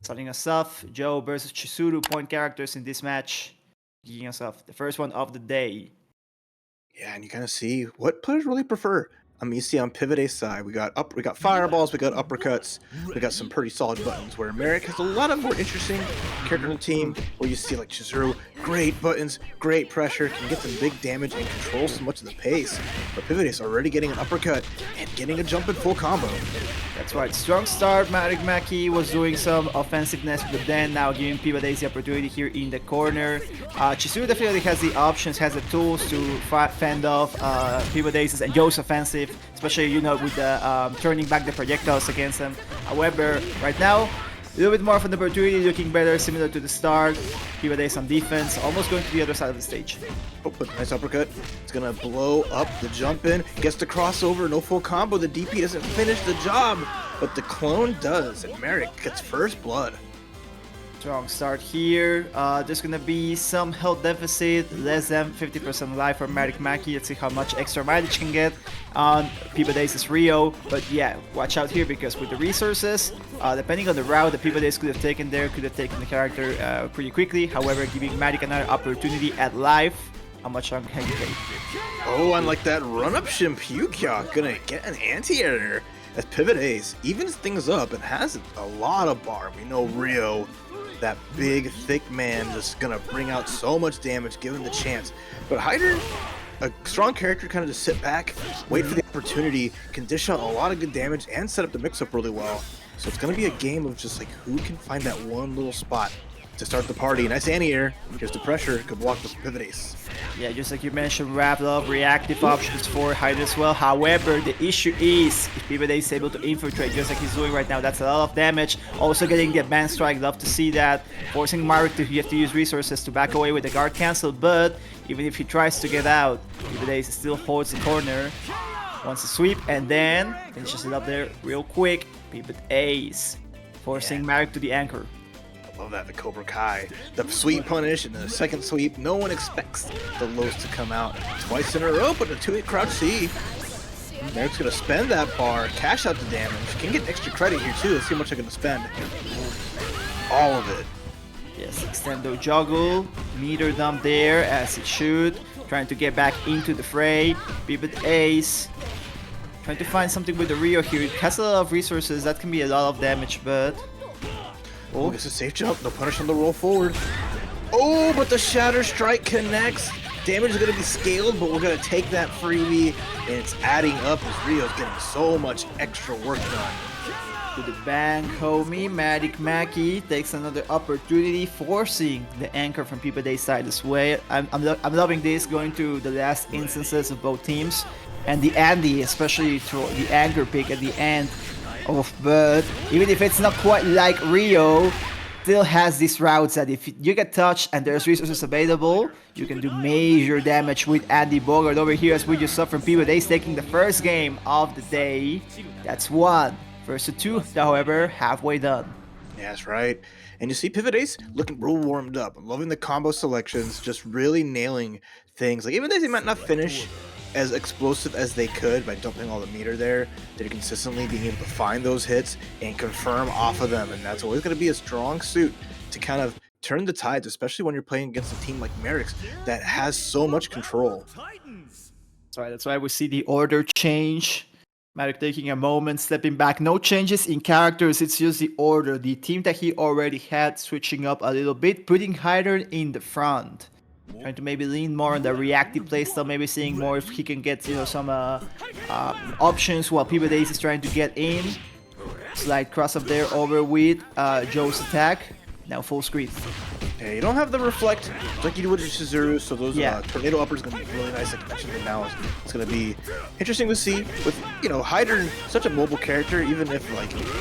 Starting us off, Joe versus Chizuru point characters in this match. Kicking us off, the first one of the day. Yeah, and you kind of see what players really prefer. I mean, you see on PivotAce side, we got fireballs, we got uppercuts, we got some pretty solid buttons. Where Marik has a lot of more interesting character in the team, where you see like Chizuru, great buttons, great pressure, can get some big damage and control so much of the pace. But PivotAce already getting an uppercut and getting a jump in full combo. That's right, strong start. Maki was doing some offensiveness, but then now giving PivotAce the opportunity here in the corner. Chizuru definitely has the options, has the tools to fend off PivotAce's and Joe's offensive, especially with the turning back the projectiles against them. However, right now, a little bit more of an opportunity, looking better, similar to the start. PivotAce on defense, almost going to the other side of the stage. Oh, but nice uppercut. It's gonna blow up the jump in. Gets the crossover, no full combo. The DP doesn't finish the job, but the clone does, and Marik gets first blood. Strong start here. There's gonna be some health deficit, less than 50% life for Maki. Let's see how much extra mileage can get on PivotAce's Rio. But yeah, watch out here because with the resources, depending on the route that PivotAce could have taken there, could have taken the character pretty quickly. However, giving Marik another opportunity at life. How much longer can you take? Oh, and like that run-up Shun'Ei, gonna get an anti-editor as PivotAce evens things up and has a lot of bar. We know Rio, that big, thick man, just gonna bring out so much damage given the chance. But Heidern, a strong character, kind of just sit back, wait for the opportunity, can dish out a lot of good damage and set up the mix-up really well. So it's gonna be a game of just like who can find that one little spot to start the party. Nice anti-air. Here's the pressure. Good block with PivotAce. Yeah, just like you mentioned, love reactive options for Heidern as well. However, the issue is if PivotAce is able to infiltrate just like he's doing right now, that's a lot of damage. Also getting the advanced strike, love to see that. Forcing Marik to have to use resources to back away with the guard cancel, but even if he tries to get out, PivotAce still holds the corner. Wants to sweep and then finishes it up there real quick. PivotAce forcing Marik to the anchor. Love that, the Cobra Kai. The sweep punish and the second sweep. No one expects the lows to come out twice in a row, but the 2-hit crouch C. Marik's going to spend that bar, cash out the damage. Can get extra credit here too. Let's see how much I'm going to spend. All of it. Yes, extendo juggle. Meter dump there as it should. Trying to get back into the fray. PivotAce. Trying to find something with the Rio here. It has a lot of resources. That can be a lot of damage, but... Oh, it's a safe jump. No punish on the roll forward. Oh, but the Shatter Strike connects. Damage is going to be scaled, but we're going to take that freebie, and it's adding up as Rio's getting so much extra work done. To the bank, homie. Maki takes another opportunity, forcing the anchor from PivotAce side this way. I'm loving this, going to the last instances of both teams. And the Andy, especially through the anchor pick at the end. But even if it's not quite like Rio, still has these routes that if you get touched and there's resources available, you can do major damage with Andy Bogard over here as we just saw from PivotAce taking the first game of the day. That's 1 versus 2, however, halfway done. Yeah, that's right. And you see PivotAce looking real warmed up. I'm loving the combo selections, just really nailing things. Like even though they might not finish as explosive as they could by dumping all the meter there, they're consistently being able to find those hits and confirm off of them, and that's always going to be a strong suit to kind of turn the tides, especially when you're playing against a team like Marik's that has so much control. That's why we see the order change. Marik taking a moment, stepping back. No changes in characters, it's just the order. The team that he already had switching up a little bit, putting Heidern in the front. Trying to maybe lean more on the reactive playstyle, maybe seeing more if he can get some options while PivotAce is trying to get in. Slight cross up there over with Joe's attack. Now full screen. Yeah, you don't have the reflect like you do with Chizuru, so those tornado uppers are going to be really nice. Like I mentioned, now it's going to be interesting to see with Heidern, such a mobile character. Even if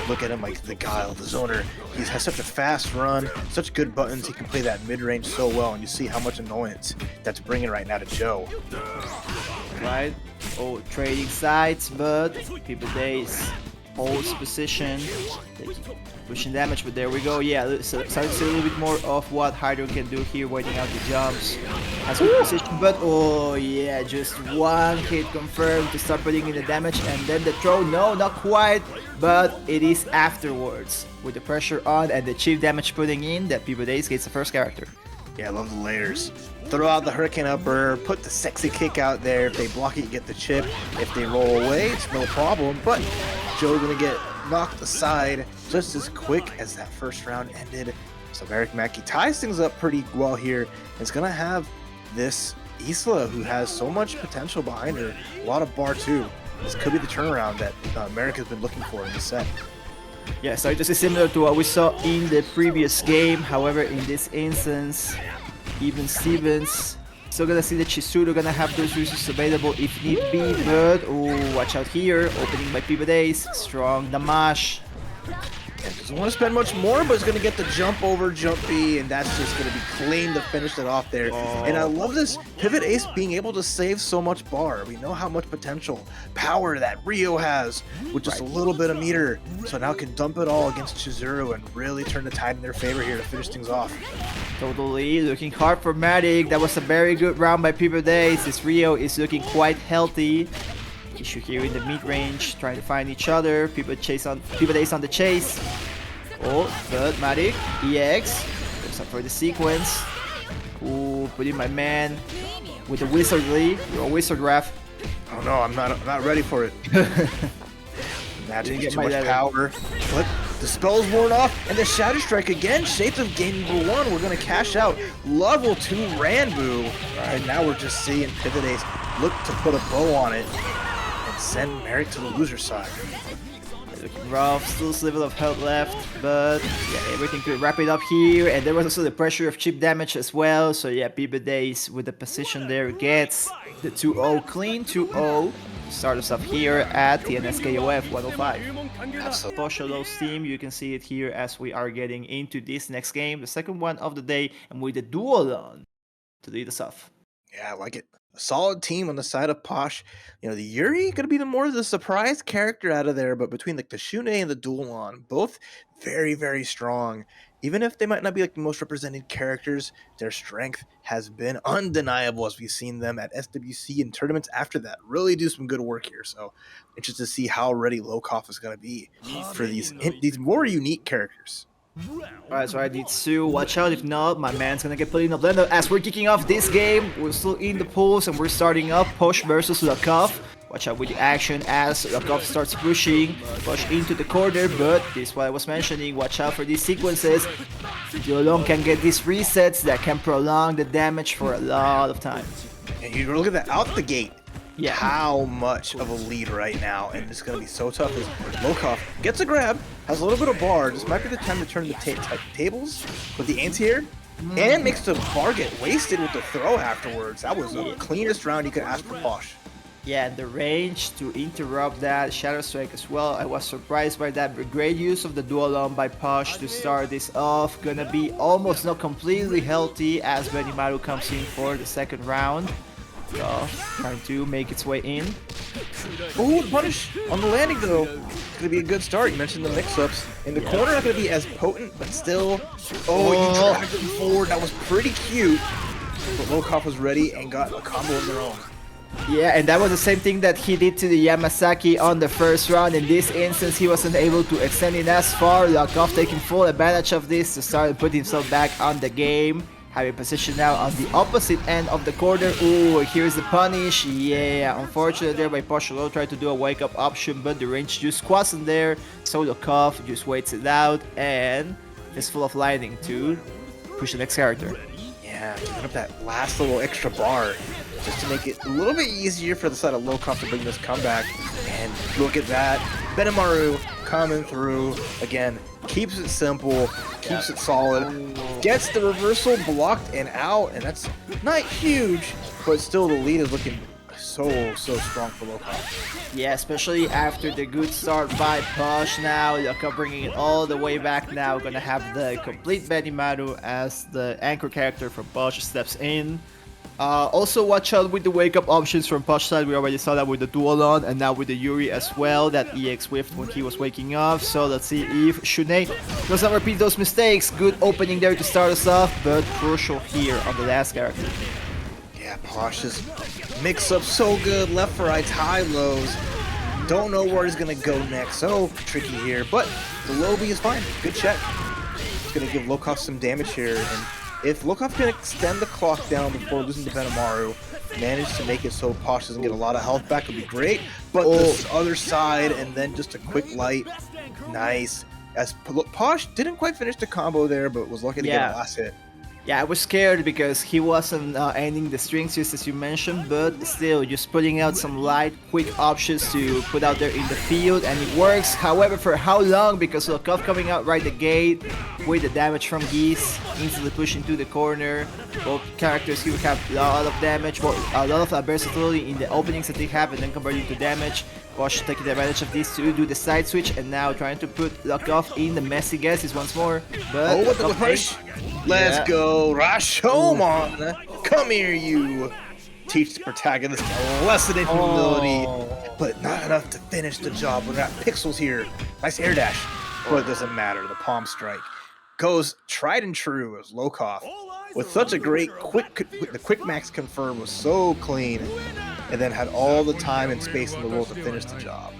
look at him like the Guile, the Zoner, he has such a fast run, such good buttons. He can play that mid range so well, and you see how much annoyance that's bringing right now to Joe. Right. Oh, trading sides, but PivotAce holds position, pushing damage, but there we go. Yeah, so starting to see a little bit more of what Heidern can do here, waiting out the jumps. Has good position, but oh yeah, just one hit confirmed to start putting in the damage, and then the throw, no, not quite, but it is afterwards with the pressure on and the cheap damage putting in that PivotAce gets the first character. Yeah, I love the layers. Throw out the Hurricane Upper, put the sexy kick out there. If they block it, you get the chip. If they roll away, it's no problem. But Joe's gonna get knocked aside just as quick as that first round ended. So Maki ties things up pretty well here. It's gonna have this Isla, who has so much potential behind her. A lot of bar too. This could be the turnaround that Marik has been looking for in the set. Yeah, so this is similar to what we saw in the previous game. However, in this instance, even Stevens still gonna see the Chizuru gonna have those resources available if need be, but oh, watch out here. Opening by PivotAce, strong Damash. And doesn't want to spend much more, but it's going to get the jump over, jump B, and that's just going to be clean to finish it off there. And I love this PivotAce being able to save so much bar. We know how much potential, power that Rio has with just a little bit of meter. So now can dump it all against Chizuru and really turn the tide in their favor here to finish things off. Totally looking hard for Marik. That was a very good round by PivotAce. This Rio is looking quite healthy. Issue here in the mid-range, trying to find each other. PivotAce on the chase. Oh, but Marik, EX, goes up for the sequence. Ooh, put in my man with the Wizardly, or Wizard Ref. Oh no, I'm not ready for it. Magic too much power. But the spell's worn off, and the Shadow Strike again. Shades of Game number 1. We're gonna cash out level 2 Ranbu. And now we're just seeing PivotAce look to put a bow on it. Send Marik to the loser side. Looking rough, still a little of health left, but yeah, everything could wrap it up here. And there was also the pressure of chip damage as well. So yeah, PivotAce with the position there gets the 2-0 clean 2-0. Start us up here at TNS KOF 105. Posholololol's team, you can see it here as we are getting into this next game, the second one of the day, and with the duel on to lead us off. Yeah, I like it. A solid team on the side of Posh. You know, the Yuri gonna be the more the surprise character out of there, but between like the Shun'Ei and the Duelon, both very, very strong. Even if they might not be like the most represented characters, their strength has been undeniable as we've seen them at SWC and tournaments after that. Really do some good work here. So interested to see how ready Lokof is gonna be for these more unique characters. Alright, so I need to watch out, if not, my man's gonna get put in a blender. As we're kicking off this game, we're still in the pools and we're starting up Posh versus Lokof. Watch out with the action as Lokof starts pushing, push into the corner, but this is what I was mentioning, watch out for these sequences. Luong can get these resets that can prolong the damage for a lot of time. And you look at that out the gate. Yeah. How much of a lead right now, and it's going to be so tough as Lokof gets a grab, has a little bit of bar. This might be the time to turn the tables with the anti-air, and makes the bar get wasted with the throw afterwards. That was the cleanest round you could ask for Posh. Yeah, the range to interrupt that, Shadow Strike as well. I was surprised by that, but great use of the dual on by Posh to start this off. Gonna be almost not completely healthy as Benimaru comes in for the second round. So, trying to make its way in. Oh, punish on the landing though. It's going to be a good start. You mentioned the mix-ups. In the corner, not going to be as potent, but still. Oh, you dragged them forward. That was pretty cute. But Lokof was ready and got a combo of their own. Yeah, and that was the same thing that he did to the Yamazaki on the first round. In this instance, he wasn't able to extend it as far. Lokof taking full advantage of this to start and put himself back on the game. Having position now on the opposite end of the corner. Ooh, here's the punish. Yeah, unfortunately there by Posholololol tried to do a wake up option, but the range just wasn't there. So Lokof just waits it out and is full of lightning to push the next character. Yeah, giving up that last little extra bar just to make it a little bit easier for the side of Lokof to bring this comeback. And look at that. Benimaru coming through again. Keeps it simple, keeps it solid, gets the reversal blocked and out, and that's not huge, but still the lead is looking so strong for Lokof. Yeah, especially after the good start by Posh now. Lokof bringing it all the way back now. Gonna have the complete Benimaru as the anchor character from Posh steps in. Also, watch out with the wake-up options from Posh side. We already saw that with the Duolon and now with the Yuri as well, that EX whiffed when he was waking up. So let's see if Shun'Ei does not repeat those mistakes. Good opening there to start us off, but crucial here on the last character. Yeah, Posh's mix-up so good, left for rights, high lows. Don't know where he's gonna go next, so tricky here, but the low B is fine. Good check. It's gonna give Lokof some damage here, and if Lokof can extend the clock down before losing to Benimaru, manage to make it so Posh doesn't get a lot of health back, would be great. But this other side, and then just a quick light, nice. As Posh didn't quite finish the combo there, but was lucky to get a last hit. Yeah, I was scared because he wasn't ending the strings just as you mentioned, but still just putting out some light, quick options to put out there in the field, and it works. However, for how long? Because Lokof coming out right the gate with the damage from Geese, instantly pushing to the corner. Both characters here have a lot of damage, well, a lot of versatility in the openings that they have, and then converting to damage. Posh taking advantage of this to do the side switch, and now trying to put Lokof in the messy guesses once more. But what the push? Let's go, Rashomon! Come here, you! Teach the protagonist a lesson in humility, but not enough to finish the job. We got pixels here. Nice air dash, but it doesn't matter. The palm strike goes tried and true as Lokof with such a great the quick max confirm was so clean, and then had all the time and space in the world to finish the job.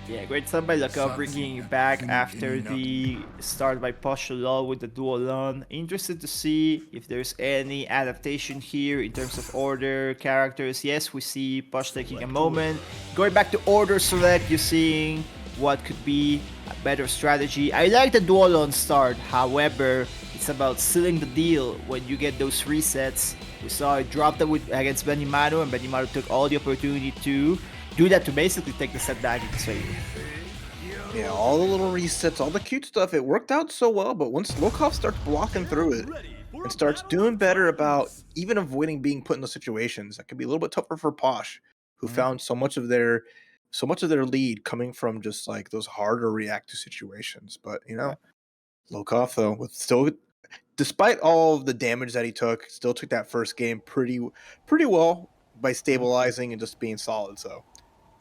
Yeah, great start by Lokof, bringing it back after the start by Posholololol with the Duolon. Interested to see if there's any adaptation here in terms of order, characters. Yes, we see Posh taking a moment. Going back to order select, you're seeing what could be a better strategy. I like the Duolon start, however, it's about sealing the deal when you get those resets. We saw it dropped against Benimaru, and Benimaru took all the opportunity to do that to basically take the set back in his favor. Yeah, all the little resets, all the cute stuff, it worked out so well, but once Lokof starts blocking through it and starts doing better about even avoiding being put in those situations, that could be a little bit tougher for Posh, who found so much of their lead coming from just like those harder react to situations. But you know, Lokof though, with still, despite all of the damage that he took, still took that first game pretty well by stabilizing and just being solid. So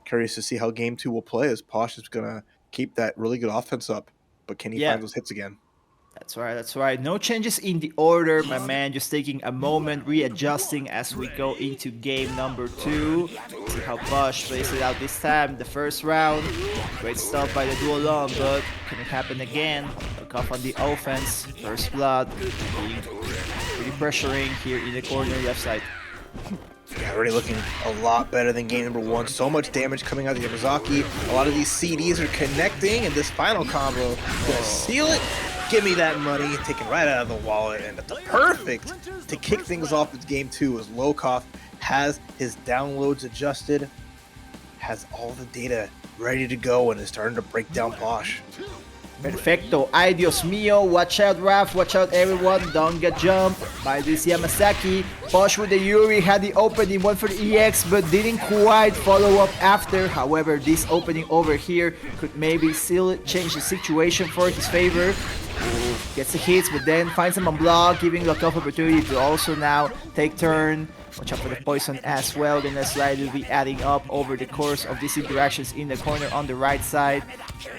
curious to see how game 2 will play, as Posh is gonna keep that really good offense up, but can he find those hits again? That's right, that's right. No changes in the order, my man. Just taking a moment, readjusting as we go into game number 2. See how Posh plays it out this time. The first round, great stuff by the Duolon, but can it happen again? Lokof on the offense, first blood, pretty pressuring here in the corner left side. Yeah, already looking a lot better than game number 1. So much damage coming out of Yamazaki. A lot of these CDs are connecting, and this final combo gonna seal it. Give me that money, taken right out of the wallet, and it's perfect to kick things off with game 2 as Lokof has his downloads adjusted, has all the data ready to go, and is starting to break down Posh. Perfecto. Ay, Dios mío. Watch out, Raf. Watch out, everyone. Don't get jumped by this Yamazaki. Posh with the Yuri had the opening, one for the EX, but didn't quite follow up after. However, this opening over here could maybe still change the situation for his favor. Ooh, gets the hits, but then finds him on block, giving Lokof opportunity to also now take turn. Watch out for the poison as well. Then the slide will be adding up over the course of these interactions in the corner on the right side.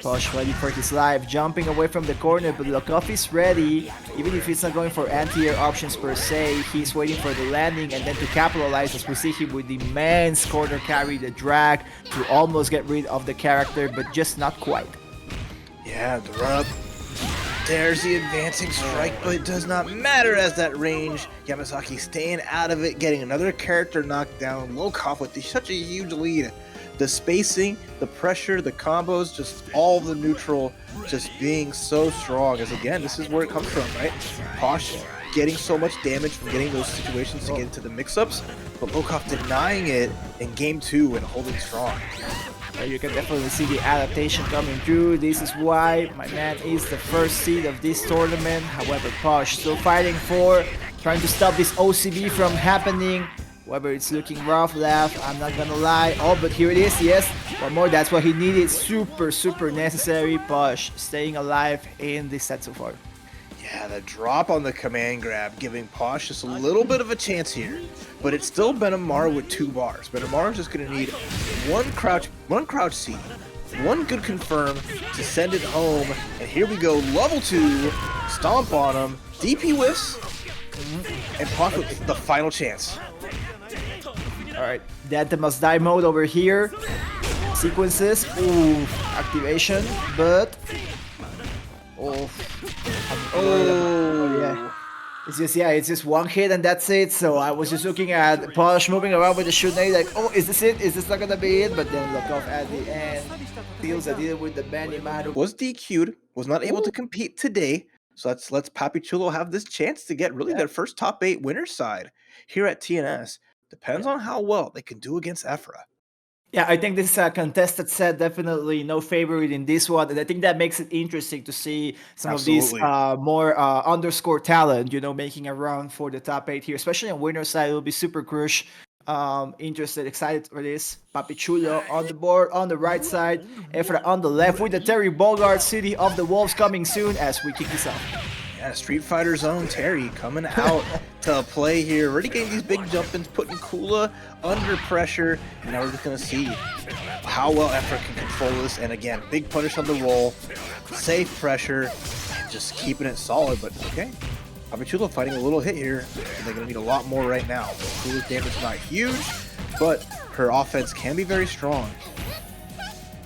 Posh ready for his life, jumping away from the corner, but Lokof is ready. Even if he's not going for anti-air options per se, he's waiting for the landing and then to capitalize, as we see him with the immense corner carry, the drag to almost get rid of the character, but just not quite. Yeah, the rub. There's the advancing strike, but it does not matter as that range. Yamazaki staying out of it, getting another character knocked down. Lokof with such a huge lead. The spacing, the pressure, the combos, just all the neutral just being so strong. As again, this is where it comes from, right? Posh getting so much damage from getting those situations to get into the mix-ups, but Lokof denying it in game 2 and holding strong. You can definitely see the adaptation coming through. This is why my man is the first seed of this tournament. However, Posh still fighting for, trying to stop this OCB from happening. However, it's looking rough left, I'm not gonna lie. Oh, but here it is, yes. One more, that's what he needed. Super necessary. Posh staying alive in this set so far. Yeah, Yeah, the drop on the command grab, giving Posh just a little bit of a chance here. But it's still Benimaru with 2 bars. Benimaru's just going to need one crouch C, one good confirm to send it home. And here we go, level 2, stomp on him, DP whiffs, and Posh with the final chance. Alright, that the must die mode over here. Sequences, ooh, activation, but... Oh, yeah. It's just one hit and that's it. So I was just looking at Posh moving around with the Shun'Ei like, oh, is this it? Is this not gonna be it? But then Lokof at the end deals a deal with the Benimaru. Was DQ'd, was not able to compete today. So let's Papi.Chulo have this chance to get really their first top 8 winner side here at TNS. Depends on how well they can do against Efra. Yeah, I think this is a contested set, definitely no favorite in this one. And I think that makes it interesting to see some of these more underscore talent, you know, making a run for the top 8 here, especially on winner side. It will be super crush. Interested, excited for this. Papi.Chulo on the board, on the right side. Efra on the left with the Terry Bogard, City of the Wolves coming soon as we kick this off. Yeah, Street Fighter's own Terry coming out to play here. Already getting these big jump-ins, putting Kula under pressure. And now we're just going to see how well Efra can control this. And again, big punish on the roll, safe pressure, and just keeping it solid. But okay, Papi.Chulo fighting a little hit here. And they're going to need a lot more right now. Kula's damage is not huge, but her offense can be very strong.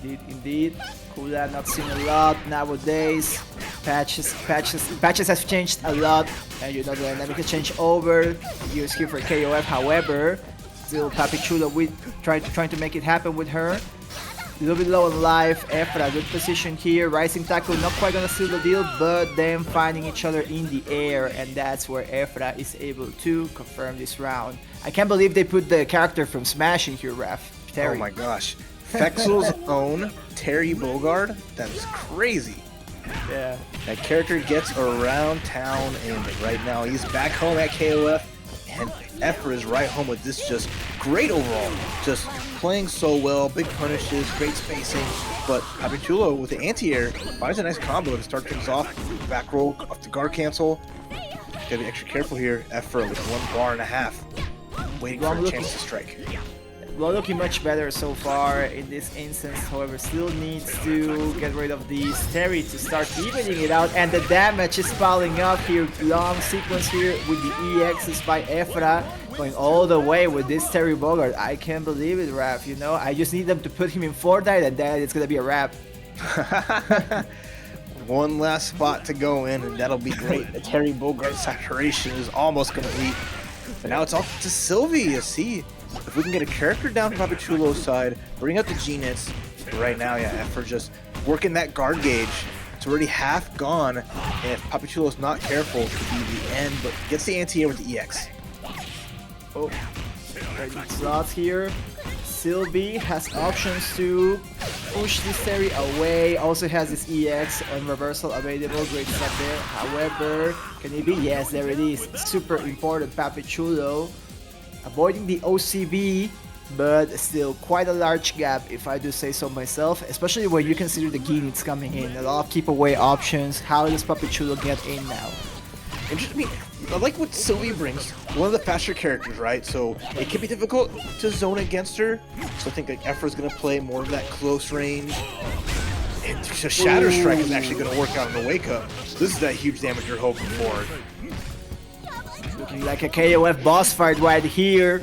Indeed. Kula not seen a lot nowadays. Patches have changed a lot, and you know the dynamic has changed over years here for KOF. However, still Papi.Chulo with trying to make it happen with her. A little bit low on life. Efra, good position here. Rising tackle, not quite gonna seal the deal, but them finding each other in the air, and that's where Efra is able to confirm this round. I can't believe they put the character from Smash in here, ref. Terry. Oh my gosh. Fexel's own Terry Bogard? That is crazy. Yeah. That character gets around town, and right now he's back home at KOF, and Efra is right home with this just great overall. Just playing so well, big punishes, great spacing, but Papi.Chulo with the anti-air finds a nice combo to start things off. Back roll off the guard cancel. Gotta be extra careful here. Efra with 1.5 bars, waiting for a chance to strike. Well, looking much better so far in this instance, however, still needs to get rid of these Terry to start evening it out, and the damage is piling up here. Long sequence here with the EXs by Efra, going all the way with this Terry Bogard. I can't believe it, Raph, you know? I just need them to put him in Fortnite and then it's gonna be a wrap. One last spot to go in, and that'll be great. The Terry Bogard saturation is almost complete. But now it's off to Sylvie to see if we can get a character down from Papi.Chulo's side, bring up the Goenitz. Right now, yeah, Efra just working that guard gauge. It's already half gone, and if Papi.Chulo's not careful, it could be the end, but gets the anti-air with the EX. Oh, slots here. Sylvie has options to push this Terry away, also has this EX on reversal available, great stuff there. However, can it be? Yes, there it is. Super important, Papi.Chulo. Avoiding the OCB, but still quite a large gap if I do say so myself, especially when you consider the Goenitz coming in. A lot of keep away options. How does Papi.Chulo get in now? Interesting. I like what Sylvie brings. One of the faster characters, right? So it can be difficult to zone against her. So I think like Efra's gonna play more of that close range. And the Shatter Strike is actually gonna work out in the wake up. This is that huge damage you're hoping for. Looking like a KOF boss fight right here.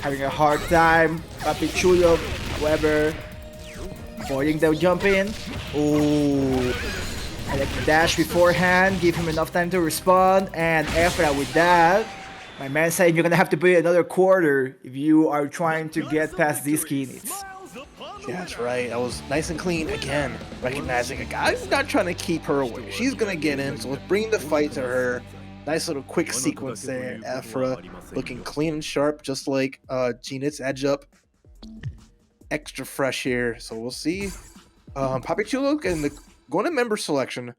Having a hard time. Papi.Chulo, however, avoiding the jump in. Ooh. I like the dash beforehand, give him enough time to respond, and Efra with that. My man saying you're gonna have to put another quarter if you are trying to get past these Goenitz. Yeah, that's right. That was nice and clean. Again, recognizing a guy's not trying to keep her away. She's gonna get in, so let's bring the fight to her. Nice little quick sequence there. Efra looking clean and sharp, just like Goenitz edge up. Extra fresh here, so we'll see. Papi.Chulo and going to member selection.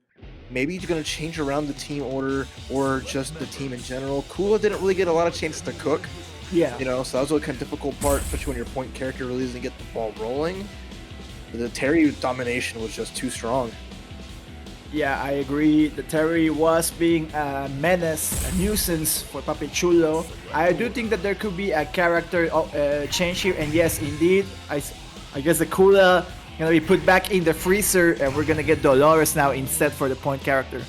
Maybe he's going to change around the team order or just the team in general. Kula didn't really get a lot of chances to cook. Yeah. You know, so that was a kind of difficult part, especially when your point character really doesn't get the ball rolling. The Terry domination was just too strong. Yeah, I agree. The Terry was being a menace, a nuisance for Papi.Chulo. I do think that there could be a character change here, and yes, indeed, I guess the Kula gonna be put back in the freezer, and we're gonna get Dolores now instead for the point character.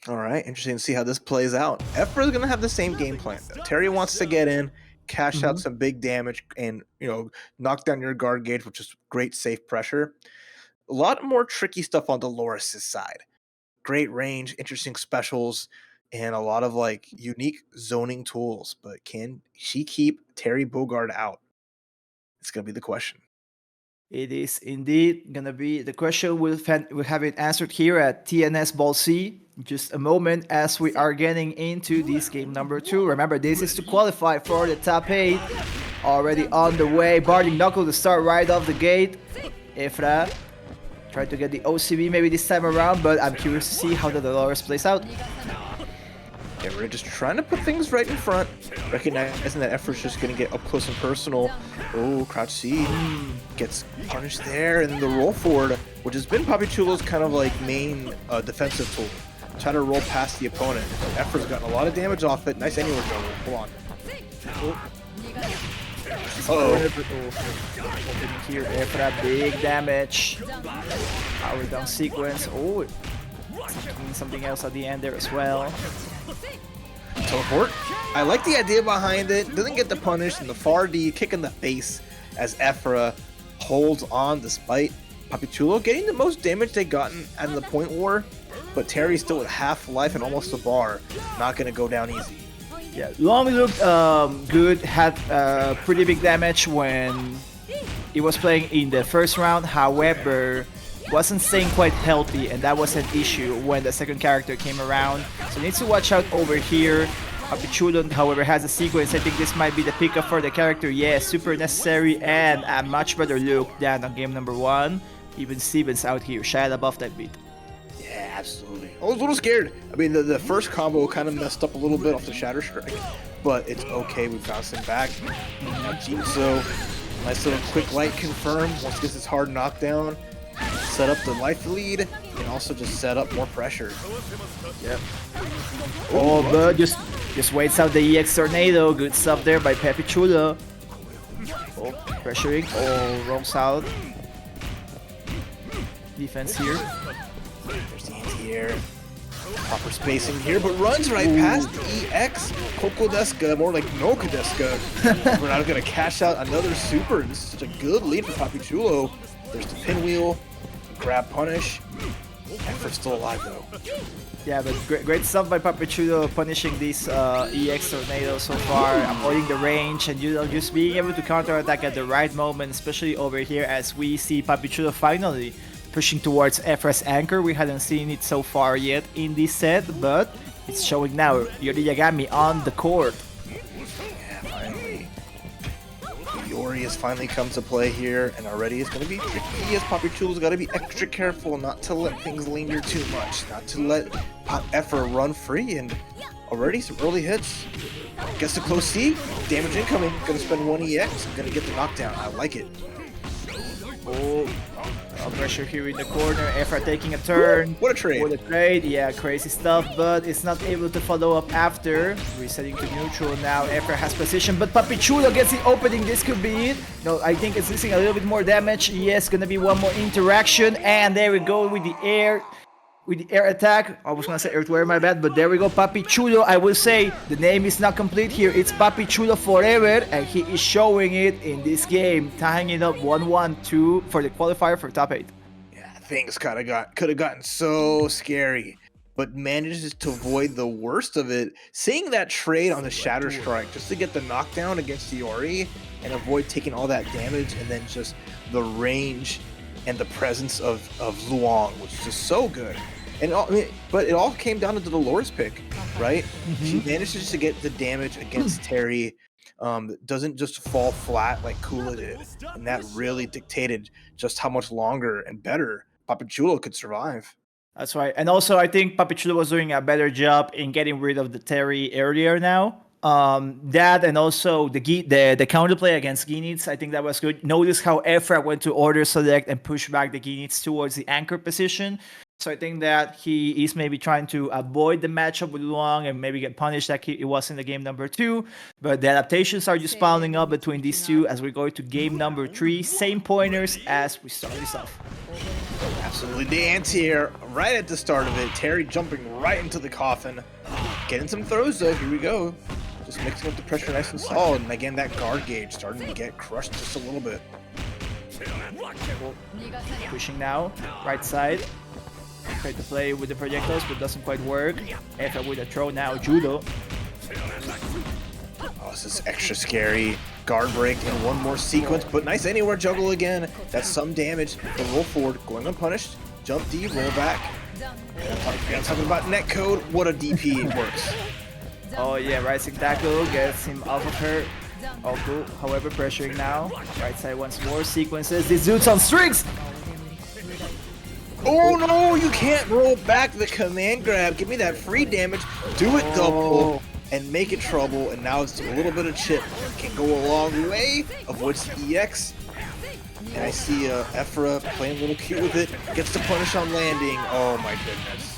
All right, interesting to see how this plays out. Efra is gonna have the same game plan. Though. Terry wants to get in, cash out some big damage, and knock down your guard gauge, which is great safe pressure. A lot more tricky stuff on Dolores' side. Great range, interesting specials, and a lot of like unique zoning tools. But can she keep Terry Bogard out? It's gonna be the question. It is indeed gonna be the question. We'll have it answered here at TNS Ball C. Just a moment as we are getting into this game number 2. Remember, this is to qualify for the top 8. Already on the way. Barley Knuckle to start right off the gate. Efra try to get the OCV maybe this time around, but I'm curious to see how the Dolores plays out. Yeah, we're just trying to put things right in front, recognizing that Efra's just going to get up close and personal. Oh, crouch C gets punished there, and then the roll forward, which has been Papi.Chulo's kind of like main defensive tool. Try to roll past the opponent. Efra's gotten a lot of damage off it. Nice anywhere double. Hold on. Opening here, Efra, big damage. Power down sequence. Oh, something else at the end there as well. Teleport. I like the idea behind it. Doesn't get the punish, and the far D kick in the face as Efra holds on despite Papi.Chulo getting the most damage they've gotten out of the point war, but Terry's still with half life and almost a bar. Not going to go down easy. Yeah, Luong looked good, had pretty big damage when he was playing in the first round, however, wasn't staying quite healthy, and that was an issue when the second character came around. So needs to watch out over here. Papi.Chulo, however, has a sequence. I think this might be the pickup for the character. Yeah, super necessary and a much better look than on game number 1. Even Steven's out here, shied above that beat. Yeah, absolutely. I was a little scared. I mean, the first combo kind of messed up a little bit off the Shatter Strike, but it's okay. We bounced him back. Now Jinso, nice little quick light confirm. Once he gets his hard knockdown, set up the life lead, and also just set up more pressure. Yep. Oh, but just waits out the EX Tornado. Good stuff there by Papi.Chulo. Oh, pressuring. Oh, wrong south. Defense here. There's the anti-air. Proper spacing here, but runs right past the EX. Kokodeska, more like no Kodeska. We're not going to cash out another super. This is such a good lead for Papi.Chulo. There's the pinwheel, grab punish. Efra's still alive though. Yeah, but great stuff by Papi.Chulo punishing these EX Tornadoes so far, avoiding the range, and just being able to counterattack at the right moment, especially over here as we see Papi.Chulo finally pushing towards Efra's anchor. We hadn't seen it so far yet in this set, but it's showing now. Yuri Yagami on the court. Yeah, finally. Yuri has finally come to play here, and already it's going to be tricky as Papi.Chulo's got to be extra careful not to let things linger too much, not to let Efra run free, and already some early hits. Gets the close C, damage incoming, going to spend 1 EX, going to get the knockdown. I like it. Oh, pressure here in the corner. Efra taking a turn. What a trade. What a trade. Yeah, crazy stuff, but it's not able to follow up after. Resetting to neutral now. Efra has position, but Papi.Chulo gets the opening. This could be it. No, I think it's missing a little bit more damage. Yes, gonna be one more interaction, and there we go with the air. With the air attack. I was gonna say earthware, my bad, but there we go. Papi.Chulo. I will say the name is not complete here. It's Papi.Chulo forever, and he is showing it in this game, tying it up 1-1-2 for the qualifier for top 8. Yeah, things could have gotten so scary, but manages to avoid the worst of it. Seeing that trade on the Shatter Strike just to get the knockdown against Iori and avoid taking all that damage, and then just the range and the presence of Luong, which is just so good. And but it all came down to the Dolores pick, right? She manages to get the damage against Terry, doesn't just fall flat like Kula did, and that really dictated just how much longer and better Papi.Chulo could survive. That's right. And also, I think Papi.Chulo was doing a better job in getting rid of the Terry earlier now. That and also the counterplay against Goenitz, I think that was good. Notice how Efra went to order select and push back the Goenitz towards the anchor position. So I think that he is maybe trying to avoid the matchup with Luong and maybe get punished like it was in the game number 2. But the adaptations are just piling up between these two as we go to game number 3. Same pointers as we start this off. Absolutely, the anti-air right at the start of it. Terry jumping right into the coffin. Getting some throws though, here we go. Just mixing up the pressure nice and solid. And again, that guard gauge starting to get crushed just a little bit. Pushing now, right side. Try to play with the projectiles, but doesn't quite work. Efra with a throw now, judo. Oh, this is extra scary. Guard break in one more sequence, but nice anywhere juggle again. That's some damage. The roll forward, going unpunished. Jump D, roll back. I'm talking about netcode. What a DP, it works. Oh yeah, rising tackle gets him off of her. Oh cool, however pressuring now. Right side once more, sequences. This dude's on strings! Oh no, you can't roll back the command grab. Give me that free damage. Do it double and make it trouble. And now it's a little bit of chip. Can go a long way. Avoids the EX. And I see Efra playing a little cute with it. Gets to punish on landing. Oh my goodness.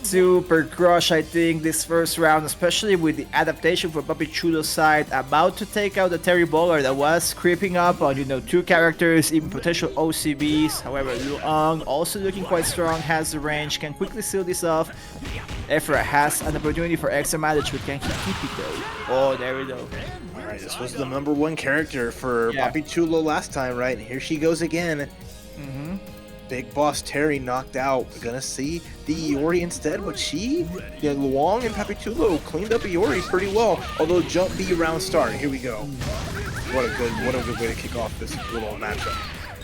Super crush, I think, this first round, especially with the adaptation for Papi.Chulo's side, about to take out the Terry Bogard that was creeping up on, you know, 2 characters, even potential OCBs. However, Luong, also looking quite strong, has the range, can quickly seal this off. Efra has an opportunity for extra damage, but can he keep it though? Oh, there we go. Alright, this was the number 1 character for Papi.Chulo last time, right? And here she goes again. Big boss Terry knocked out. We're gonna see the Iori instead, but Luong and Papi.Chulo cleaned up Iori pretty well. Although jump B round start. Here we go. What a good way to kick off this little matchup.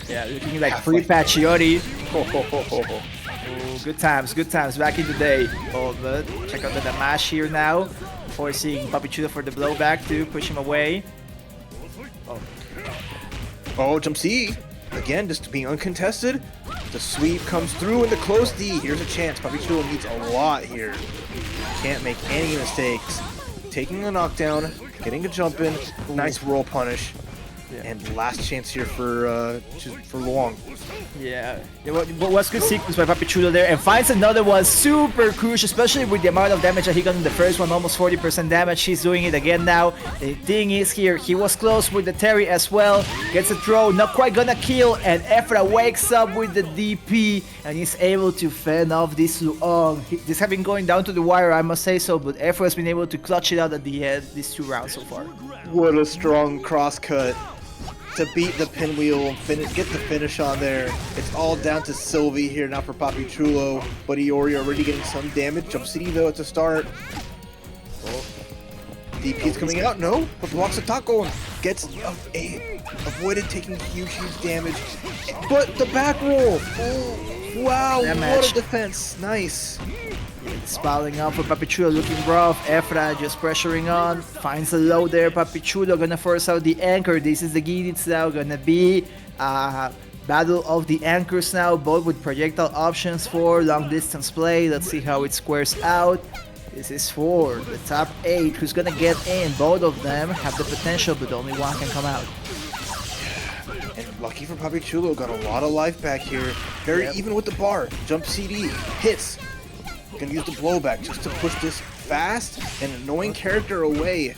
Yeah, looking like free patch Yuri. Oh, good times back in the day. Oh, but check out the damage here now, forcing Papi.Chulo for the blowback to push him away. Oh, jump C. Again, just being uncontested. The sweep comes through in the close D. Here's a chance. Papi.Chulo needs a lot here. Can't make any mistakes. Taking a knockdown, getting a jump in, nice roll punish, and last chance here for Luong. Yeah, it was good sequence by Papi.Chulo there, and finds another one super crucial, especially with the amount of damage that he got in the first one, almost 40% damage. He's doing it again now. The thing is here, he was close with the Terry as well, gets a throw, not quite gonna kill, and Efra wakes up with the DP, and he's able to fend off this Luong. This has been going down to the wire, I must say so, but Efra has been able to clutch it out at the end, these 2 rounds so far. What a strong cross cut to beat the pinwheel and get the finish on there. It's all down to Sylvie here now for Papi.Chulo, but Iori already getting some damage. Jump CD though at the start. DP's coming out, no, but blocks a taco and gets avoided taking huge damage. But the back roll, wow, what a defense, nice. It's piling up for Papi.Chulo, looking rough. Efra just pressuring on, finds a low there. Papi.Chulo gonna force out the anchor. This is the Goenitz now, gonna be a battle of the anchors now, both with projectile options for long distance play. Let's see how it squares out. This is for the top 8 who's gonna get in. Both of them have the potential, but only one can come out. And lucky for Papi.Chulo, got a lot of life back here. Very even with the bar. Jump CD, hits. Gonna use the blowback just to push this fast and annoying character away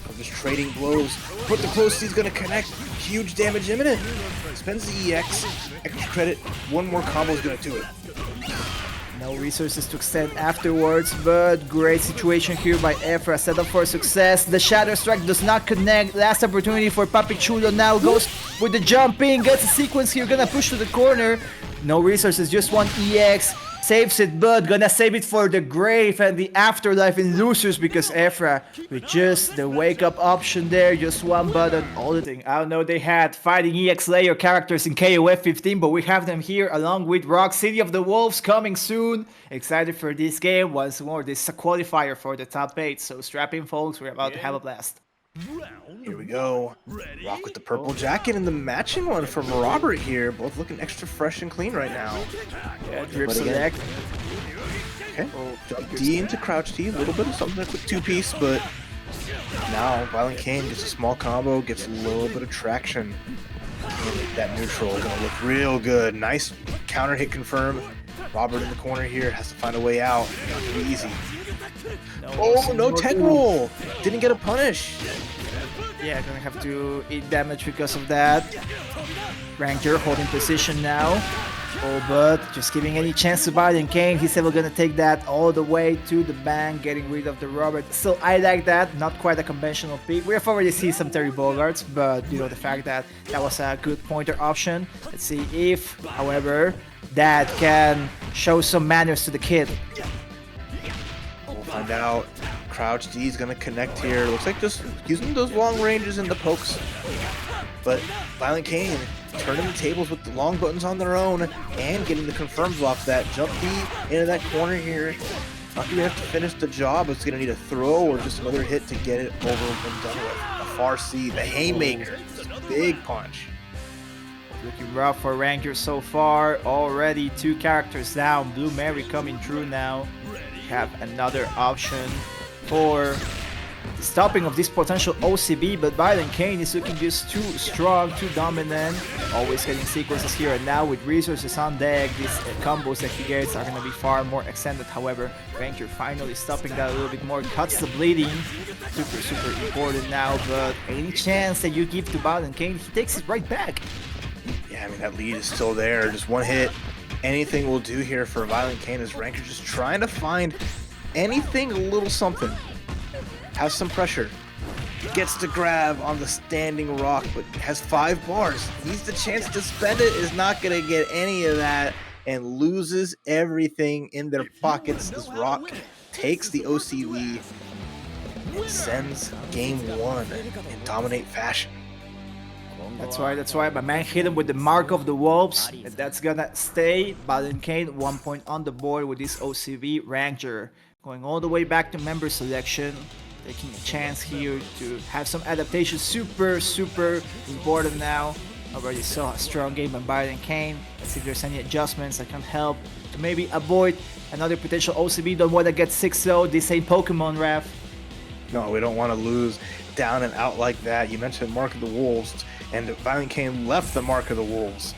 from just trading blows. But the close C's gonna connect. Huge damage imminent. Spends the EX. Extra credit. One more combo is gonna do it. No resources to extend afterwards, but great situation here by Efra, set up for success. The Shadow Strike does not connect. Last opportunity for Papi.Chulo now, goes with the jumping, gets a sequence here, gonna push to the corner. No resources, just one EX. Saves it, but gonna save it for the grave and the afterlife in losers, because Efra, with just the wake up option there, just one button, all the thing. I don't know, they had fighting EX layer characters in KOFXV, but we have them here along with Rock City of the Wolves coming soon. Excited for this game once more. This is a qualifier for the top 8, so strap in folks, we're about to have a blast. Here we go. Rock with the purple jacket and the matching one from Robert here. Both looking extra fresh and clean right now. Yeah, drip select. Okay. Jump D into crouch T. A little bit of something like with 2-piece, but now ViolentKain gets a small combo, gets a little bit of traction. And that neutral gonna look real good. Nice counter hit confirm. Robert in the corner here has to find a way out. Not gonna be easy. No, No tech roll! Didn't get a punish. Yeah, gonna have to eat damage because of that. Rankger holding position now. Oh, but just giving any chance to ViolentKain. He's ever gonna take that all the way to the bank, getting rid of the Robert. Still, I like that. Not quite a conventional pick. We have already seen some Terry Bogards, but you know, the fact that that was a good pointer option. Let's see if, however, that can show some manners to the kid. We'll find out. Crouch D is gonna connect here. Looks like just using those long ranges and the pokes. But ViolentKain turning the tables with the long buttons on their own and getting the confirms off that jump D into that corner here. Not gonna have to finish the job. It's gonna need a throw or just another hit to get it over and done with. A far C, the haymaker, big punch. Looking rough for Rankger so far. Already 2 characters down. Blue Mary coming through now. We have another option for the stopping of this potential OCB, but ViolentKain is looking just too strong, too dominant. Always getting sequences here and now with resources on deck. These combos that he gets are going to be far more extended. However, Rankger finally stopping that a little bit more. Cuts the bleeding. Super important now, but any chance that you give to ViolentKain, he takes it right back. Yeah, I mean, that lead is still there. Just one hit. Anything will do here for ViolentKain as Rankger just trying to find anything, a little something. Has some pressure. Gets the grab on the standing rock, but has 5 bars. Needs the chance to spend it. Is not going to get any of that and loses everything in their pockets. This rock takes the OCV and sends game 1 in dominate fashion. That's why my man hit him with the Mark of the Wolves, and that's gonna stay. ViolentKain 1 point on the board with this OCV. Rankger going all the way back to member selection, taking a chance here to have some adaptation. Super important now. Already saw a strong game by ViolentKain. Let's see if there's any adjustments that can help to maybe avoid another potential OCB. Don't want to get 6-0. This ain't Pokemon, Raf. No, we don't want to lose down and out like that. You mentioned Mark of the Wolves, and ViolentKain left the Mark of the Wolves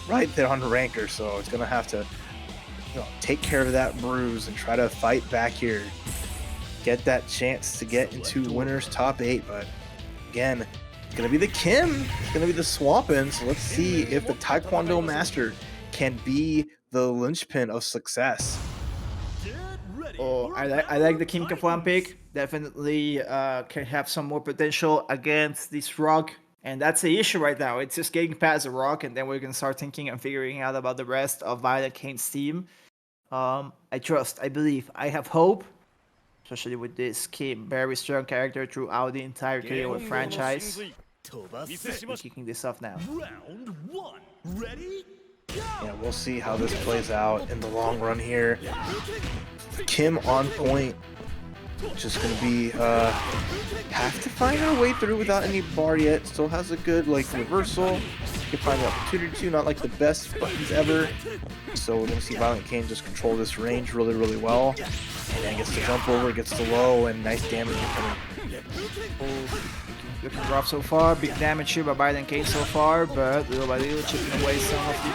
right there on the Rankger, so it's gonna have to, take care of that bruise and try to fight back here, get that chance to get into winners top 8. But again, it's gonna be the Kim, it's gonna be the Swampin. So let's see if the Taekwondo Master can be the linchpin of success. Oh, I like the Kim Kafwan pick. Definitely can have some more potential against this rock. And that's the issue right now. It's just getting past the rock, and then we're going to start thinking and figuring out about the rest of ViolentKain's team. I trust, I believe, I have hope. Especially with this Kim. Very strong character throughout the entire KO franchise. We're kicking this off now. Round 1. Ready? Yeah, we'll see how this plays out in the long run here. Kim on point. Just gonna be have to find our way through without any bar yet. Still has a good reversal. Can find the opportunity to, not like the best buttons ever. So we're gonna see ViolentKain just control this range really well. And then gets the jump over, gets the low, and nice damage incoming. Looking rough so far. Big damage here by ViolentKain so far, but little by little chipping away some of the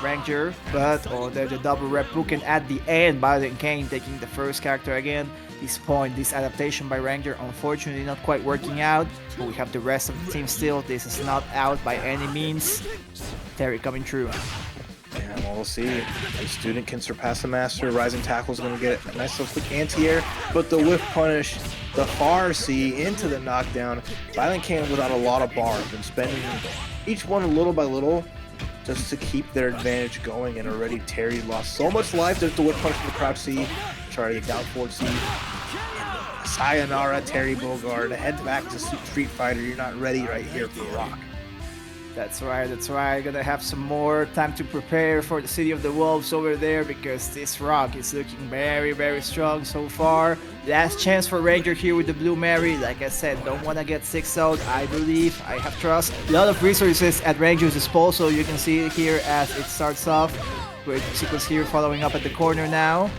Rankger. But there's a double rep booking at the end. ViolentKain taking the first character again. This adaptation by Rankger, unfortunately not quite working out. But we have the rest of the team still. This is not out by any means. Terry coming through. Yeah, well, we'll see. The student can surpass the master. Rising tackle is going to get a nice little quick anti-air, but the whiff punish, the far C into the knockdown. ViolentKain without a lot of bars and spending each one a little by little just to keep their advantage going. And already Terry lost so much life. There's the whiff punch from the crouch C. Try to get down forward C. And sayonara, Terry Bogard. Head back to Street Fighter. You're not ready right here for Rock. That's right. Gonna have some more time to prepare for the City of the Wolves over there, because this rock is looking very strong so far. Last chance for Rankger here with the Blue Mary. Like I said, don't want to get 6-0. I believe, I have trust. A lot of resources at Ranger's disposal. You can see it here as it starts off. Great sequence here following up at the corner now.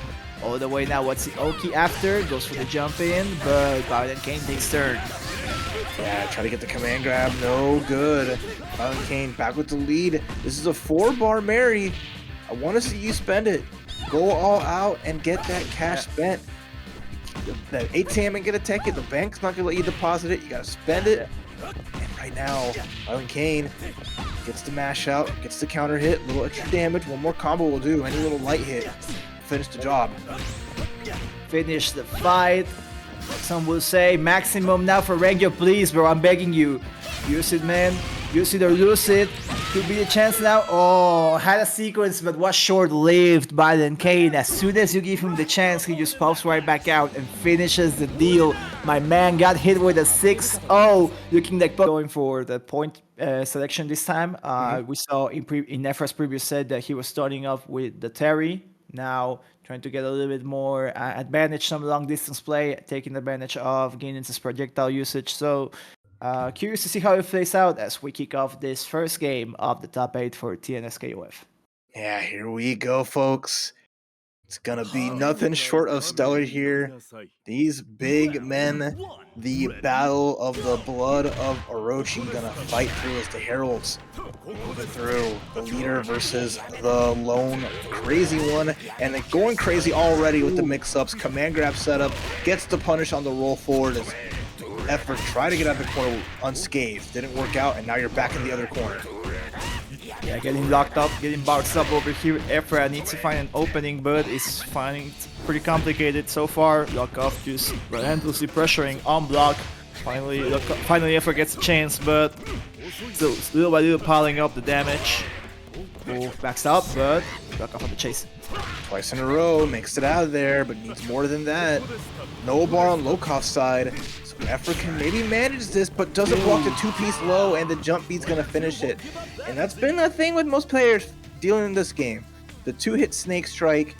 All the way now, what's the Oki after? Goes for the jump in, but ViolentKain takes turn. Yeah, try to get the command grab, no good. ViolentKain back with the lead. This is a 4-bar Mary. I want to see you spend it. Go all out and get that cash spent. That ATM ain't gonna take it. The bank's not gonna let you deposit it. You gotta spend it. And right now, ViolentKain gets the mash out, gets the counter hit, little extra damage. One more combo will do. Any little light hit, finish the job. Finish the fight. Some will say maximum now for Rankger, please, bro. I'm begging you. Use it, man. Use it or lose it. Could be a chance now. Oh, had a sequence, but was short-lived by ViolentKain. As soon as you give him the chance, he just pops right back out and finishes the deal. My man got hit with a 6-0, looking like going for the point selection this time. We saw in Efra's previous set that he was starting off with the Terry. Now trying to get a little bit more advantage, some long distance play, taking advantage of Goenitz's projectile usage. So curious to see how it plays out as we kick off this first game of the top 8 for TNS KOF. Yeah, here we go, folks. It's gonna be nothing short of stellar here. These big men, the battle of the blood of Orochi, gonna fight through as the heralds moving through. The leader versus the lone crazy one, and they're going crazy already with the mix-ups. Command grab setup gets the punish on the roll forward as Efra tried to get out of the corner unscathed. Didn't work out, and now you're back in the other corner. Yeah, getting locked up, getting bounced up over here. Efra needs to find an opening, but is finding it pretty complicated so far. Lokof just relentlessly pressuring on block. Finally, Efra gets a chance, but still little by little piling up the damage. Wolf backs up, but Lokof on the chase. Twice in a row, makes it out of there, but needs more than that. No bar on Lokof's side. Efra can maybe manage this, but doesn't block the two-piece low, and the jump beat's gonna finish it. And that's been a thing with most players dealing in this game. The two-hit snake strike,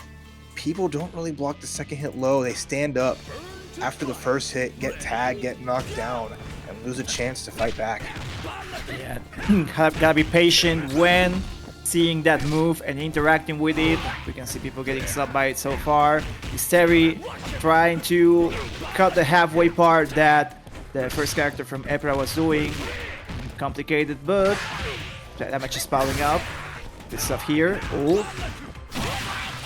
people don't really block the second hit low. They stand up after the first hit, get tagged, get knocked down, and lose a chance to fight back. Yeah, gotta be patient when seeing that move and interacting with it. We can see people getting slapped by it so far. Terry trying to cut the halfway part that the first character from Efra was doing. Complicated, but that damage is piling up. This stuff here. Oh,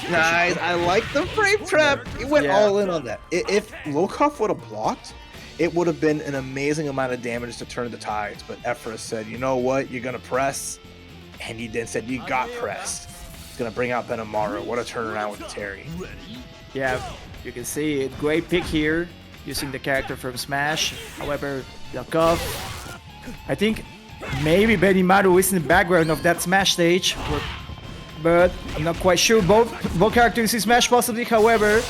nice. I like the frame trap. It went all in on that. If Lokof would have blocked, it would have been an amazing amount of damage to turn the tides. But Efra said, you know what? You're going to press. And he then said, you got pressed. It's going to bring out Benimaru. What a turnaround with the Terry. Yeah, you can see it. Great pick here, using the character from Smash. However, Lokof, I think maybe Benimaru is in the background of that Smash stage. But I'm not quite sure. Both characters in Smash possibly. However,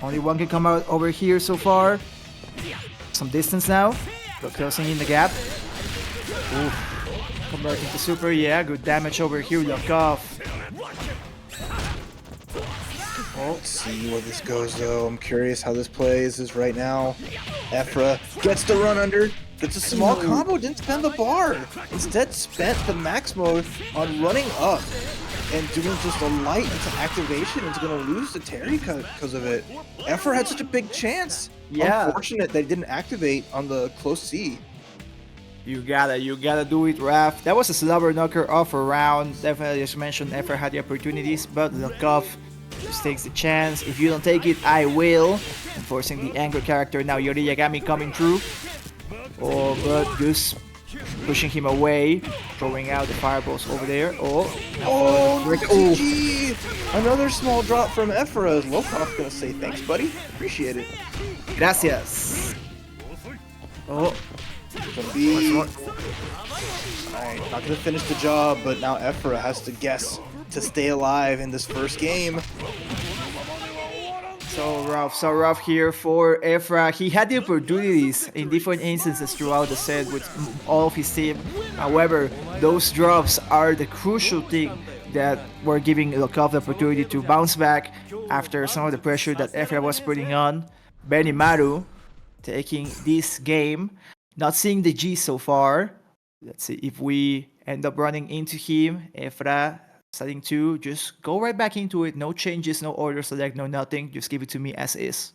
only one can come out over here so far. Some distance now. But closing in the gap. Ooh. Converting to super, yeah, good damage over here, Lokof. Let's see where this goes though. I'm curious how this plays is right now. Efra gets the run under, gets a small combo, didn't spend the bar. Instead spent the max mode on running up and doing just a light into activation. It's gonna lose the Terry because of it. Efra had such a big chance. Yeah. Unfortunate they didn't activate on the close C. You gotta do it, Raf. That was a slobber knocker off a round. Definitely, as mentioned, Efra had the opportunities, but Lokof just takes the chance. If you don't take it, I will. Enforcing the anger character now. Yuri Yagami coming through. Oh, but just pushing him away, throwing out the fireballs over there. Oh, GG! Another small drop from Efra. Lokof gonna say thanks, buddy. Appreciate it. Gracias. Oh. Gonna be alright, not gonna finish the job, but now Efra has to guess to stay alive in this first game. So rough here for Efra. He had the opportunities in different instances throughout the set with all of his team. However, those drops are the crucial thing that were giving Lokof the opportunity to bounce back after some of the pressure that Efra was putting on. Benimaru taking this game. Not seeing the Geese so far. Let's see if we end up running into him. Efra starting to just go right back into it. No changes, no order select, no nothing. Just give it to me as is.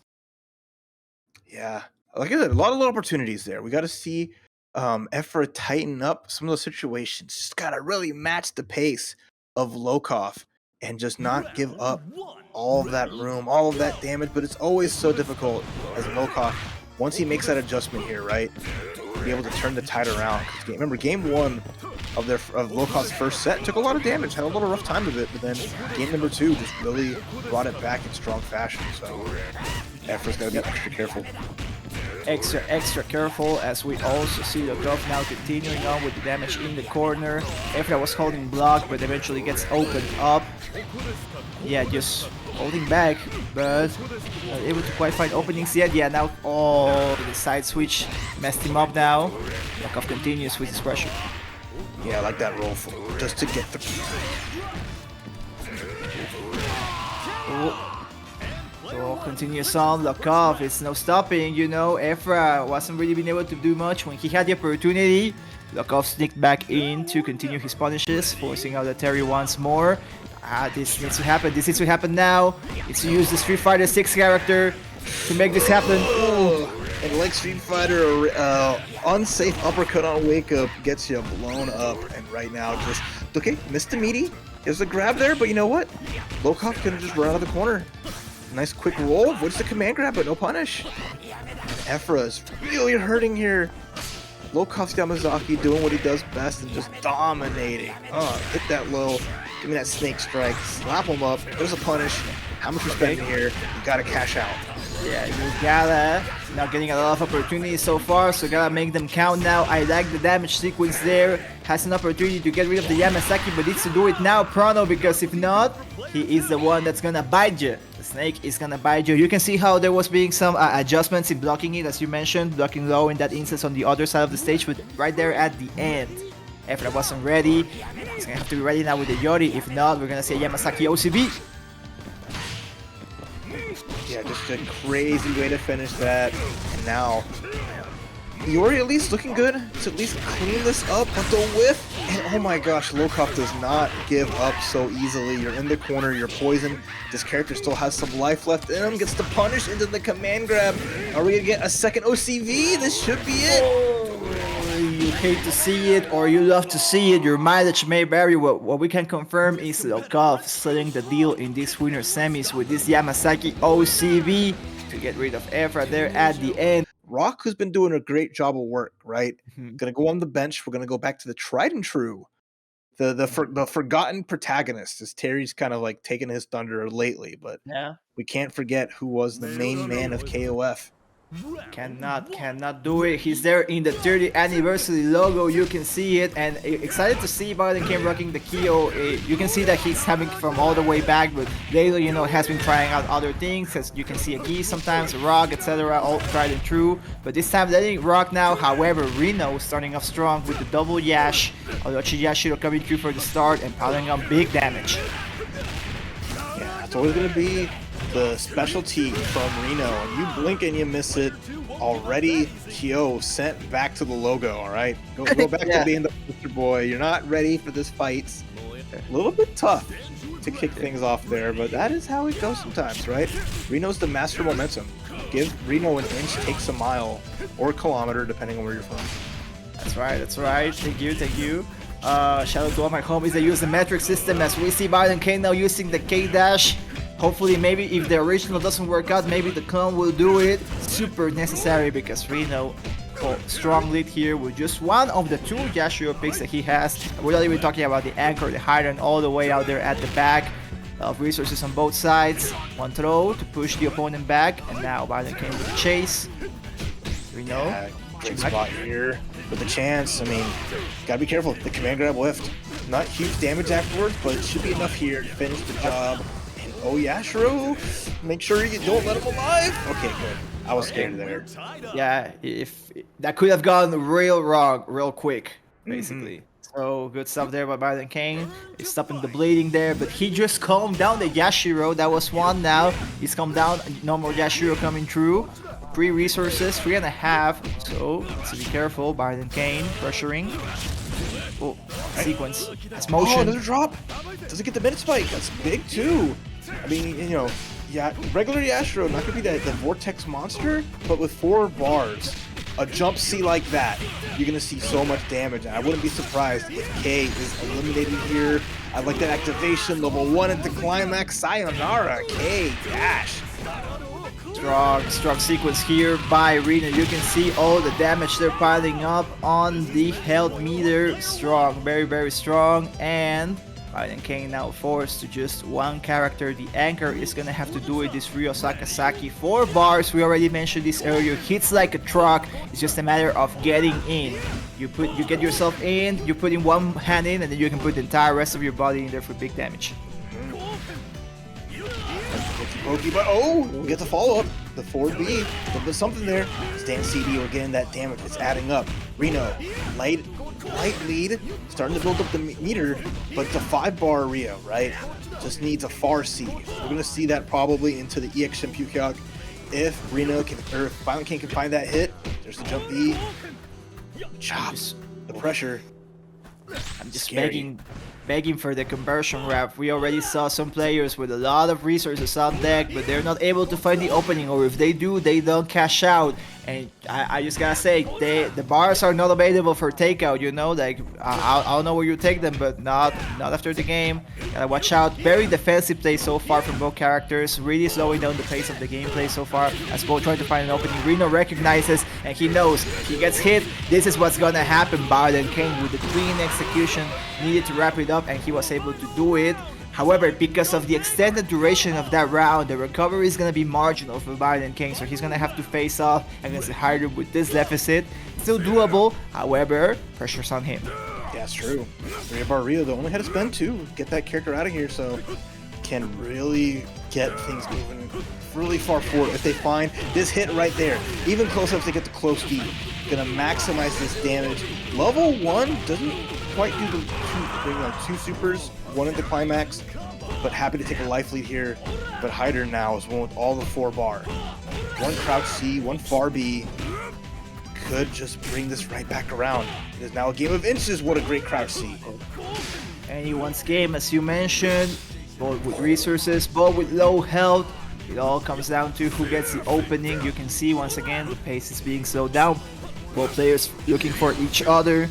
Yeah, like I said, a lot of little opportunities there. We got to see Efra tighten up some of those situations. Just got to really match the pace of Lokof and just not give up all of that room, all of that damage. But it's always so difficult as Lokof, once he makes that adjustment here, right, to be able to turn the tide around. Remember, game 1 of Lokof's first set took a lot of damage, had a little rough time of it, but then game number 2 just really brought it back in strong fashion. So Efra's got to be extra careful. Extra careful, as we also see Lokof now continuing on with the damage in the corner. Efra was holding block, but eventually gets opened up. Yeah, just holding back, but not able to quite find openings yet. Yeah, now the side switch messed him up now. Lokof continues with his pressure. Yeah, I like that roll just to get the... So continues on, Lokof, it's no stopping, you know. Efra wasn't really being able to do much when he had the opportunity. Lokof sneaked back in to continue his punishes, forcing out the Terry once more. This needs to happen, this needs to happen now. It's to use the Street Fighter 6 character to make this happen. Ooh. And like Street Fighter, unsafe uppercut on wake up gets you blown up. And right now, just, okay, missed the meaty. There's a grab there, but you know what? Lokof could have just run out of the corner. Nice quick roll, avoids the command grab, but no punish. Efra is really hurting here. Lokof's Yamazaki doing what he does best and just dominating. Hit that low, give me that snake strike, slap him up, there's a punish. How much you're spending here, you gotta cash out. Yeah, you gotta, not getting a lot of opportunities so far, so gotta make them count now. I like the damage sequence there. Has an opportunity to get rid of the Yamazaki, but needs to do it now, Prono, because if not, he is the one that's gonna bite you. The snake is gonna bite you. You can see how there was being some adjustments in blocking it, as you mentioned, blocking low in that instance on the other side of the stage, but right there at the end, Efra wasn't ready. He's gonna have to be ready now with the Yuri. If not, we're gonna see a Yamazaki OCB. Yeah, just a crazy way to finish that. And now, Yuri at least looking good to at least clean this up, but the whiff, and oh my gosh, Lokof does not give up so easily. You're in the corner, you're poisoned. This character still has some life left in him, gets the punish into the command grab. Are we gonna get a second OCV? This should be it. You hate to see it, or you love to see it. Your mileage may vary. What we can confirm is Lokof sealing the deal in this winner semis with this Yamazaki OCV to get rid of Efra there at the end. Rock, who's been doing a great job of work, right? Gonna go on the bench. We're gonna go back to the tried and true, the forgotten protagonist, as Terry's kind of like taking his thunder lately. But Yeah, we can't forget who was the main man of KOF. cannot do it. He's there in the 30th anniversary logo. You can see it, and excited to see ViolentKain rocking the Kyo. You can see that he's having from all the way back, but lately, you know, has been trying out other things. As you can see a Geese sometimes, a Rock, etc. All tried and true. But this time letting Rock now. However, RINO starting off strong with the double Yash. O.Yashiro coming through for the start and piling on big damage. Yeah, it's always gonna be the specialty from RINO, and you blink and you miss it. Already, Kyo sent back to the logo. All right, go back to being the poster boy. You're not ready for this fight. A little bit tough to kick things off there, but that is how it goes sometimes, right? RINO's the master of momentum. Give RINO an inch, takes a mile or a kilometer, depending on where you're from. That's right. Thank you. Shout out to all my homies that use the metric system, as we see ViolentKain now using the K-Dash. Hopefully, maybe if the original doesn't work out, maybe the clone will do it. Super necessary, because RINO strong lead here with just one of the two Yashiro picks that he has. We're not even talking about the anchor, the Heidern all the way out there at the back. Of resources on both sides. One throw to push the opponent back, and now ViolentKain with the chase. RINO. Yeah, great spot here with a chance. I mean, gotta be careful. The command grab lift. Not huge damage afterwards, but it should be enough here to finish the job. O.Yashiro, make sure you don't let him alive. Okay, good. I was scared there. Yeah, if that could have gone real wrong, real quick, basically. So good stuff there by ViolentKain. He's stopping the bleeding there, but he just calmed down the Yashiro. That was one now. He's calmed down. No more Yashiro coming through. 3 resources, 3.5. So let's be careful. ViolentKain pressuring. Oh, sequence. That's motion. Oh, another drop. Doesn't get the minute spike. That's big too. I mean, you know, yeah, regular Yashiro not gonna be the vortex monster, but with 4 bars, a jump C like that, you're gonna see so much damage. And I wouldn't be surprised if K is eliminated here. I like that activation, level 1 into climax, sayonara, K dash. Strong sequence here by RINO. You can see all the damage they're piling up on the health meter. Strong, very strong. And ViolentKain now forced to just one character. The anchor is gonna have to do it. This Ryo Sakazaki 4 bars. We already mentioned this earlier. Hits like a truck. It's just a matter of getting in. You get yourself in. You put in one hand in, and then you can put the entire rest of your body in there for big damage. Pokey, but we get the follow-up. The forward B, there's something there. Stand CD again, that damage is adding up. RINO, light lead, starting to build up the meter, but it's a 5-bar Ryo, right? Just needs a far C. We're gonna see that probably into the EX Shun'Ei. If RINO can, or if ViolentKain can find that hit, there's the jump B. Chop, the pressure. I'm just Scary. begging for the conversion ref. We already saw some players with a lot of resources on deck, but they're not able to find the opening, or if they do, they don't cash out. And I just gotta say, the bars are not available for takeout, you know, like I don't know where you take them, but not after the game. Gotta watch out. Very defensive play so far from both characters, really slowing down the pace of the gameplay so far as both trying to find an opening. RINO recognizes and he knows he gets hit. This is what's gonna happen. ViolentKain with the clean execution needed to wrap it up, and he was able to do it. However, because of the extended duration of that round, the recovery is going to be marginal for ViolentKain, so he's going to have to face off against the Heidern with this deficit. Still doable, however, pressure's on him. Yeah, that's true. 3-bar Ryo, though, only had to spend 2. Get that character out of here, so can really get things moving really far forward. If they find this hit right there, even close-ups, they get the close D. Gonna maximize this damage. Level 1 doesn't quite do the 2 supers, 1 into climax, but happy to take a life lead here. But Heidern now is one with all the 4-bar. 1 crouch C, 1 far B. Could just bring this right back around. It is now a game of inches. What a great crouch C. Anyone's game, as you mentioned, both with resources, both with low health. It all comes down to who gets the opening. You can see once again the pace is being slowed down. Both players looking for each other.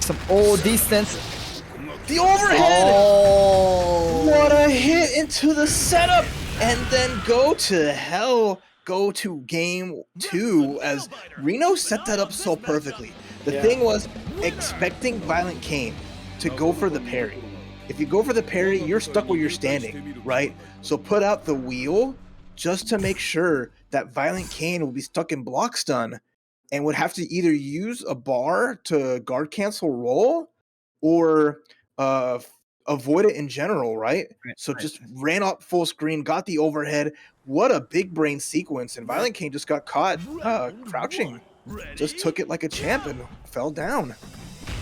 Some old distance. The overhead! Oh! What a hit into the setup! And then go to hell. Go to game 2 as RINO set that up so perfectly. The thing was expecting ViolentKain to go for the parry. If you go for the parry, you're stuck where you're standing, right? So put out the wheel just to make sure that ViolentKain will be stuck in block stun and would have to either use a bar to guard cancel roll or avoid it in general, right? So just ran up full screen, got the overhead. What a big brain sequence. And ViolentKain just got caught crouching. Just took it like a champ and fell down.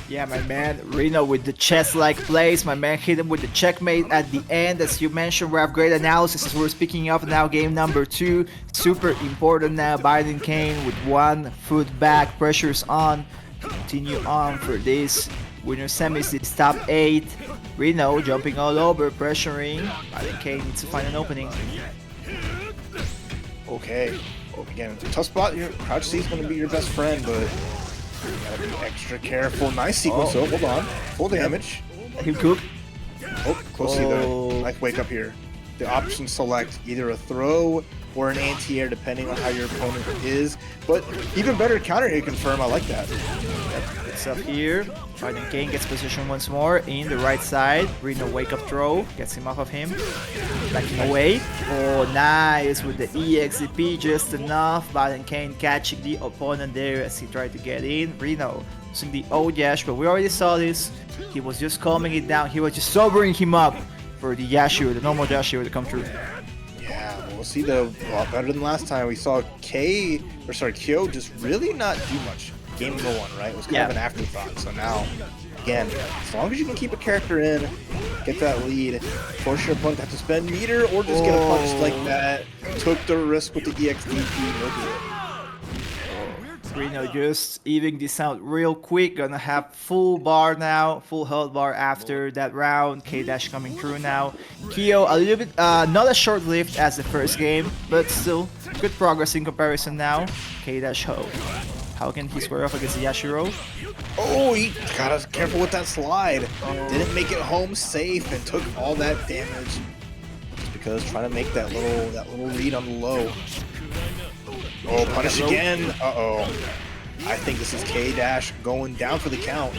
Yeah, my man, RINO with the chess-like plays. My man hit him with the checkmate at the end. As you mentioned, we have great analysis as we're speaking up now. Game number 2, super important now. ViolentKain with 1 foot back, pressure's on. Continue on for this winner semis, this top 8. RINO jumping all over, pressuring. ViolentKain needs to find an opening. Okay. Again, tough spot. Your crouch C is going to be your best friend, but you gotta be extra careful. Nice sequence, though. Hold on. Full damage. He cook. Oh, closely though. Nice wake up here. The options select either a throw or an anti-air, depending on how your opponent is. But even better counter hit confirm. I like that. It's up here. ViolentKain gets position once more in the right side. RINO wake up throw. Gets him off of him. Backing away. Oh, nice with the EXP. Just enough. ViolentKain catching the opponent there as he tried to get in. RINO using the O-Yash, but we already saw this. He was just calming it down. He was just sobering him up for the Yashiro, the normal Yashiro to come through. Yeah, we'll see though. A lot better than last time. We saw Kyo just really not do much. Game number 1, right? It was kind of an afterthought. So now, again, as long as you can keep a character in, get that lead, force your opponent to have to spend meter or just get a punch like that. Took the risk with the EXDP. Look at it. RINO just evening this out real quick. Gonna have full bar now, full health bar after that round. K-Dash coming through now. Kyo a little bit, not as short-lived as the first game, but still good progress in comparison now. K-Dash ho. How can he square off against Yashiro? Oh, he got us careful with that slide. Didn't make it home safe and took all that damage. Just because trying to make that little read on the low. Oh, punish again. Uh-oh. I think this is K-Dash going down for the count.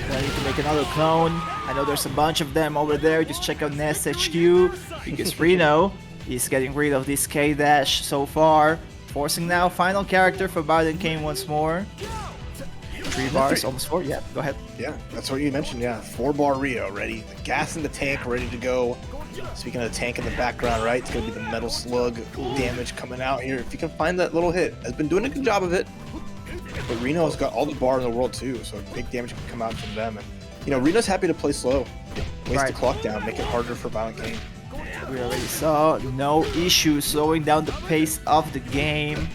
I need to make another clone. I know there's a bunch of them over there. Just check out Nest HQ because RINO is getting rid of this K-Dash so far. Forcing now final character for ViolentKain once more. 3 bars, almost 4. Yeah, go ahead. Yeah, that's what you mentioned. Yeah, 4-bar Rio ready. The gas in the tank ready to go. Speaking of the tank in the background, right? It's gonna be the metal slug damage coming out here. If you can find that little hit, has been doing a good job of it. But RINO's got all the bar in the world too, so big damage can come out from them. And you know, RINO's happy to play slow, waste the clock down, make it harder for ViolentKain. We already saw no issue slowing down the pace of the game.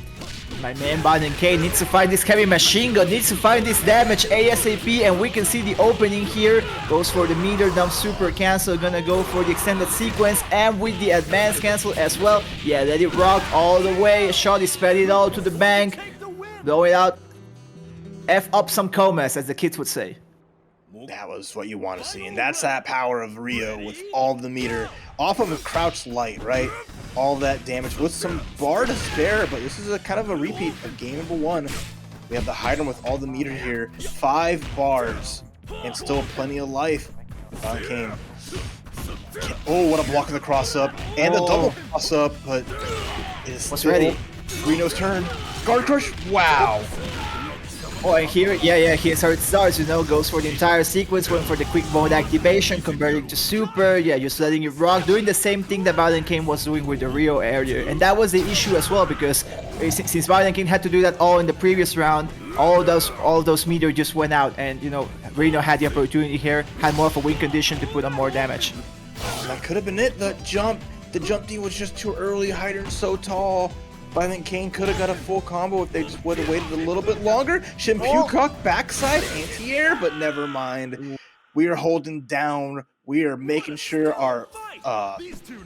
My man ViolentKain needs to find this heavy machine gun, needs to find this damage ASAP, and we can see the opening here. Goes for the meter dump super cancel, gonna go for the extended sequence and with the advanced cancel as well. Yeah, let it rock all the way. Shot is sped it all to the bank. Blow it out. F up some comas, as the kids would say. That was what you want to see, and that's that power of Rio with all the meter off of a crouch light, right? All that damage with some bar to spare, but this is a kind of a repeat of game number 1. We have the Heidern with all the meter here, 5 bars, and still plenty of life. ViolentKain. Oh, what a block of the cross up, and the double cross up, but it's What's ready? RINO's turn. Guard crush. Wow. Oh, and here, here's how it starts, you know, goes for the entire sequence, went for the quick mode activation, converting to super, yeah, just letting it rock, doing the same thing that ViolentKain was doing with the Rio earlier. And that was the issue as well, because since ViolentKain had to do that all in the previous round, all those meter just went out, and, you know, RINO had the opportunity here, had more of a win condition to put on more damage. That could have been it, the jump D was just too early, Heidern's so tall. ViolentKain could have got a full combo if they just would have waited a little bit longer. Shun'Ei backside anti-air, but never mind. We are holding down. We are making sure our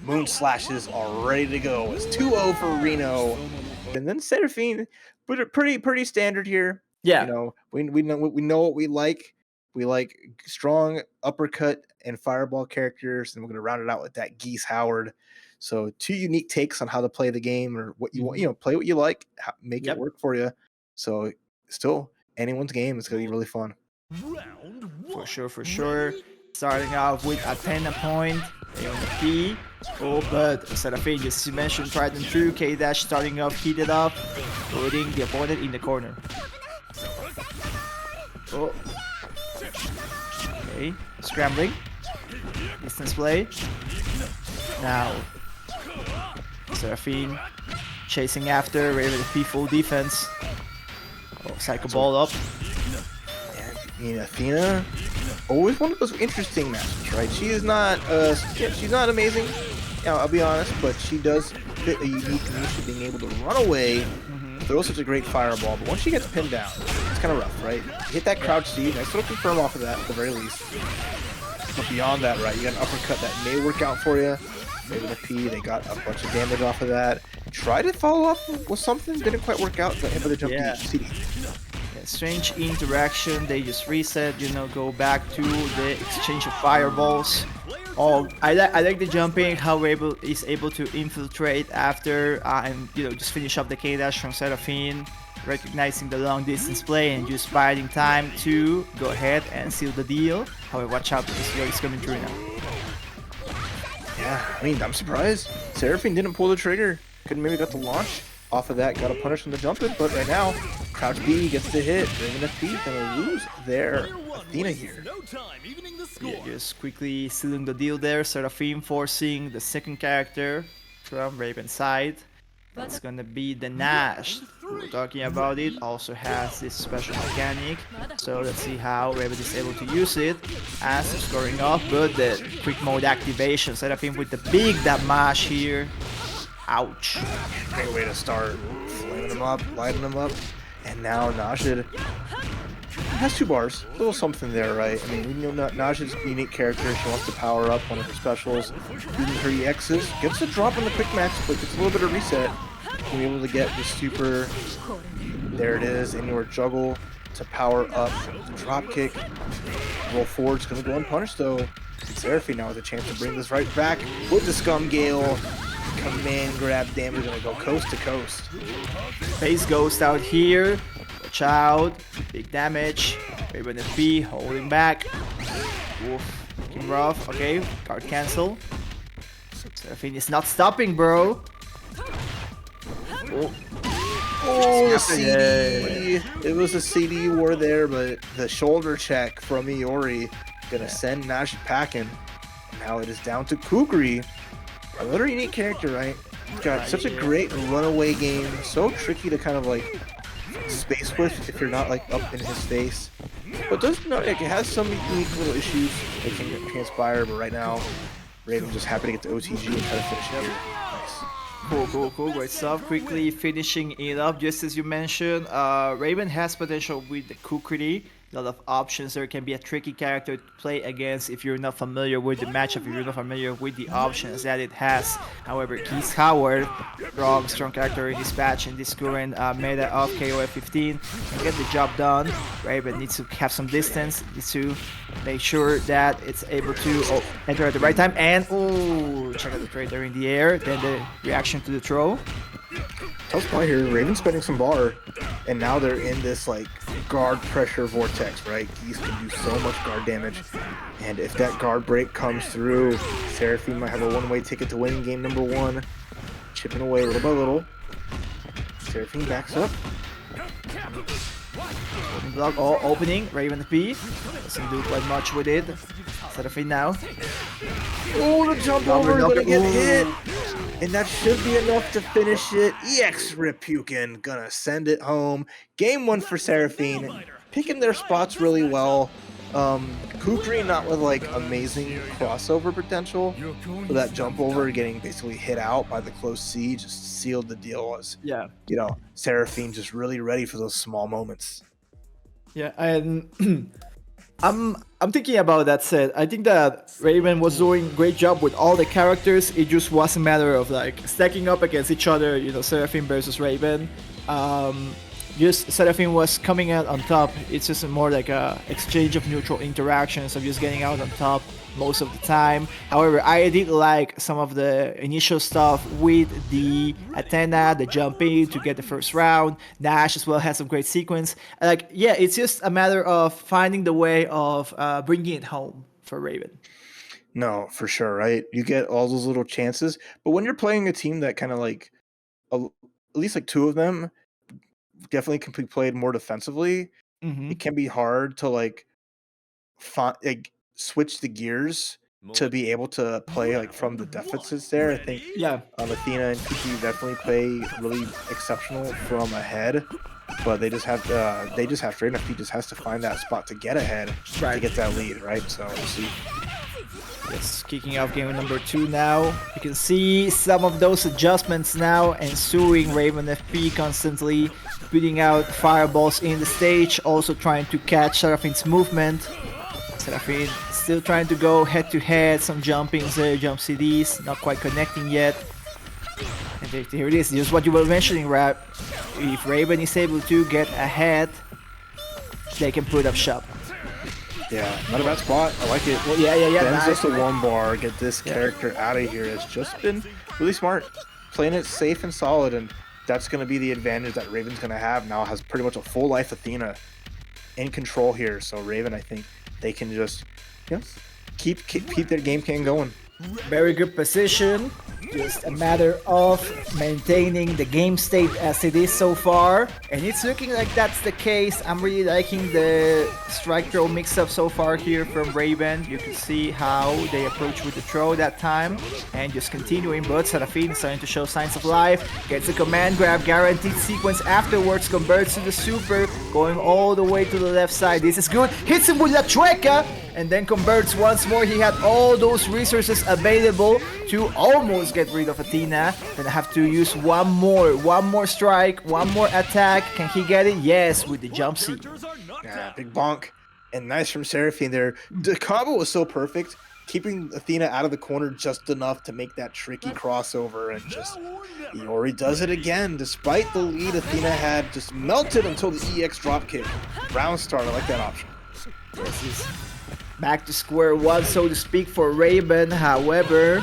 moon slashes are ready to go. It's 2-0 for RINO. And then Seraphine, pretty standard here. Yeah. You know, we know what we like. We like strong uppercut and fireball characters, and we're gonna round it out with that Geese Howard. So 2 unique takes on how to play the game, or what you want, you know, play what you like, make it work for you. So still anyone's game. It's gonna be really fun. For sure. Starting off with Athena point, A on the P. Oh, but Seraphine, just as you mentioned, tried and through. K-Dash starting off, heated up, putting the opponent in the corner. Oh. Okay, scrambling. Distance play. Now, Seraphine chasing after, RavenFP full defense. Oh, Psycho Ball up. I mean, Athena, always one of those interesting matches, right? She is not, she's not amazing, you know, I'll be honest, but she does fit a unique niche of being able to run away, throw such a great fireball, but once she gets pinned down, it's kind of rough, right? Hit that crouch C, nice little confirm off of that at the very least. But beyond that, right, you got an uppercut that may work out for you. RavenFP, they got a bunch of damage off of that. Tried to follow up with something, didn't quite work out, but hit by the jump CD. Strange interaction, they just reset, you know, go back to the exchange of fireballs. Oh, I like the jumping, how Rabel is able to infiltrate after and, you know, just finish up the K-Dash from Seraphine, recognizing the long distance play and just biding time to go ahead and seal the deal. However, watch out because Yuri is coming through now. Yeah, I mean, I'm surprised Seraphine didn't pull the trigger. Couldn't maybe got the launch off of that, got a punish on the jump in, but right now, crouch B gets the hit. RavenFP gonna lose their Athena here. Yeah, just quickly sealing the deal there. Seraphine forcing the second character from Raven's side. That's gonna be the Nash. We were talking about it. Also has this special mechanic. So let's see how Raven is able to use it as scoring off. But the quick mode activation. Seraphine with the big damage here. Ouch. Great way to start. Flaming them up, lighting them up. And now Najid has 2 bars. A little something there, right? I mean, we know Najid's a unique character. She wants to power up one of her specials. Using her EXs. Gets a drop on the quick match, but gets a little bit of reset. Being able to get the super There it is in your juggle to power up the drop kick. Roll forward's gonna go unpunished though. Seraphine now has a chance to bring this right back with the Scum Gale. Command grab damage gonna go coast to coast. Face Ghost out here. Watch out. Big damage. RavenFP holding back. Oof. Looking rough. Okay. Guard cancel. Seraphine is not stopping, bro. Oh. Oh, the CD. It was a CD you wore there, but the shoulder check from Iori gonna send Nash packing. Now it is down to Kukri. A little unique character, right? He's got such a great runaway game. So tricky to kind of like space with if you're not like up in his face. But does not like it has some unique little issues that can transpire, but right now Raven just happy to get the OTG and try to finish it. Nice. Cool. Great stuff. Quickly finishing it up, just as you mentioned. Raven has potential with the Kukri. A lot of options there. Can be a tricky character to play against if you're not familiar with the matchup, if you're not familiar with the options that it has. However, Geese Howard, strong character in this patch, in this current meta of KOFXV, can get the job done. Raven needs to have some distance, needs to make sure that it's able to enter at the right time. And check out the trade there in the air. Then the reaction to the throw. Tough spot here. Raven's spending some bar, and now they're in this like guard pressure vortex, right? Geese can do so much guard damage, and if that guard break comes through, Seraphine might have a one-way ticket to winning game number 1. Chipping away little by little. Seraphine backs up. Block all opening. RavenFP doesn't do quite much with it. Seraphine now. Oh, the jump over gonna get hit. And that should be enough to finish it. EX Repukin gonna send it home. Game 1 for Seraphine. Picking their spots really well. Kukri not with like amazing crossover potential. But that jump over getting basically hit out by the close C just sealed the deal as, you know, Seraphine just really ready for those small moments. Yeah, and I'm thinking about that set. I think that Raven was doing a great job with all the characters. It just was a matter of like stacking up against each other, you know, Seraphine versus Raven. Just Seraphine was coming out on top. It's just more like a exchange of neutral interactions of just getting out on top most of the time. However, I did like some of the initial stuff with the Athena, the jumping to get the first round. Nash as well has some great sequence. Like, yeah, it's just a matter of finding the way of bringing it home for Raven. No, for sure, right? You get all those little chances, but when you're playing a team that kind of like, at least like 2 of them definitely can be played more defensively, it can be hard to like switch the gears to be able to play like from the deficits there. I think Athena and Kiki definitely play really exceptional from ahead, but they just have to RavenFP just has to find that spot to get ahead to get that lead, right? So we'll see. Yes, kicking off game number 2 now. You can see some of those adjustments now ensuing. RavenFP constantly putting out fireballs in the stage, also trying to catch Seraphine's movement. Seraphine still trying to go head to head, some jumpings there, jump CDs, not quite connecting yet. And here it is, just what you were mentioning, Rap. If Raven is able to get ahead, they can put up shop. Yeah, not a bad spot. I like it. Well, yeah. Nice. Just a 1 bar, get this character out of here. It's just been really smart, playing it safe and solid, and that's going to be the advantage that Raven's going to have now. Has pretty much a full life Athena in control here. So Raven, I think they can just keep their game plan going. Very good position. Just a matter of maintaining the game state as it is so far. And it's looking like that's the case. I'm really liking the strike throw mix-up so far here from Raven. You can see how they approach with the throw that time. And just continuing, but Seraphine is starting to show signs of life. Gets a command grab, guaranteed sequence afterwards, converts to the super, going all the way to the left side. This is good. Hits him with La Chueca, and then converts once more. He had all those resources available to almost get rid of Athena. Then I have to use one more strike, one more attack. Can he get it? Yes, with the jump C. Yeah, big bonk. And nice from Seraphine there. The combo was so perfect. keeping Athena out of the corner just enough to make that tricky crossover, and just Iori does it again. Despite the lead Athena had, just melted until the EX dropkick. Round start, I like that option. This is back to square one, so to speak, for Raven. However,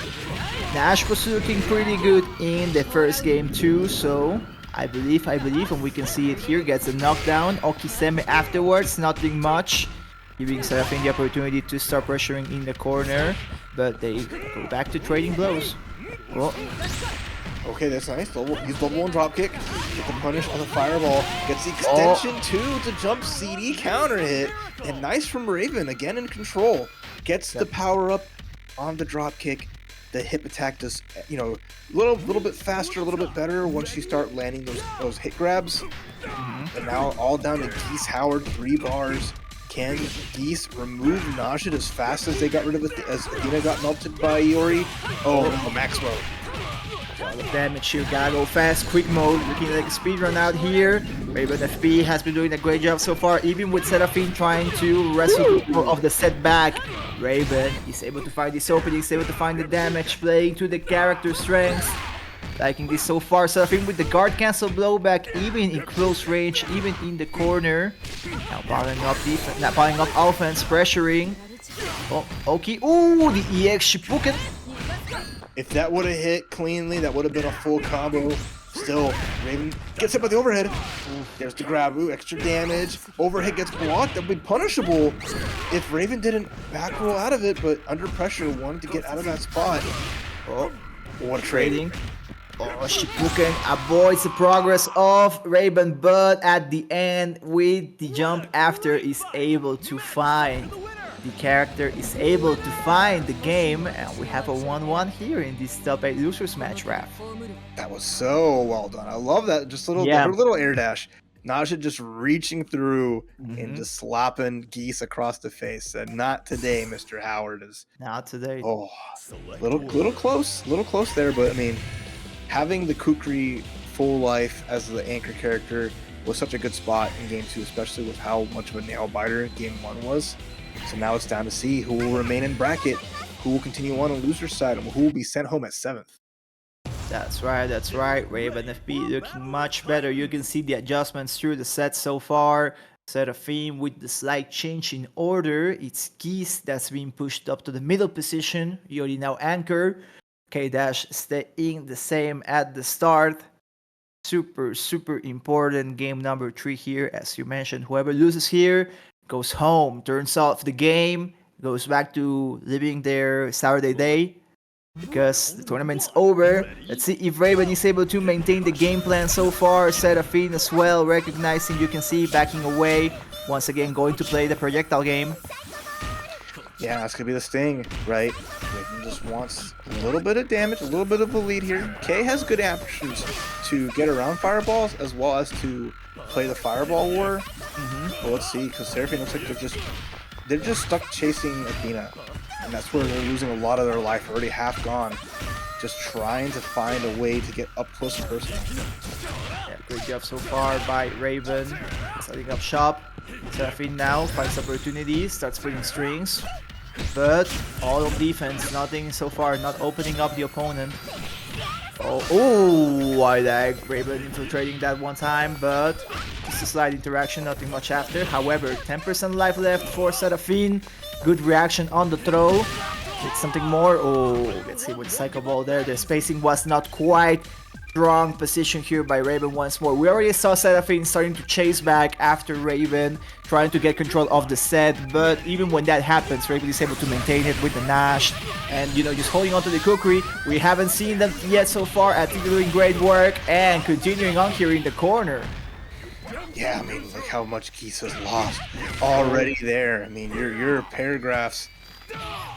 Nash was looking pretty good in the first game too, so I believe, and we can see it here, gets a knockdown. Okiseme afterwards, nothing much, giving Seraphine the opportunity to start pressuring in the corner, but they go back to trading blows. Oh. Okay, that's nice. He's double one dropkick. Get the punish on the fireball. Gets the extension too to jump CD counter hit. And nice from Raven, again in control. Gets the power up on the dropkick. The hip attack does, you know, a little bit faster, a little bit better once you start landing those hit grabs. And now all down to Geese Howard, 3 bars. Can Geese remove Najid as fast as they got rid of it, as Athena got melted by Yuri? Oh, max mode. A lot of damage here, gotta go fast, quick mode, looking like a speed run out here. RavenFP has been doing a great job so far, even with Seraphine trying to wrestle control of the setback. Raven is able to find this opening, is able to find the damage, playing to the character strengths. Liking this so far. Seraphine with the guard cancel blowback, even in close range, even in the corner. Now piling up defense, not piling up offense, pressuring. Oh, okay. Ooh, the EX Shippuden. If that would have hit cleanly, that would have been a full combo. Still, Raven gets hit by the overhead. There's the grab. Ooh, extra damage. Overhead gets blocked. That would be punishable if Raven didn't back roll out of it, but under pressure, wanted to get out of that spot. Oh, what a trading. Oh, Shippuden avoids the progress of Raven, but at the end, with the jump after, is able to find the character, is able to find the game, and we have a 1-1 here in this top 8 losers match, Raph. That was so well done. I love that. Just little air dash. Najid just reaching through and just slapping Geese across the face. And not today, Mr. Howard. Is not today. Oh, little close there, but I mean, having the Kukri full life as the anchor character was such a good spot in game 2, especially with how much of a nail biter game 1 was. So now it's down to see who will remain in bracket, who will continue on loser's side, and who will be sent home at 7th. That's right. RavenFP looking much better. You can see the adjustments through the set so far. Seraphine with the slight change in order. It's Geese that's being pushed up to the middle position. Yuri now anchor. K-Dash staying the same at the start. Super important game number 3 here. As you mentioned, whoever loses here goes home, turns off the game, goes back to living their Saturday day because the tournament's over. Let's see if Raven is able to maintain the game plan so far. Seraphine as well, recognizing, you can see, backing away. Once again, going to play the projectile game. Yeah, that's going to be the sting, right? Raven just wants a little bit of damage, a little bit of a lead here. K has good options to get around fireballs as well as to play the fireball war. Well, let's see, because Seraphine looks like they're just stuck chasing Athena, and that's where they're losing a lot of their life, already half gone, just trying to find a way to get up close and personal. Yeah, great job so far by Raven, setting up shop. Seraphine now finds opportunities, starts pulling strings, but all of defense, nothing so far, not opening up the opponent. Oh, wide lag. Raven infiltrating that one time, but just a slight interaction, nothing much after. However, 10% life left for Seraphine. Good reaction on the throw. It's something more. Oh, let's see with Psycho Ball there. The spacing was not quite strong. Position here by Raven once more. We already saw Seraphine starting to chase back after Raven, trying to get control of the set, but even when that happens, Raven is able to maintain it with the Nash, and you know, just holding on to the Kukri. We haven't seen them yet so far. Athena doing great work and continuing on here in the corner. Yeah, I mean, look how much Geese has lost already there. I mean, your paragraphs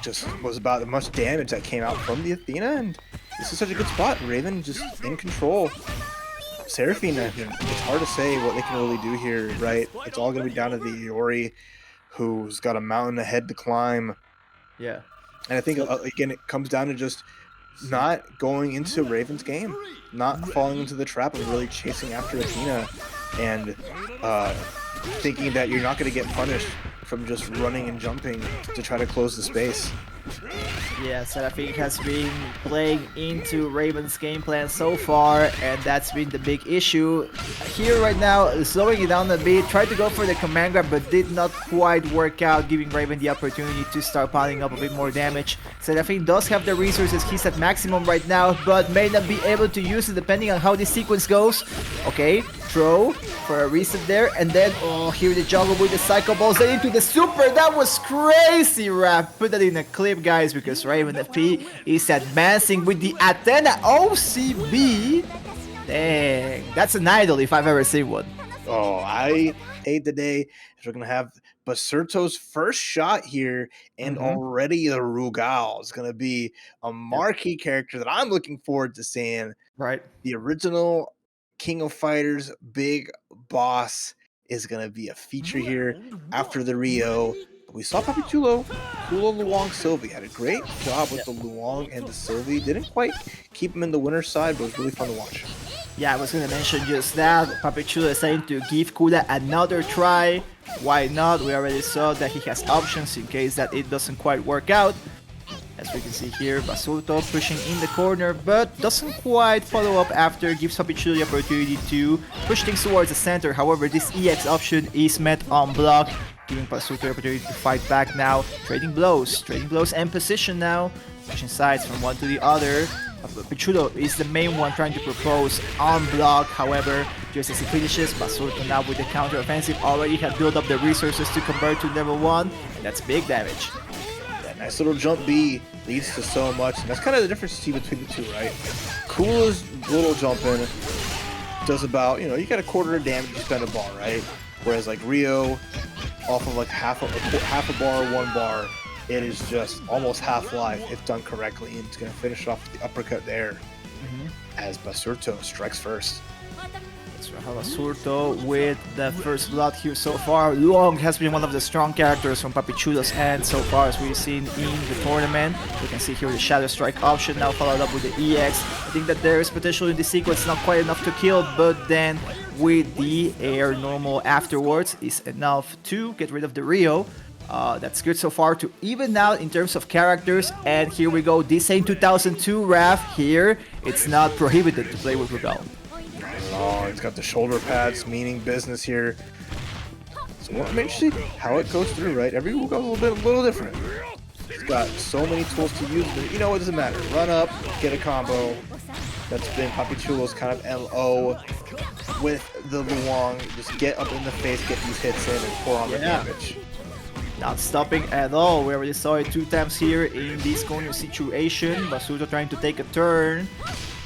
just was about the much damage that came out from the Athena, and this is such a good spot. Raven just in control. Seraphine, I mean, it's hard to say what they can really do here, right? It's all going to be down to the Iori, who's got a mountain ahead to climb. Yeah. And I think, again, it comes down to just not going into Raven's game, not falling into the trap of really chasing after Athena, and thinking that you're not going to get punished from just running and jumping to try to close the space. Yes, and I think has been playing into Raven's game plan so far, and that's been the big issue. Here right now, slowing it down a bit, tried to go for the command grab, but did not quite work out, giving Raven the opportunity to start piling up a bit more damage. Seraphine does have the resources, he's at maximum right now, but may not be able to use it depending on how this sequence goes. Okay, throw for a reset there, and then, oh, here the juggle with the Psycho Balls, then into the super. That was crazy, Raph. Put that in a clip, guys, because RavenFP is advancing with the Athena OCB. Dang, that's an idol if I've ever seen one. Oh, I hate the day. We're going to have Basurto's first shot here, and already the Rugal is going to be a marquee character that I'm looking forward to seeing. Right. The original King of Fighters big boss is going to be a feature here after the Rio. We saw Papi.Chulo, Kula, Luong, Sylvie had a great job with the Luong and the Sylvie. Didn't quite keep him in the winner's side, but it was really fun to watch. Yeah, I was gonna mention just that. Papi.Chulo is saying to give Kula another try. Why not? We already saw that he has options in case that it doesn't quite work out. As we can see here, Basurto pushing in the corner, but doesn't quite follow up after, gives Papi.Chulo the opportunity to push things towards the center. However, this EX option is met on block, giving Basurto the opportunity to fight back now. Trading blows and position now. Pushing sides from one to the other. Papi.Chulo is the main one trying to propose on block. However, just as he finishes, Basurto now with the counter offensive already had built up the resources to convert to level 1. And that's big damage. Nice little jump B leads to so much, and that's kind of the difference between the two, right? Kula's little jump in does about, you get a quarter of damage you spend a bar, right? Whereas like Rio, off of like half a bar, 1 bar, it is just almost half life if done correctly, and it's gonna finish off with the uppercut there as Basurto strikes first. Basurto with the first blood here so far. Luong has been one of the strong characters from Papi.Chulo's end so far, as we've seen in the tournament. We can see here the Shadow Strike option now followed up with the EX. I think that there is potential in this sequence, not quite enough to kill, but then with the air normal afterwards is enough to get rid of the Rio. That's good so far to even out in terms of characters. And here we go, this ain't 2002 Raph. Here, it's not prohibited to play with Rugal. Oh, it's got the shoulder pads, meaning business here. So I'm interested how it goes through, right? Every Rugal's a little different. It's got so many tools to use, but it doesn't matter. Run up, get a combo. That's been Papi.Chulo's kind of LO with the Luong. Just get up in the face, get these hits in, and pour on the damage. Not stopping at all. We already saw it 2 times here in this corner situation. Basurto trying to take a turn.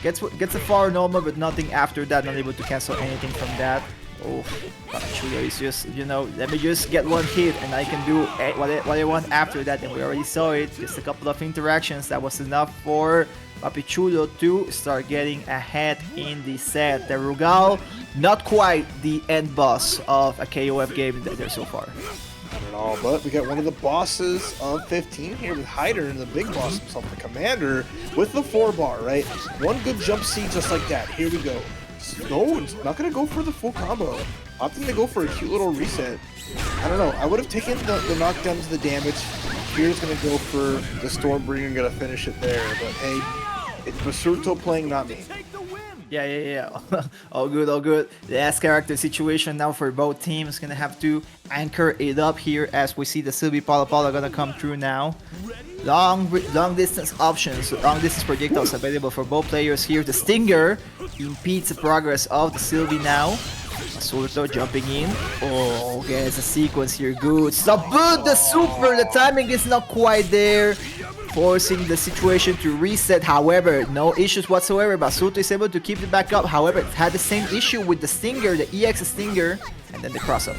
Gets a far normal, but nothing after that. Not able to cancel anything from that. Oh, Papi.Chulo is just, let me just get one hit and I can do what I want after that. And we already saw it. Just a couple of interactions. That was enough for Papi.Chulo to start getting ahead in the set. The Rugal, not quite the end boss of a KOF game there so far. Not at all, but we got one of the bosses of 15 here with Heidern, the big boss himself, the commander, with the 4-bar, right? One good jump C just like that. Here we go. No, it's not going to go for the full combo. Opting to go for a cute little reset. I don't know. I would have taken the knockdown to the damage. Here's going to go for the Stormbringer, going to finish it there. But hey, it's Basurto playing, not me. Yeah. All good. Last character situation now for both teams. Gonna have to anchor it up here as we see the Sylvie Paula gonna come through now. Long distance options, long distance projectiles available for both players here. The Stinger impedes the progress of the Sylvie now. Basurto jumping in. Oh, gets a sequence here. Good. Stop. But the super, the timing is not quite there, forcing the situation to reset. However, no issues whatsoever. Basurto is able to keep it back up. However, it had the same issue with the Stinger, the EX Stinger, and then the cross-up.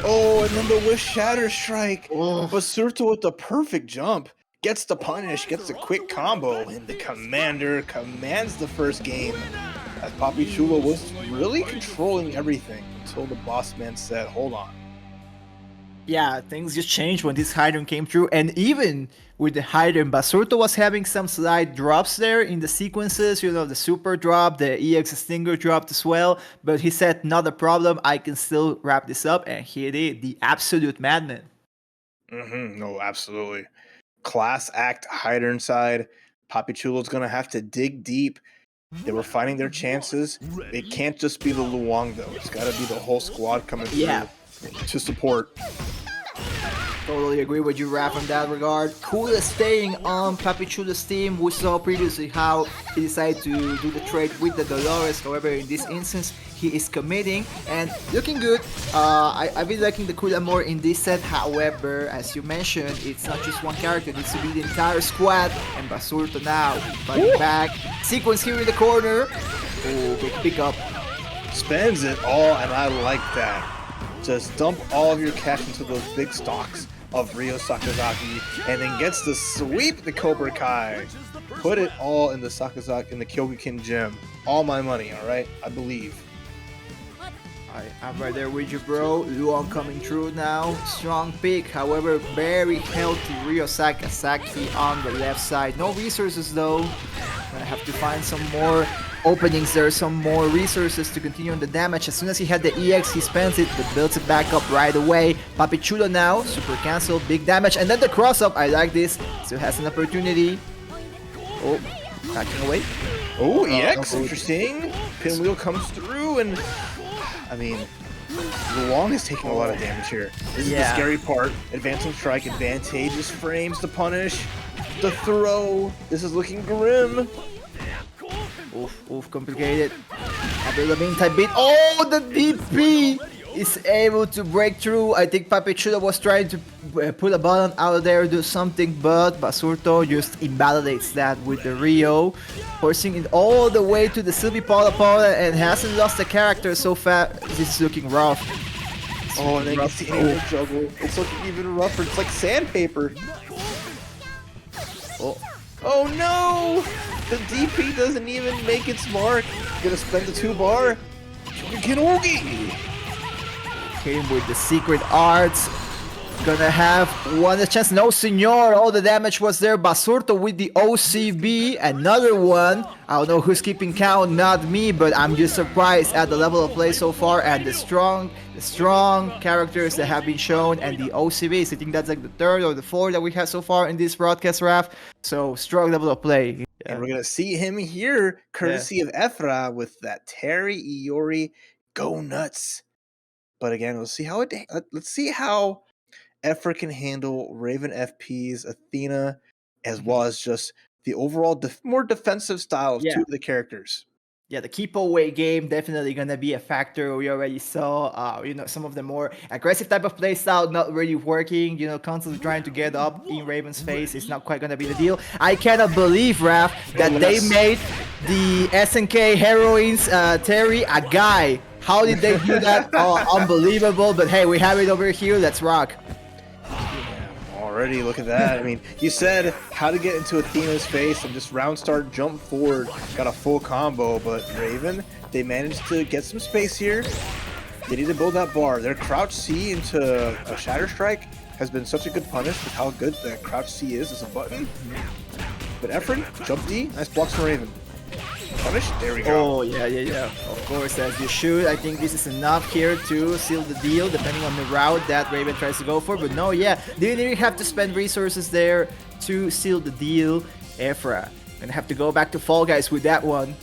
Oh, and then the Wish Shatter Strike. Oh. Basurto with the perfect jump. Gets the punish, gets a quick combo, and the commander commands the first game. As Papi.Chulo was really controlling everything until the boss man said, hold on. Yeah, things just changed when this Heidern came through, and even with the Heidern, Basurto was having some slight drops there in the sequences, the super drop, the EX Stinger dropped as well, but he said, not a problem, I can still wrap this up, and he did, the absolute madman. No, absolutely. class act Heidern side. Papi.Chulo is going to have to dig deep. They were finding their chances. It can't just be the Luong, though. It's got to be the whole squad coming through to support. Totally agree with you, Raph, in that regard. Kula staying on Papi.Chulo's team. We saw previously how he decided to do the trade with the Dolores. However, in this instance, he is committing and looking good. I've been liking the Kula more in this set. However, as you mentioned, it's not just one character. It needs to be the entire squad. And Basurto now fighting back. Sequence here in the corner. Oh, big pick up. Spends it all, and I like that. Just dump all of your cash into those big stocks of Ryo Sakazaki, and then gets to sweep the Cobra Kai. Put it all in the Sakazaki, in the Kyokukin gym. All my money, alright? I believe. I'm right there with you, bro. Luong coming through now. Strong pick, however, very healthy Ryo Sakazaki on the left side. No resources though. Gonna have to find some more openings there, some more resources to continue on the damage. As soon as he had the EX, he spends it, but builds it back up right away. Papi.Chulo now, super cancel, big damage, and then the cross up. I like this. Still has an opportunity. Oh, backing away. Oh, EX, interesting. Pinwheel comes through, and I mean, Luong is taking a lot of damage here. This is the scary part. Advancing strike, advantageous frames to punish. The throw. This is looking grim. Oof, complicated. After the meantime beat. Oh, the DP is able to break through. I think Papi.Chulo was trying to put a button out there, do something, but Basurto just invalidates that with the Ryo, forcing it all the way to the Sylvie Paula, and hasn't lost the character so far. This is looking rough. Oh, and then you see the juggle. It's looking even rougher. It's like sandpaper. Oh no! The DP doesn't even make its mark. Gonna spend the 2-bar. Kinogi! Came with the secret arts. Gonna have one chance. No, senor. All the damage was there. Basurto with the OCB. Another one. I don't know who's keeping count. Not me, but I'm just surprised at the level of play so far and the strong characters that have been shown and the OCBs. I think that's like the third or the fourth that we have so far in this broadcast, Raf. So strong level of play. And we're gonna see him here, courtesy of Efra, with that Terry Iori go nuts. But again, let's see how Efra can handle RavenFP's Athena, as well as just the overall more defensive style of two of the characters. Yeah, the keep away game definitely gonna be a factor. We already saw, some of the more aggressive type of play style not really working. Constantly trying to get up in Raven's face. It's not quite gonna be the deal. I cannot believe, Raph, that they made the SNK heroines Terry a guy. How did they do that? Oh, unbelievable! But hey, we have it over here. Let's rock. Already, look at that. I mean, you said how to get into Athena's face and just round start, jump forward, got a full combo, but Raven, they managed to get some space here. They need to build that bar. Their crouch C into a shatter strike has been such a good punish with how good the crouch C is as a button. But Efren, jump D, nice blocks from Raven. Punish, there we go. Oh, yeah. Of course, as you should. I think this is enough here to seal the deal, depending on the route that Raven tries to go for. But no, they didn't have to spend resources there to seal the deal. Efra gonna have to go back to Fall Guys with that one.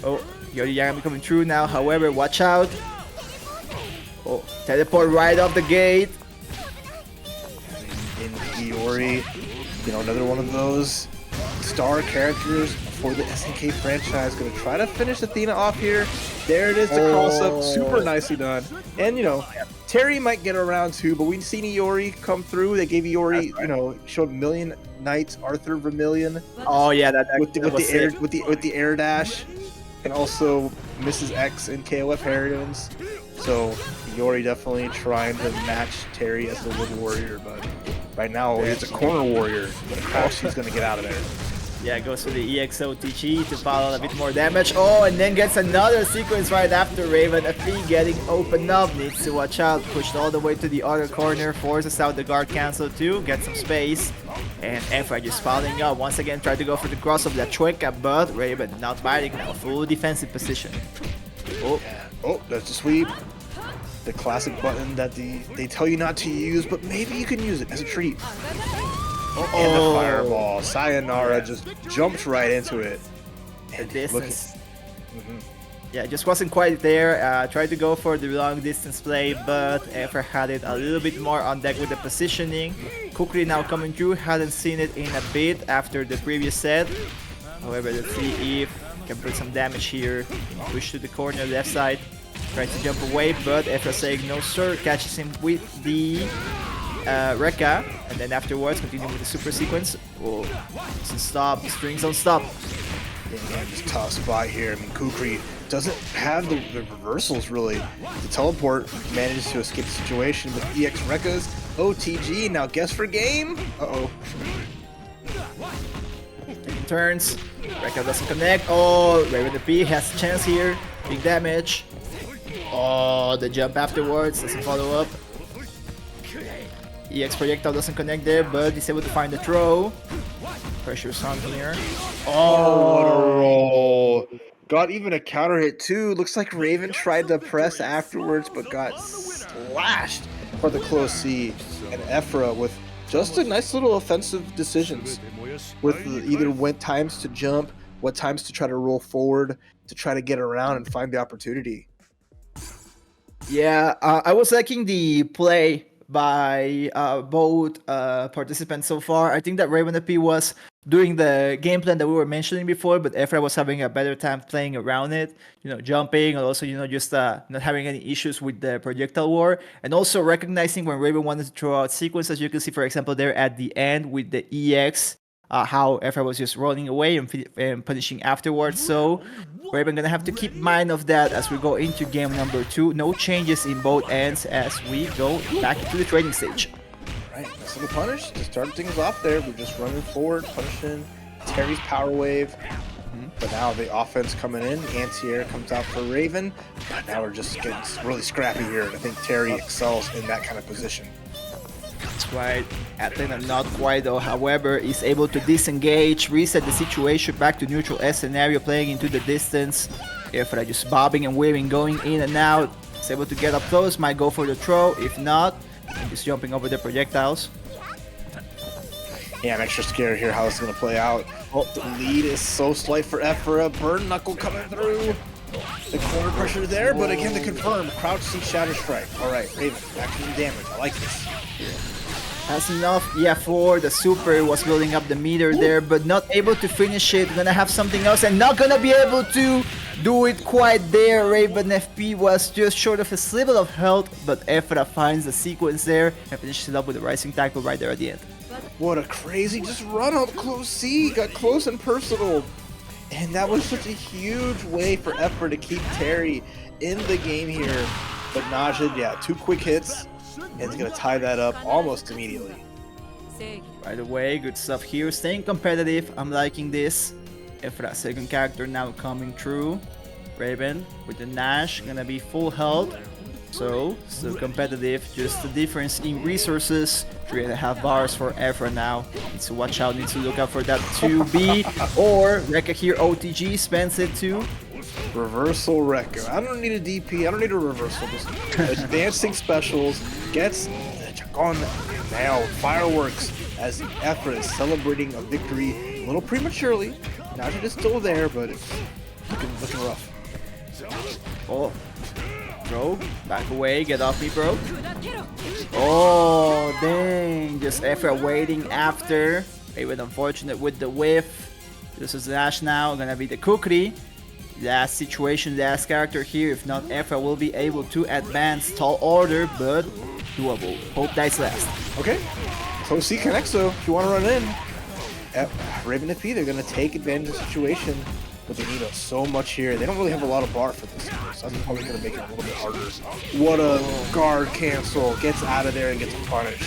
Oh, Yuri Yagami coming through now. However, watch out. Oh, teleport right off the gate. In Iori, another one of those star characters for the SNK franchise. Gonna try to finish Athena off here. There it is, the cross up, super nicely done. And Terry might get around too, but we've seen Iori come through. They gave Iori, showed Million Knights, Arthur Vermilion. Oh yeah, with the air dash, and also Mrs. X and KOF Heidern. So Iori definitely trying to match Terry as the wood warrior, but right now he's a corner warrior. But of course he's gonna get out of there. Yeah, goes for the EXO-TG to follow a bit more damage. Oh, and then gets another sequence right after RavenFP getting opened up. Needs to watch out. Pushed all the way to the other corner. Forces out the guard cancel too. Get some space. And Efra just following up. Once again, tried to go for the cross of La Chueca, but Raven not biting now. Full defensive position. Oh, that's a sweep. The classic button that they tell you not to use, but maybe you can use it as a treat. And the fireball. Sayonara just jumped right into it. And distance. Yeah, it just wasn't quite there. Tried to go for the long distance play, but Efra had it a little bit more on deck with the positioning. Kukri now coming through, hadn't seen it in a bit after the previous set. However, let's see if can put some damage here. Push to the corner left side. Tries to jump away, but Efra saying no sir, catches him with the Rekka, and then afterwards continuing with the super sequence. Oh, doesn't stop, strings don't stop. Yeah, just tough spot here. I mean, Kukri doesn't have the reversals really. The teleport manages to escape the situation, but EX Rekka's OTG now guess for game. Uh-oh. Taking turns. Rekka doesn't connect. Oh, RavenFP has a chance here. Big damage. Oh, the jump afterwards doesn't follow up. EX projectile doesn't connect there, but he's able to find the throw. Pressure's on here. Oh, what a roll. Got even a counter hit too. Looks like Raven tried to press afterwards, but got slashed for the close C. And Efra with just a nice little offensive decisions. With either what times to jump, what times to try to roll forward, to try to get around and find the opportunity. Yeah, I was liking the play by both participants so far. I think that RavenFP was doing the game plan that we were mentioning before, but Efra was having a better time playing around it, you know, jumping, and also, you know, just not having any issues with the projectile war, and also recognizing when Raven wanted to throw out sequences. You can see, for example, there at the end with the EX, how Efra was just running away and punishing afterwards. So Raven gonna have to keep mind of that as we go into game number 2. No changes in both ends as we go back into the training stage. Right, nice little punish to start things off there. We're just running forward, punishing Terry's power wave. But now the offense coming in, anti-air comes out for Raven. But now we're just getting really scrappy here. And I think Terry excels in that kind of position. That's right. Athena not quite though. However, is able to disengage, reset the situation back to neutral S scenario, playing into the distance. Efra just bobbing and weaving, going in and out. Is able to get up close, might go for the throw. If not, just jumping over the projectiles. Yeah, I'm extra scared here how this is going to play out. Oh, the lead is so slight for Efra. Burn Knuckle coming through. The corner pressure there, but again to confirm, Crouch C Shatter Strike. Alright, Raven, action damage. I like this. Has enough, yeah, for the super. Was building up the meter there, but not able to finish it. Gonna have something else and not gonna be able to do it quite there. RavenFP was just short of a sliver of health, but Efra finds the sequence there and finishes it up with a rising tackle right there at the end. What a crazy just run up close C. Got close and personal. And that was such a huge way for Efra to keep Terry in the game here. But Najid, yeah, 2 quick hits. And it's going to tie that up almost immediately. Right away, good stuff here. Staying competitive, I'm liking this. Efra, second character now coming through. Raven with the Nash, gonna be full health. So, still competitive, just the difference in resources. 3.5 bars for Efra now. Needs to watch out, needs to look out for that 2B. Or Rekka here, OTG, spends it too. Reversal Rekka. I don't need a DP, I don't need a reversal. Just advancing specials, gets the Chakon now. Fireworks as Efra is celebrating a victory a little prematurely. Najid is still there, but it's looking rough. Oh. Bro, back away, get off me, bro. Oh, dang. Just Efra waiting after. Raven unfortunate with the whiff. This is Nash now, gonna be the Kukri. Last situation, last character here. If not, Efra will be able to advance tall order, but doable. Hope dies last. Okay, so C connects though, if you want to run in. RavenFP, they're gonna take advantage of the situation. But they need so much here. They don't really have a lot of bar for this, so that's probably going to make it a little bit harder. What a guard cancel. Gets out of there and gets punished.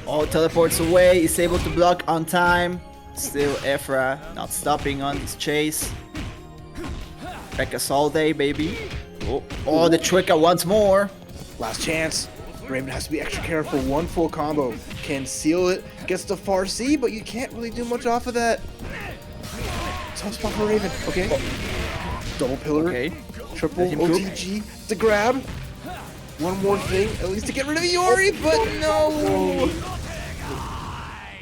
Oh, teleports away. Is able to block on time. Still Efra not stopping on his chase. Rekka's all day, baby. Oh, the Tricka once more. Last chance. Raven has to be extra careful. 1 full combo. Can seal it. Gets the far C, but you can't really do much off of that. Tough spot for Raven. Okay. Double pillar. Okay. Triple Let him cook. OTG to grab. One more thing, at least to get rid of Yuri, but no!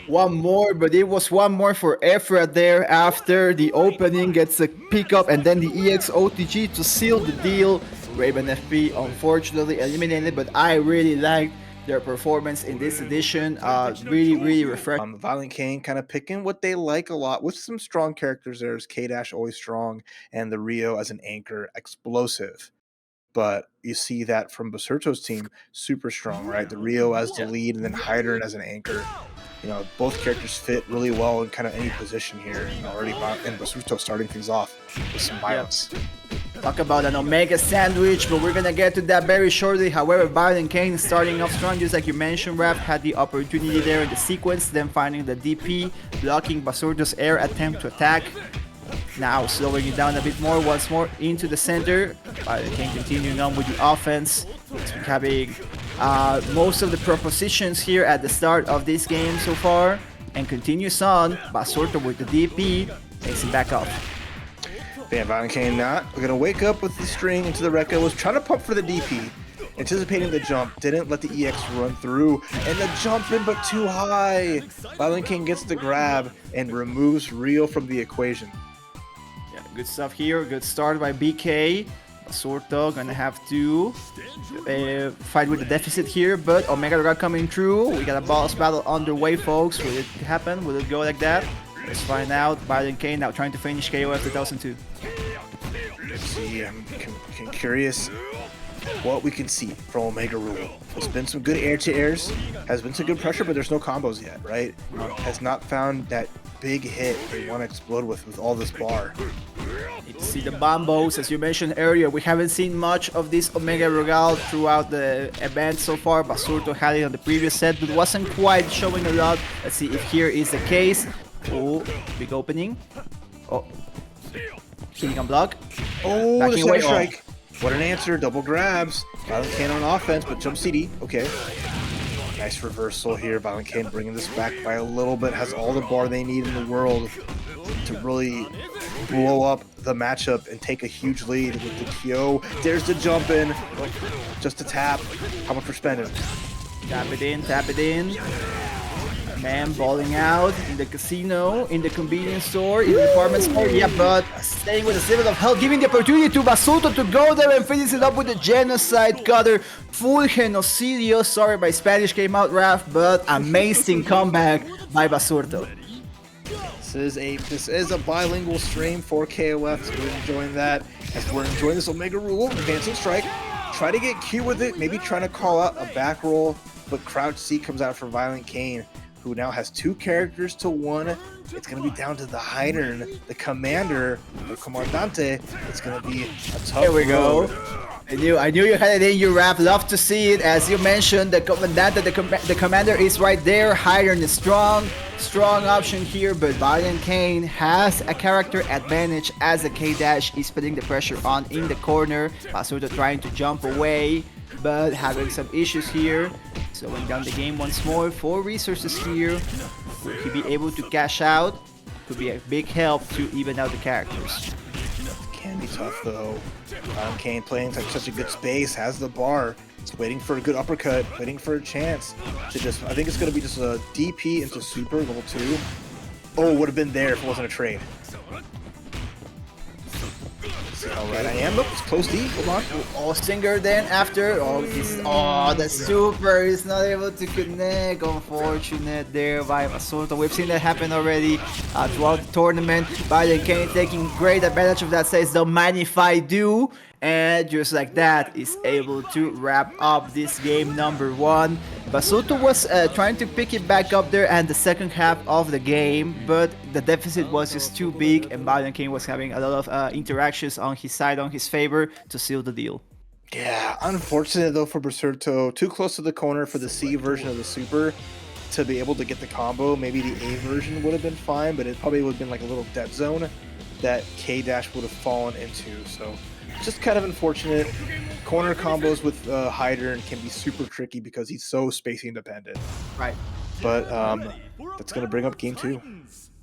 One more, but it was one more for Efra there after the opening gets a pickup and then the EX OTG to seal the deal. RavenFP unfortunately eliminated, but I really liked their performance in this edition. Really refreshing. ViolentKain kind of picking what they like a lot with some strong characters. There's K-Dash always strong, and the Rio as an anchor, explosive. But you see that from Basurto's team, super strong, right? The Rio as the lead, and then Heidern as an anchor. You know, both characters fit really well in kind of any position here. And already, and Basurto starting things off with some violence. Talk about an Omega sandwich, but we're gonna get to that very shortly. However, ViolentKain starting off strong, just like you mentioned, Raph, had the opportunity there in the sequence, then finding the DP, blocking Basurto's air attempt to attack. Now slowing it down a bit more, once more into the center. ViolentKain continuing on with the offense. It's been having most of the propositions here at the start of this game so far, and continues on. Basurto with the DP takes him back up. Yeah, ViolentKain not gonna wake up with the string into the Rekka, was trying to pump for the DP, anticipating the jump, didn't let the EX run through, and the jump in but too high. ViolentKain gets the grab and removes Rio from the equation. Yeah, good stuff here, good start by BK. Basurto gonna have to fight with the deficit here, but Omega Rugal coming through. We got a boss battle underway, folks. Will it happen? Will it go like that? Let's find out. ViolentKain now trying to finish KOF 2002. Let's see, I'm curious what we can see from Omega Rugal. There's been some good air-to-airs, has been some good pressure, but there's no combos yet, right? Has not found that big hit they want to explode with all this bar. Need to see the bombos, as you mentioned earlier. We haven't seen much of this Omega Rugal throughout the event so far. Basurto had it on the previous set, but wasn't quite showing a lot. Let's see if here is the case. Oh, big opening. Oh, hitting on block. Oh, Backing the away. side strike. What an answer, double grabs. ViolentKain on offense, but jump CD, okay. Nice reversal here, ViolentKain bringing this back by a little bit, has all the bar they need in the world to really blow up the matchup and take a huge lead with the Kyo. There's the jump in, just a tap. How much for spending? Tap it in, tap it in. Man balling out in the casino, in the convenience store, in the department store. Yeah, but staying with a sliver of health, giving the opportunity to Basurto to go there and finish it up with the genocide cutter. Full genocidio. Sorry, my Spanish came out, Raph, but amazing comeback by Basurto. This is a bilingual stream for KOF, so we're enjoying that. As we're enjoying this Omega Rugal, advancing strike. Try to get Q with it, maybe trying to call out a back roll, but crouch C comes out for ViolentKain, who now has two characters to one. It's going to be down to the Heidern, the commander, the Comandante. It's going to be a tough There we road. go. I knew you had it in your Rap. Love to see it. As you mentioned, the Comandante, the commander is right there. Heidern is strong option here, but ViolentKain has a character advantage as a K-Dash is putting the pressure on in the corner. Basurto trying to jump away, but having some issues here. Slowing down the game once more. 4 resources here. Will he be able to cash out? Could be a big help to even out the characters. Can be tough though. ViolentKain playing such a good space, has the bar. It's waiting for a good uppercut, waiting for a chance to just, I think it's going to be just a DP into super level 2. Oh, would have been there if it wasn't a trade. See how right I am. Look, it's close D. Hold on. Oh, Stinger then after. Oh, the super is not able to connect. Unfortunate there by Basurto. We've seen that happen already throughout the tournament. ViolentKain taking great advantage of that, says the Magnify do. And just like that, is able to wrap up this game number 1. Basurto was trying to pick it back up there and the second half of the game, but the deficit was just too big and ViolentKain was having a lot of interactions on his side, on his favor, to seal the deal. Yeah, unfortunate though for Basurto. Too close to the corner for the C version of the super to be able to get the combo. Maybe the A version would have been fine, but it probably would have been like a little dead zone that K-Dash would have fallen into. So just kind of unfortunate. Corner combos with Heidern can be super tricky because he's so spacing dependent. Right. But that's going to bring up game 2.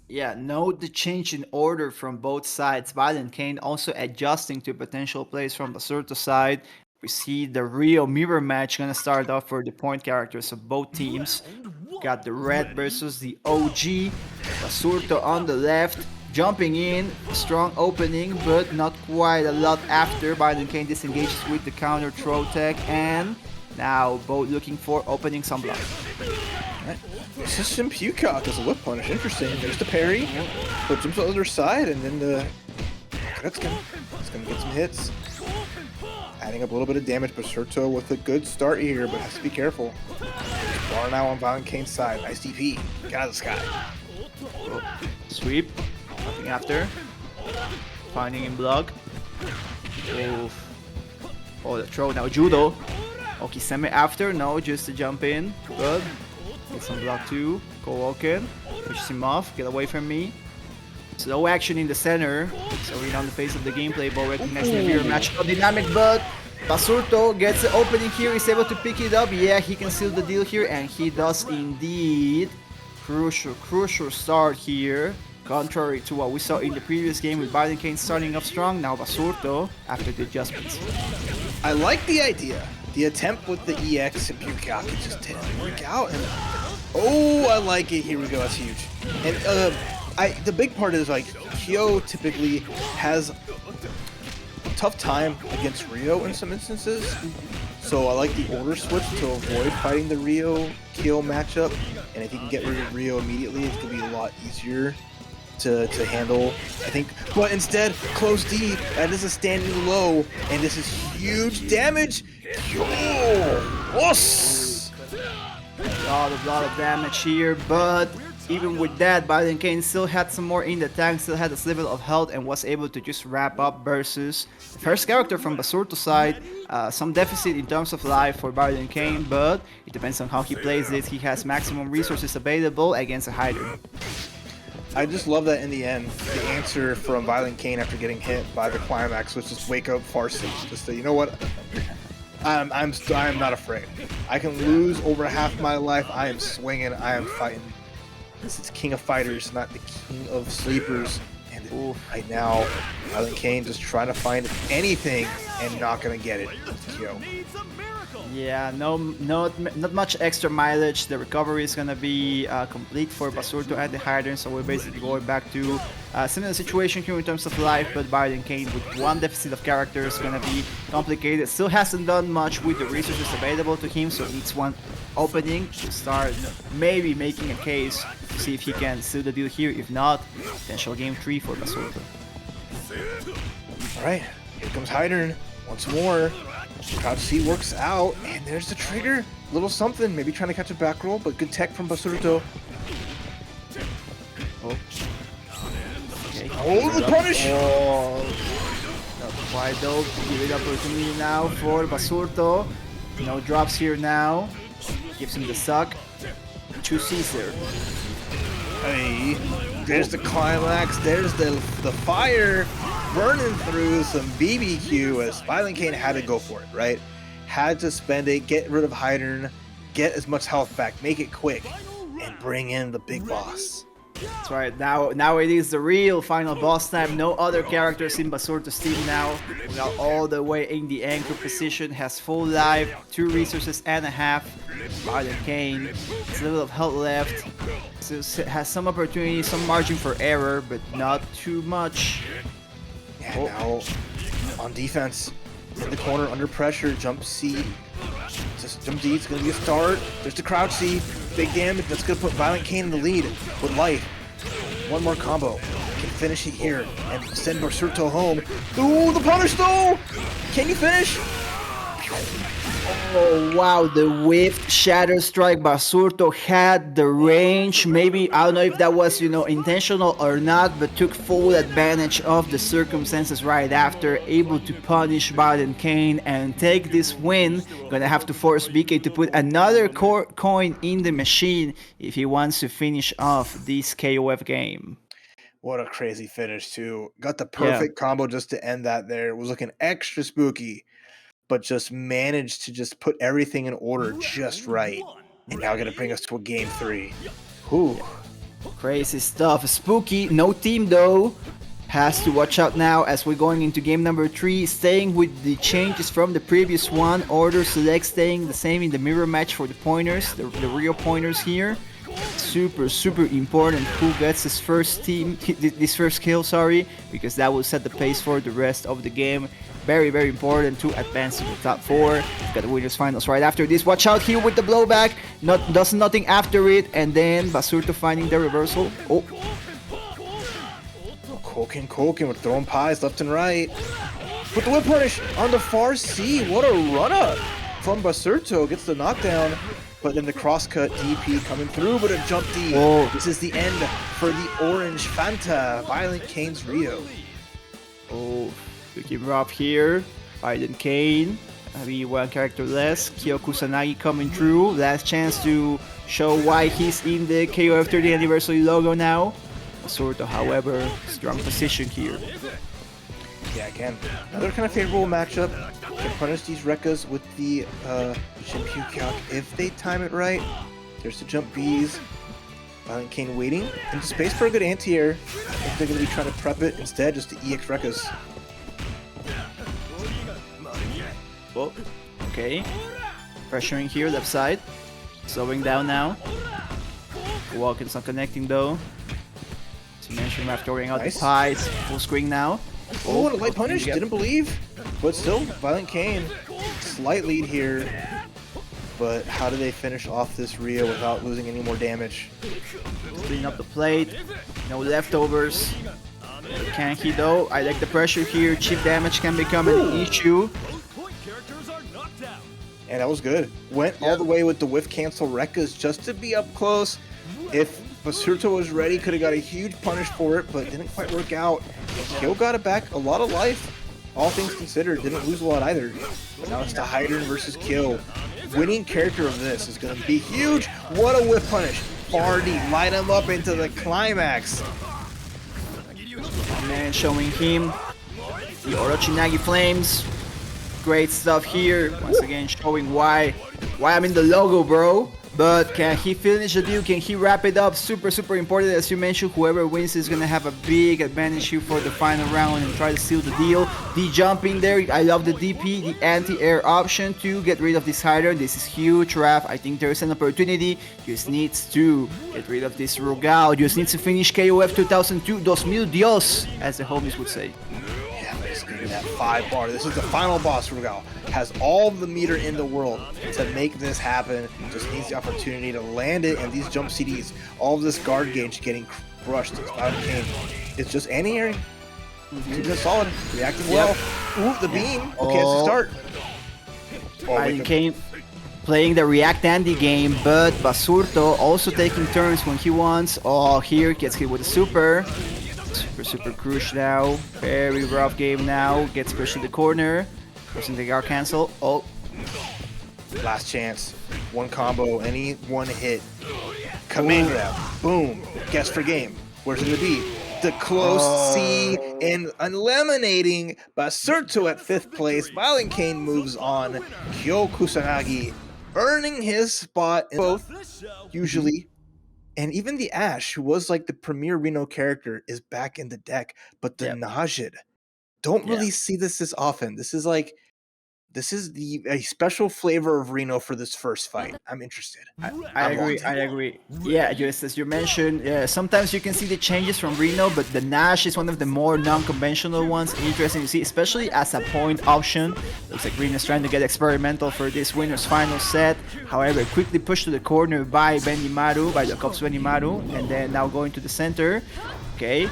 Yeah, note the change in order from both sides. ViolentKain also adjusting to potential plays from Basurto side. We see the real mirror match gonna start off for the point characters of both teams. Got the red versus the OG. Basurto on the left, jumping in, strong opening, but not quite a lot after. ViolentKain disengages with the counter throw tech, and now both looking for opening some block. Right. This is some Peacock as a whip punish. Interesting. There's the parry. But jumps on the other side, and then the it's gonna get some hits. Adding up a little bit of damage. Basurto with a good start here, but has to be careful. Bar now on ViolentKain's side. Nice DP. Get out of the sky. Sweep. Nothing after. Finding in block. Oof. Oh, the throw now. Judo. Okay, semi after. No, just to jump in. Good. Get some block too. Go walk in. Push him off. Get away from me. Slow action in the center. So we're on the face of the gameplay, but recognizing the mirror match. Dynamic, but Basurto gets the opening here. He's able to pick it up. Yeah, he can seal the deal here, and he does indeed. Crucial start here. Contrary to what we saw in the previous game with ViolentKain starting off strong, now Basurto after the adjustments. I like the idea. The attempt with the EX and Peacock, it just didn't work out. And oh, I like it. Here we go. That's huge. And the big part is like Kyo typically has a tough time against Rio in some instances. So I like the order switch to avoid fighting the Rio-Kyo matchup. And if you can get rid of Rio immediately, it's going to be a lot easier to handle, I think. But instead, close D, that is a standing low. And this is huge damage. Yes! A lot of damage here, but even with that, ViolentKain still had some more in the tank, still had a sliver of health, and was able to just wrap up versus the first character from Basurto's side. Some deficit in terms of life for ViolentKain, but it depends on how he plays it. He has maximum resources available against a Heidern. I just love that in the end, the answer from ViolentKain after getting hit by the climax was just wake up Farsi. Just say, you know what? I'm not afraid. I can lose over half my life. I am swinging. I am fighting. This is King of Fighters, not the King of Sleepers. And right now, ViolentKain just trying to find anything and not gonna get it. Kyo. Yeah, not much extra mileage. The recovery is gonna be complete for Basurto and the Heidern, so we're basically going back to similar situation here in terms of life, but ViolentKain with one deficit of characters is gonna be complicated. Still hasn't done much with the resources available to him, so needs one opening to start maybe making a case to see if he can seal the deal here. If not, potential game 3 for Basurto. Alright, here comes Heidern once more. Crouch C works out, and there's the trigger. Little something, maybe trying to catch a back roll, but good tech from Basurto. Oh. Okay. Oh, the punish! Oh. Not quite though. Give it opportunity now for Basurto. No drops here now. Gives him the suck. 2 Caesar. Hey, there's the climax. There's the fire burning through some BBQ as ViolentKain had to go for it, right? Had to spend it, get rid of Heidern, get as much health back, make it quick, and bring in the big boss. That's right. Now it is the real final boss time. No other characters in Basurto's team now. We are all the way in the anchor position. Has full life, 2 resources and a half. ViolentKain, it's a little of health left. So has some opportunity, some margin for error, but not too much. And now on defense, in the corner under pressure, jump C. Just jump D, it's gonna be a start. There's the crouch C, big damage. That's gonna put ViolentKain in the lead with life. One more combo, can finish it here and send Basurto home. Ooh, the punish though! Can you finish? Oh wow, the whiffed shatter strike. Basurto had the range. Maybe, I don't know if that was, intentional or not, but took full advantage of the circumstances right after, able to punish ViolentKain and take this win. Gonna have to force BK to put another coin in the machine if he wants to finish off this KOF game. What a crazy finish too. Got the perfect combo just to end that there. It was looking extra spooky, but just managed to just put everything in order just right. And now gonna bring us to a game 3. Whew. Crazy stuff. Spooky, no team though. Has to watch out now as we're going into game number 3, staying with the changes from the previous one. Order select staying the same in the mirror match for the pointers, the real pointers here. Super important who gets this first kill, sorry, because that will set the pace for the rest of the game. Very important to advance to the top 4. We've got the winners finals right after this. Watch out here with the blowback. Does nothing after it, and then Basurto finding the reversal. Oh. Koken with throwing pies left and right. With the whip punish on the far C. What a run-up from Basurto. Gets the knockdown, but then the crosscut DP coming through, but a jump D. Whoa. This is the end for the Orange Fanta. ViolentKain's Rio. Oh, looking rough here. ViolentKain, maybe one character less. Kyo Kusanagi coming through. Last chance to show why he's in the KOF 30th anniversary logo now. Basurto, however, strong position here. Yeah, again, another kind of favorable matchup. Can punish these Rekkas with the Shinpyu if they time it right. There's the jump Bs. ViolentKain waiting into space for a good anti-air. I think they're going to be trying to prep it instead, just to EX Rekkas. Oh, okay. Pressuring here, left side. Slowing down now. Walken's not connecting though. To mention after throwing out Nice. the pies. Full screen now. Oh, what a light punish. Didn't believe. But still, ViolentKain. Slight lead here. But how do they finish off this Rio without losing any more damage? Clean up the plate. No leftovers. Can he though? I like the pressure here. Cheap damage can become an issue. And that was good. Went all the way with the whiff cancel Rekkas just to be up close. If Basurto was ready, could have got a huge punish for it, but didn't quite work out. Kyo got it back, a lot of life. All things considered, didn't lose a lot either. But now it's the Heidern versus Kyo. Winning character of this is going to be huge. What a whiff punish. Party, light him up into the climax. Man, showing him the Orochinagi flames. Great stuff here. Once again, showing why I'm in the logo, bro. But can he finish the deal? Can he wrap it up? Super important. As you mentioned, whoever wins is gonna have a big advantage here for the final round and try to seal the deal. The jumping there, I love the DP, the anti-air option to get rid of this Heidern. This is huge, Raf. I think there's an opportunity. Just needs to get rid of this Rugal. Just needs to finish KOF 2002, 2000 Dios, as the homies would say. Yeah, but it's going to be that 5 bar. This is the final boss, Rugal. Has all the meter in the world to make this happen. Just needs the opportunity to land it, and these jump CDs, all of this guard gauge getting crushed. It's just anti-airing. Keeping it solid, reacting well. Ooh, the beam. Okay, it's a start. ViolentKain playing the React Andy game, but Basurto also taking turns when he wants. Oh, here gets hit with a super. Super crush now. Very rough game now. Gets pushed in the corner. Pushing the guard cancel. Oh. Last chance. One combo, any one hit. Command grab. Boom. Guess for game. Where's it gonna be? The close C and eliminating Basurto at 5th place. ViolentKain moves on. Kyo Kusanagi earning his spot in both, usually. And even the Ash, who was like the premier RINO character, is back in the deck. But the Najid, don't really see this often. This is a special flavor of RINO for this first fight. I'm interested. I agree. Yeah, just as you mentioned, sometimes you can see the changes from RINO, but the Nash is one of the more non-conventional ones. Interesting to see, especially as a point option. Looks like RINO is trying to get experimental for this winner's final set. However, quickly pushed to the corner by Benimaru, by Lokof's Benimaru, and then now going to the center. Okay,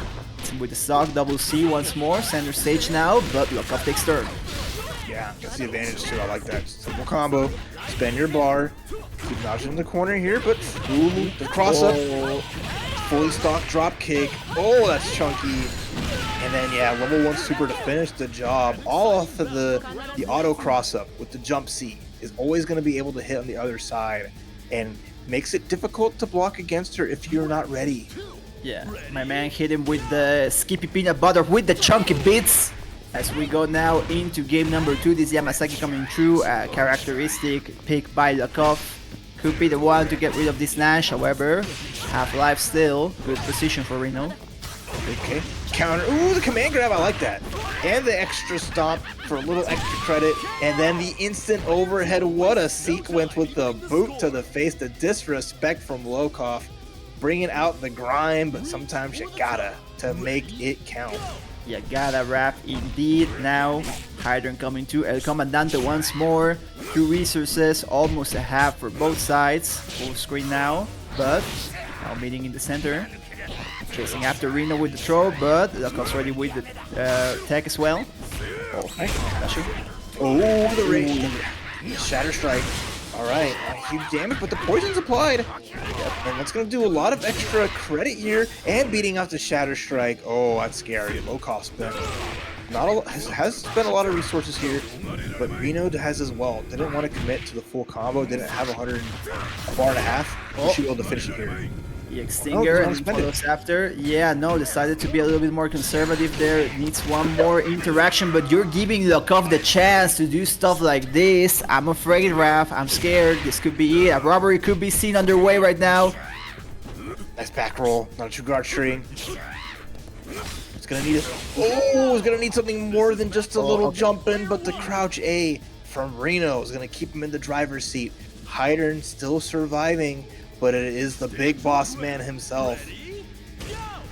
with the stock, double C once more, center stage now, but Lokof takes turn. Yeah, that's the advantage too. I like that. Simple combo. Spend your bar. Keep dodging in the corner here, but ooh, the cross up. Fully stocked drop kick. Oh, that's chunky. And then yeah, level 1 super to finish the job. All off of the auto cross up with the jump C. Is always going to be able to hit on the other side, and makes it difficult to block against her if you're not ready. Yeah, my man hit him with the skippy peanut butter with the chunky bits. As we go now into game number 2, this Yamazaki coming through, characteristic pick by Lokof. could be the one to get rid of this Nash. However, half life still. Good position for RINO. Okay, counter. Ooh, the command grab, I like that. And the extra stomp for a little extra credit. And then the instant overhead. What a sequence with the boot to the face. The disrespect from Lokof. Bringing out the grind, but sometimes you gotta to make it count. You gotta wrap indeed. Now, Heidern coming to El Comandante once more. 2 resources, almost a half for both sides. Full screen now, but now meeting in the center. Chasing after RINO with the throw, but Lokof's ready with the tech as well. Oh, the range. Shatter Strike. Alright, huge damage, but the poison's applied. And that's going to do a lot of extra credit here. And beating out the Shatter Strike. Oh, that's scary. Lokof spent has spent a lot of resources here, but RINO has as well. Didn't want to commit to the full combo. Didn't have a bar and a half. He should be able to finish it here. The Extinger and follows after. Yeah, no, decided to be a little bit more conservative there. Needs one more interaction, but you're giving Lokof the chance to do stuff like this. I'm afraid, Raph. I'm scared. This could be it. A robbery could be seen underway right now. Nice back roll. Not a true guard string. It's gonna need it's gonna need something more than just a little jump in, but the crouch A from RINO is gonna keep him in the driver's seat. Heidern still surviving, but it is the big boss man himself.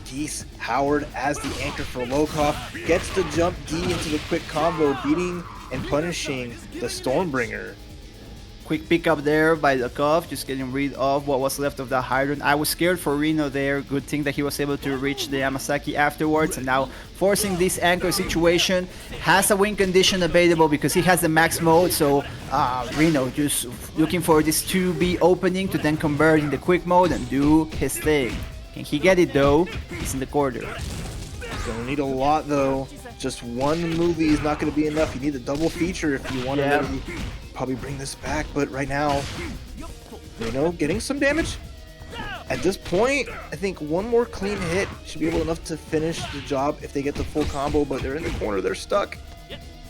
Geese Howard as the anchor for Lokof gets to jump D into the quick combo, beating and punishing the Stormbringer. Quick pickup there by Lokof, just getting rid of what was left of the Heidern. I was scared for RINO there. Good thing that he was able to reach the Yamazaki afterwards, and now forcing this anchor situation. Has a win condition available because he has the max mode, so RINO just looking for this 2B opening to then convert in the quick mode and do his thing. Can he get it though? He's in the corner. Gonna need a lot though. Just one movie is not gonna be enough. You need a double feature if you want to really probably bring this back, but right now, RINO getting some damage. At this point, I think one more clean hit should be able enough to finish the job if they get the full combo, but they're in the corner, they're stuck.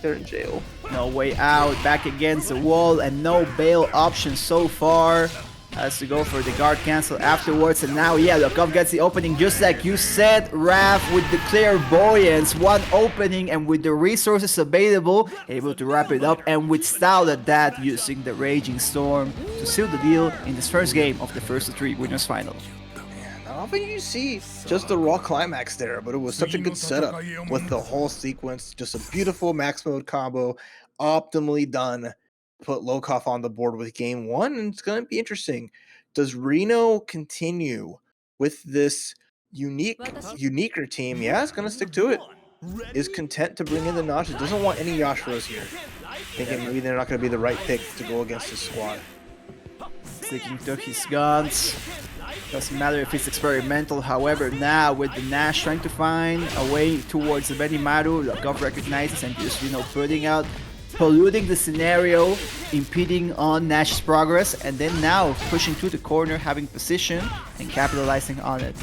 They're in jail. No way out, back against the wall, and no bail option so far. Has to go for the guard cancel afterwards, and now, yeah, Lokof gets the opening just like you said, Raph, with the clairvoyance, one opening, and with the resources available, able to wrap it up, and with style at that, using the Raging Storm to seal the deal in this first game of the first of 3 winners final. Not often you see just the raw climax there, but it was such a good setup with the whole sequence, just a beautiful max mode combo, optimally done. Put Lokof on the board with game 1, and it's going to be interesting. Does RINO continue with this uniquer team? Yeah, it's going to stick to it. Is content to bring in the notches. Doesn't want any Yashiros here. Thinking maybe they're not going to be the right pick to go against his squad. Sticking to his guns. Doesn't matter if it's experimental. However, now with the Nash trying to find a way towards the Benimaru, Lokof recognizes and just, putting out, polluting the scenario, impeding on Nash's progress, and then now pushing to the corner, having position and capitalizing on it.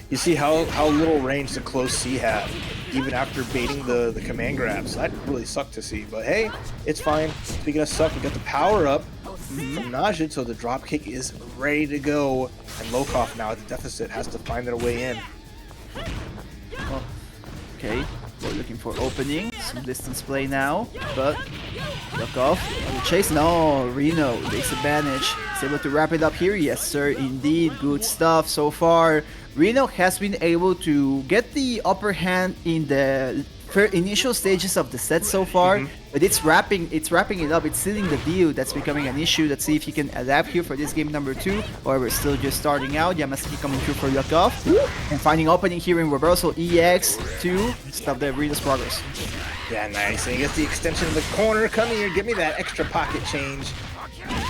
You see how little range the close C had, even after baiting the command grabs. That really sucked to see, but hey, it's fine. Speaking of suck, we got the power up from Najid, so the drop kick is ready to go, and Lokof now at the deficit has to find their way in. Oh, okay. We're looking for opening, some distance play now, but Lokof on the chase. No, RINO takes advantage. He's able to wrap it up here. Yes, sir, indeed. Good stuff so far. RINO has been able to get the upper hand in the initial stages of the set so far, but it's wrapping it up. It's sealing the deal. That's becoming an issue. Let's see if he can adapt here for this game number 2, or we're still just starting out. Yamazaki coming through for Lokof and finding opening here in reversal EX to stop the RINO's progress. Yeah, nice. And he gets the extension in the corner. Come here, give me that extra pocket change.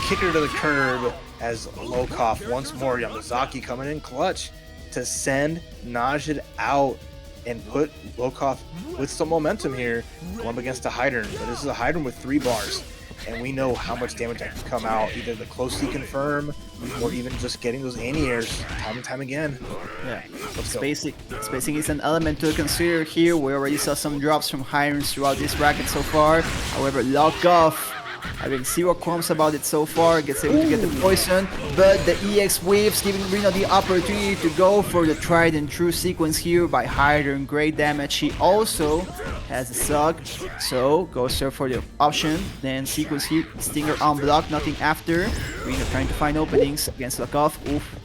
Kick her to the curb as Lokof once more. Yamazaki coming in clutch to send Najid out and put Lokof with some momentum here, going up against a Heidern. But this is a Heidern with 3 bars, and we know how much damage that can come out, either the close C confirm, or even just getting those anti-airs time and time again. Yeah, spacing is an element to consider here. We already saw some drops from Heidern throughout this bracket so far. However, Lokof having zero qualms about it so far, gets able to get the poison, but the EX waves giving RINO the opportunity to go for the tried and true sequence here by Heidern. Great damage. He also has a suck, so goes there for the option, then sequence here, Stinger on block, nothing after. RINO trying to find openings against Lokof. Oof.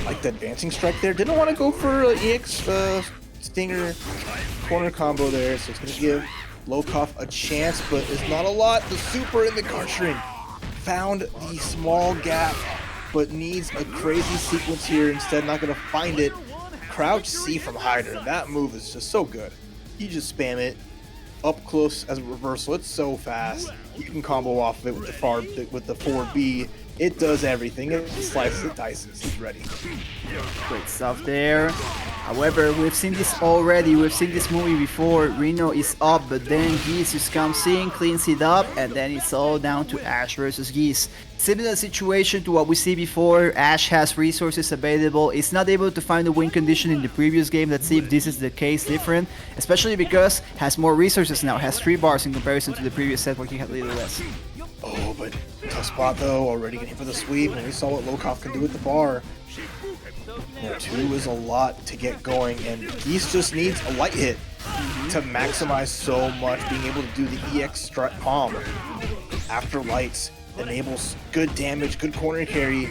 Like the advancing strike there. Didn't want to go for EX Stinger corner combo there, so it's going to give Lokof a chance, but it's not a lot. The super in the card string found the small gap, but needs a crazy sequence here. Instead, not going to find it. Crouch C from Heidern. That move is just so good. You just spam it up close as a reversal. It's so fast. You can combo off of it with the 4B. It does everything. It slices and dices. He's ready. Great stuff there. However, we've seen this already. We've seen this movie before. RINO is up, but then Geese just comes in, cleans it up, and then it's all down to Ash versus Geese. Similar situation to what we see before. Ash has resources available. It's not able to find a win condition in the previous game. Let's see if this is the case different, especially because has more resources now. Has 3 bars in comparison to the previous set where he had a little less. Oh, but tough spot though. Already getting for the sweep, and we saw what Lokof can do with the bar. 2 is a lot to get going, and Geese just needs a light hit to maximize so much. Being able to do the EX strut palm after lights enables good damage, good corner carry.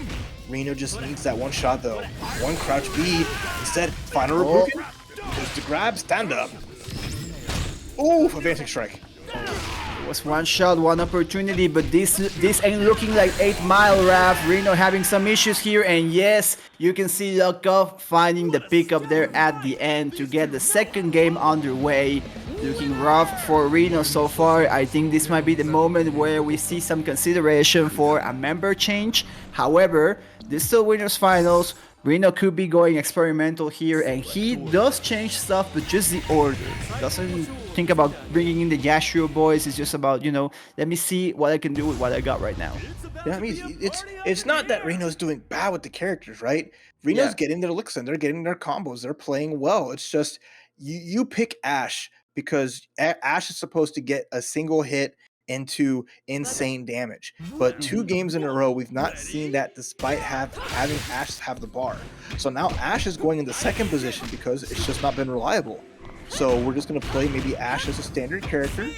RINO just needs that one shot though. One crouch B. Instead, final Rugal. Goes to grab, stand up. Ooh, advancing strike. Was one shot, one opportunity, but this ain't looking like 8 Mile, Rav. RINO having some issues here, and yes, you can see Lokof finding the pickup there at the end to get the second game underway. Looking rough for RINO so far. I think this might be the moment where we see some consideration for a member change. However, this is still winners finals. RINO could be going experimental here, and he does change stuff, but just the order. Doesn't think about bringing in the Yashiro boys. It's just about, you know, let me see what I can do with what I got right now. Yeah, I mean, it's not that RINO's doing bad with the characters, right? RINO's getting their licks in, they're getting their combos, they're playing well. It's just, you pick Ash because Ash is supposed to get a single hit into insane damage, but 2 games in a row we've not seen that, despite having Ash have the bar. So now Ash is going in the second position because it's just not been reliable. So we're just going to play maybe Ash as a standard character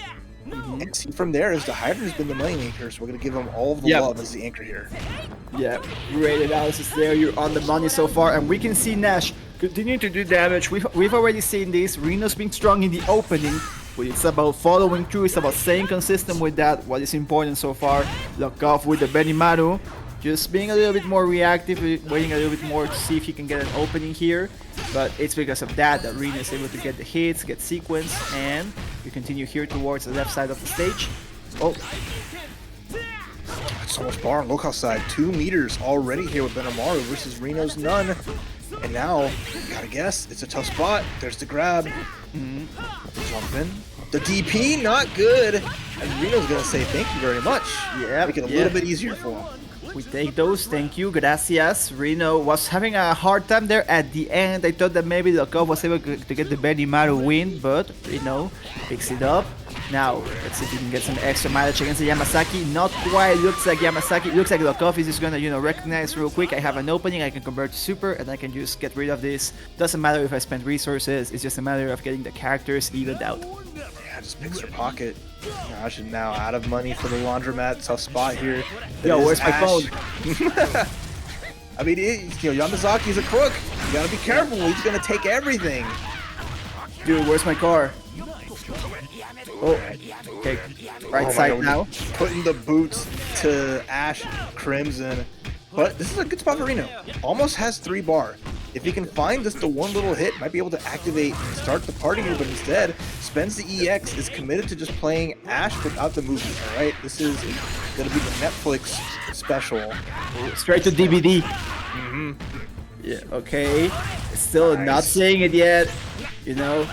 and see from there, as the Heidern has been the money maker, so we're going to give him all of the love as the anchor here. Yeah, great analysis there. You're on the money so far, and we can see Nash continue to do damage. We've already seen this. RINO's been strong in the opening, but it's about following through. It's about staying consistent with that. What is important so far. Lokof with the Benimaru, just being a little bit more reactive, waiting a little bit more to see if he can get an opening here. But it's because of that RINO is able to get the hits, get sequence, and we continue here towards the left side of the stage. Oh. So much bar on Lokof's side. 2 meters already here with Benimaru versus RINO's none. And now, gotta guess, it's a tough spot. There's the grab. Jump in. The DP, not good. And RINO's gonna say thank you very much. Yeah, make it a little bit easier for him. We take those, thank you, gracias. RINO was having a hard time there at the end. I thought that maybe Lokof was able to get the Benimaru win, but RINO picks it up. Now, let's see if we can get some extra mileage against the Yamazaki. Not quite, looks like Yamazaki, looks like Lokof is just gonna, you know, recognize real quick. I have an opening, I can convert to super, and I can just get rid of this. Doesn't matter if I spend resources, it's just a matter of getting the characters evened out. Yeah, just picks her pocket. Gosh, and now out of money for the laundromat. Tough spot here. Yo, where's my phone? I mean, Yamazaki's a crook. You gotta be careful. He's gonna take everything. Dude, where's my car? Oh, okay. Right side now. Putting the boots to Ash Crimson. But this is a good spot for RINO. Almost has 3 bar. If he can find just the one little hit, might be able to activate and start the party here, but instead spends the EX, is committed to just playing Ash without the movie, alright? This is gonna be the Netflix special. Straight to DVD. Yeah, okay. Still not saying it yet, you know.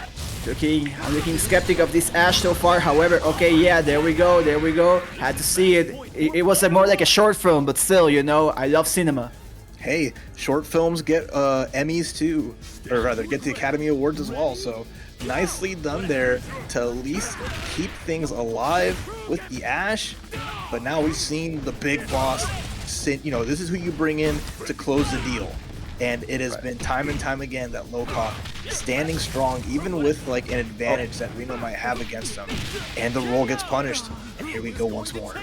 I'm looking skeptic of this Ash so far. However, okay, yeah, there we go. Had to see it. It was more like a short film, but still, you know, I love cinema. Hey, short films get Emmys too, or rather, get the Academy Awards as well. So nicely done there to at least keep things alive with the Ash. But now we've seen the big boss. You know, this is who you bring in to close the deal. And it has been time and time again that Lokof standing strong, even with like an advantage that RINO might have against him. And the role gets punished. And here we go once more.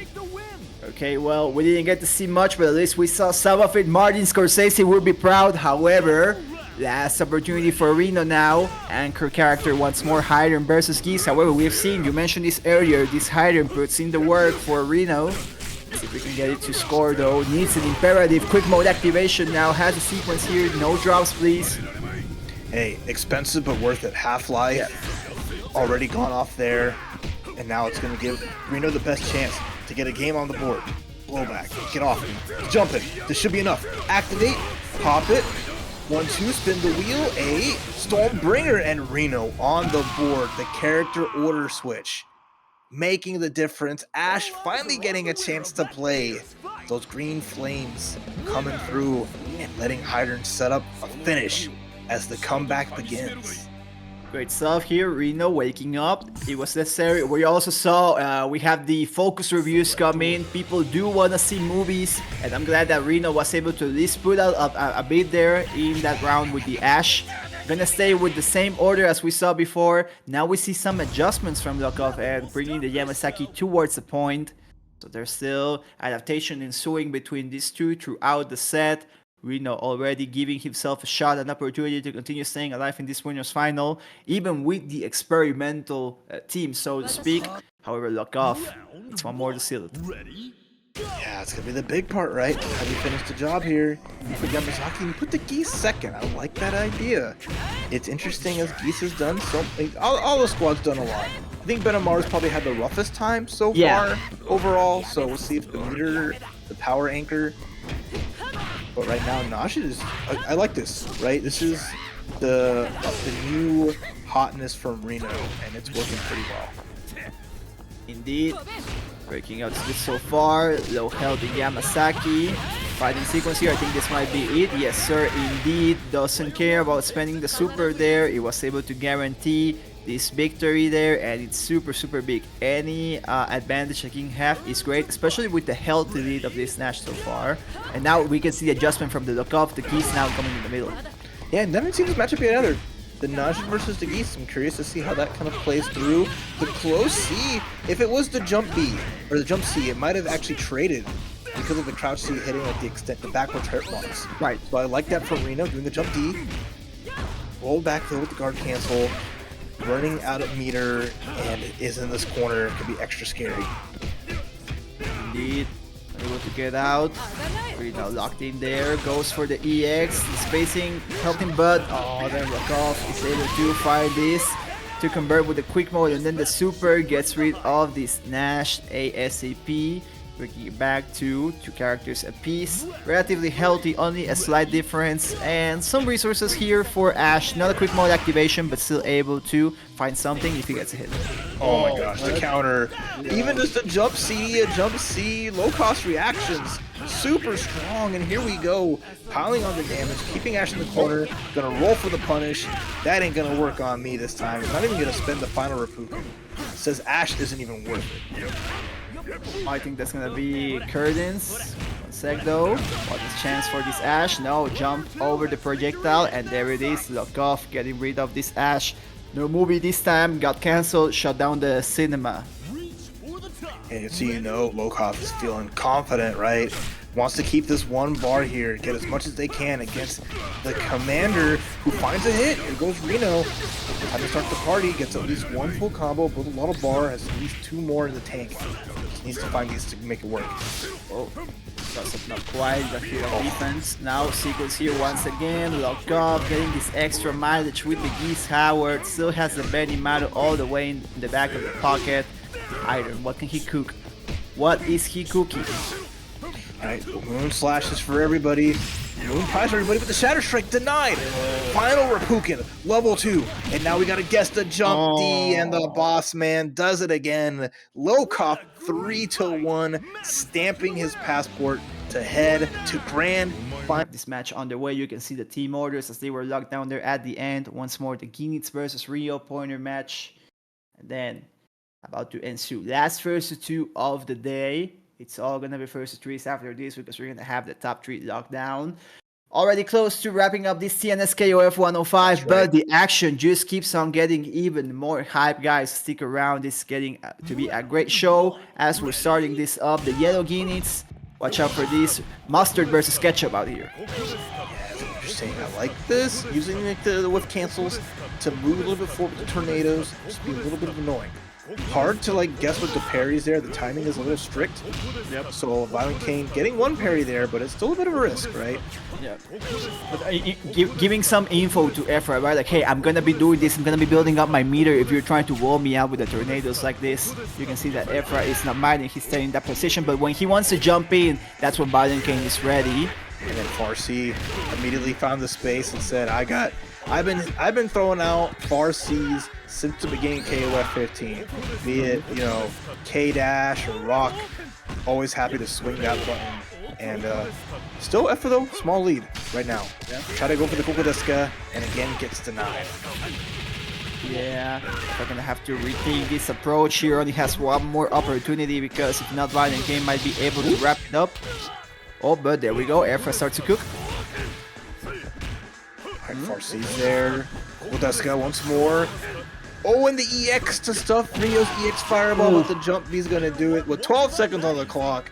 Okay, well, we didn't get to see much, but at least we saw some of it. Martin Scorsese will be proud. However, last opportunity for RINO now. Anchor character once more, Heidern versus Geese. However, we have seen, you mentioned this earlier, this Heidern puts in the work for RINO. See if we can get it to score though. Needs an imperative. Quick mode activation now. Has a sequence here. No drops, please. Hey, expensive but worth it. Half-life already gone off there. And now it's going to give RINO the best chance to get a game on the board. Blowback. Get off. Jump it. This should be enough. Activate. Pop it. 1-2. Spin the wheel. A Stormbringer and RINO on the board. The character order switch. Making the difference. Ash finally getting a chance to play. Those green flames coming through and letting Heidern set up a finish as the comeback begins. Great stuff here. RINO waking up. It was necessary. We also saw we have the focus reviews come in. People do want to see movies, and I'm glad that RINO was able to at least put out a bit there in that round with the Ash. Gonna stay with the same order as we saw before. Now we see some adjustments from Lokof and bringing the Yamazaki towards the point. So there's still adaptation ensuing between these two throughout the set. RINO already giving himself a shot, an opportunity to continue staying alive in this winners final, even with the experimental team, so to speak. However, Lokof, it's one more to seal it. Ready? Yeah, it's gonna be the big part, right? How do you finish the job here? You put Yamazaki and put the Geese second. I like that idea. It's interesting as Geese has done something. All the squad's done a lot. I think Benimaru's probably had the roughest time so far overall. So we'll see if the meter, the power anchor. But right now, Nash is. I like this, right? This is the new hotness from RINO, and it's working pretty well. Indeed. Breaking out this so far. Low health in Yamazaki. Fighting sequence here. I think this might be it. Yes, sir. Indeed. Doesn't care about spending the super there. He was able to guarantee this victory there, and it's super, super big. Any advantage that King have is great, especially with the health lead of this Nash so far. And now we can see the adjustment from the Lokof. The Geese now coming in the middle. Yeah, never seen this matchup yet either. The Nash versus the Geese. I'm curious to see how that kind of plays through. The close C, if it was the jump B, or the jump C, it might have actually traded because of the crouch C hitting at the extent, the backwards hurt box. Right. So I like that from RINO, doing the jump D. Roll back though with the guard cancel. Running out of meter, and it is in this corner. It can be extra scary. Indeed. Able to get out. RINO locked in there. Goes for the EX. The spacing helped him, but then Lokof is able to find this to convert with the quick mode, and then the super gets rid of this Nash ASAP. Bringing it back to 2 characters apiece. Relatively healthy, only a slight difference. And some resources here for Ash. Not a quick mode activation, but still able to find something if he gets a hit. Oh my gosh, the counter. Even just a jump C, low cost reactions. Super strong, and here we go. Piling on the damage, keeping Ash in the corner. Gonna roll for the punish. That ain't gonna work on me this time. I'm not even gonna spend the final Rapuku. Says Ash isn't even worth it. I think that's gonna be Curtains. One sec though. What is chance for this Ash? No, jump over the projectile, and there it is. Lokof getting rid of this Ash. No movie this time, got cancelled, shut down the cinema. And so you know Lokof is feeling confident, right? Wants to keep this one bar here, get as much as they can against the commander who finds a hit. Here goes RINO. Time to start the party, gets at least one full combo, builds a lot of bar, has at least 2 more in the tank. Just needs to find these to make it work. Oh, that's not quite the hero defense. Now sequence here once again. Lokof getting this extra mileage with the Geese Howard. Still has the Benimaru all the way in the back of the pocket. Heidern, what can he cook? What is he cooking? Alright, Moon Slash is for everybody. Moon Prize everybody, but the Shatter Strike denied. Final Rapukin, level 2. And now we got to guess the jump D, and the boss man does it again. Lokof 3-1, stamping his passport to head to grand final. This match underway, you can see the team orders as they were locked down there at the end. Once more, the Goenitz versus RINO pointer match. And then, about to ensue. Last versus 2 of the day. It's all gonna be versus 3s after this because we're gonna have the top 3 locked down. Already close to wrapping up this TNS KOF 105, but the action just keeps on getting even more hype, guys. Stick around, it's getting to be a great show as we're starting this up. The yellow Goenitz, watch out for this. Mustard versus ketchup out here. Yeah, that's interesting. I like this. Using like the whiff cancels to move a little bit forward with the tornadoes, just be a little bit annoying. Hard to like guess what the parries there. The timing is a little strict. Yep. So ViolentKain getting one parry there, but it's still a bit of a risk, right? Yeah. But giving some info to Efra, right? Like, hey, I'm gonna be doing this. I'm gonna be building up my meter. If you're trying to wall me out with the tornadoes like this, you can see that Efra is not minding. He's staying in that position. But when he wants to jump in, that's when ViolentKain is ready. And then Farsi immediately found the space and said, I've been throwing out Farsi's since the beginning of KOF 15. Be it, you know, K-Dash or Rock. Always happy to swing that button. And still Efra though, small lead right now. Yeah. Try to go for the Kokodeska and again gets denied. Yeah, we're gonna have to rethink this approach here. Only has one more opportunity because if not, ViolentKain might be able to wrap it up. Oh, but there we go. Efra starts to cook. Alright, Farsi's there. Kokodeska once more. Oh, and the EX to stuff Rio's EX Fireball with the jump. He's gonna do it with 12 seconds on the clock.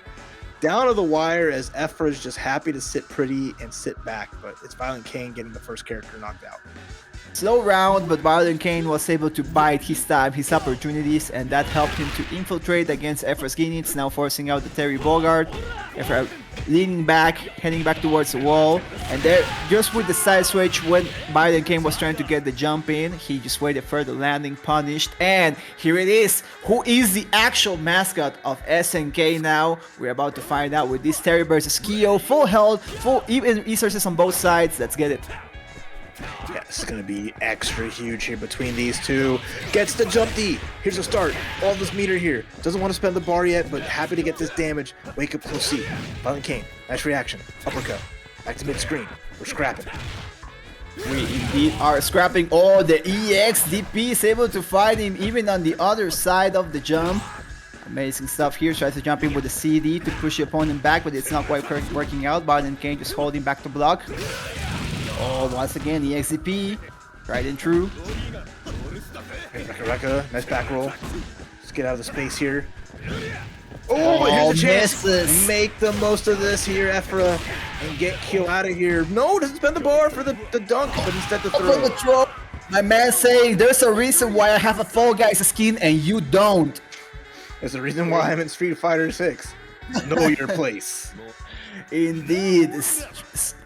Down to the wire as Efra is just happy to sit pretty and sit back, but it's ViolentKain getting the first character knocked out. Slow round, but ViolentKain was able to bite his time, his opportunities, and that helped him to infiltrate against Efra's Goenitz, now forcing out the Terry Bogard. Efra leaning back, heading back towards the wall, and there, just with the side switch, when ViolentKain was trying to get the jump in, he just waited for the landing, punished, and here it is. Who is the actual mascot of SNK now? We're about to find out with this Terry versus Kyo, full health, full even resources on both sides. Let's get it. Yeah, this is going to be extra huge here between these two. Gets the jump D. Here's a start. All this meter here. Doesn't want to spend the bar yet, but happy to get this damage. Wake up close C. ViolentKain. Nice reaction. Uppercut. Back to mid-screen. We're scrapping. We indeed are scrapping. Oh, the EX DP is able to fight him even on the other side of the jump. Amazing stuff here. Tries to jump in with the CD to push the opponent back, but it's not quite working out. ViolentKain just holding back to block. Oh, once again, the XDP, right and true. Rekka, nice back roll. Let's get out of the space here. Oh, here's a chance. Misses. Make the most of this here, Efra, and get Kyo out of here. No, doesn't spend the bar for the dunk, but instead the throw. The throw. My man saying there's a reason why I have a Fall Guys skin and you don't. There's a reason why I'm in Street Fighter 6. Know your place. Indeed.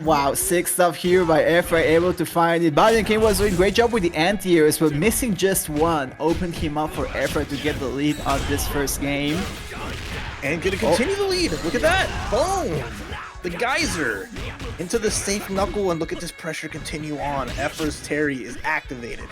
Wow, sick stuff here by Efra, able to find it. ViolentKain was doing a great job with the anti-airs, but missing just one opened him up for Efra to get the lead on this first game. And gonna continue the lead. Look at that. Boom. The geyser into the safe knuckle, and look at this pressure continue on. Efra's Terry is activated.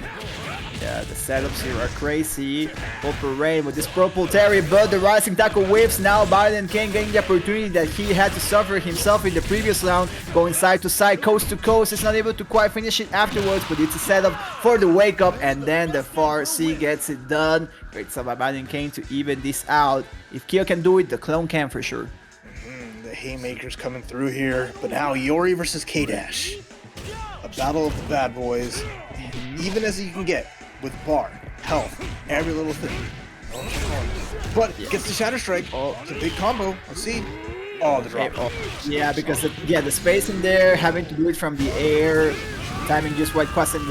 Yeah, the setups here are crazy. Purple Rain with this purple Terry, but the rising tackle whips. Now ViolentKain getting the opportunity that he had to suffer himself in the previous round, going side to side, coast to coast. Is not able to quite finish it afterwards, but it's a setup for the wake up, and then the Farsi gets it done. Great stuff by ViolentKain to even this out. If Kyo can do it, the clone can for sure. The haymakers coming through here, but now Yuri versus K-Dash. A battle of the bad boys, even as you can get with bar, health, every little thing. But gets the Shatter Strike. Oh, it's a big combo. Let's see. Oh, the drop. Yeah, because the space in there, having to do it from the air, timing just what wasn't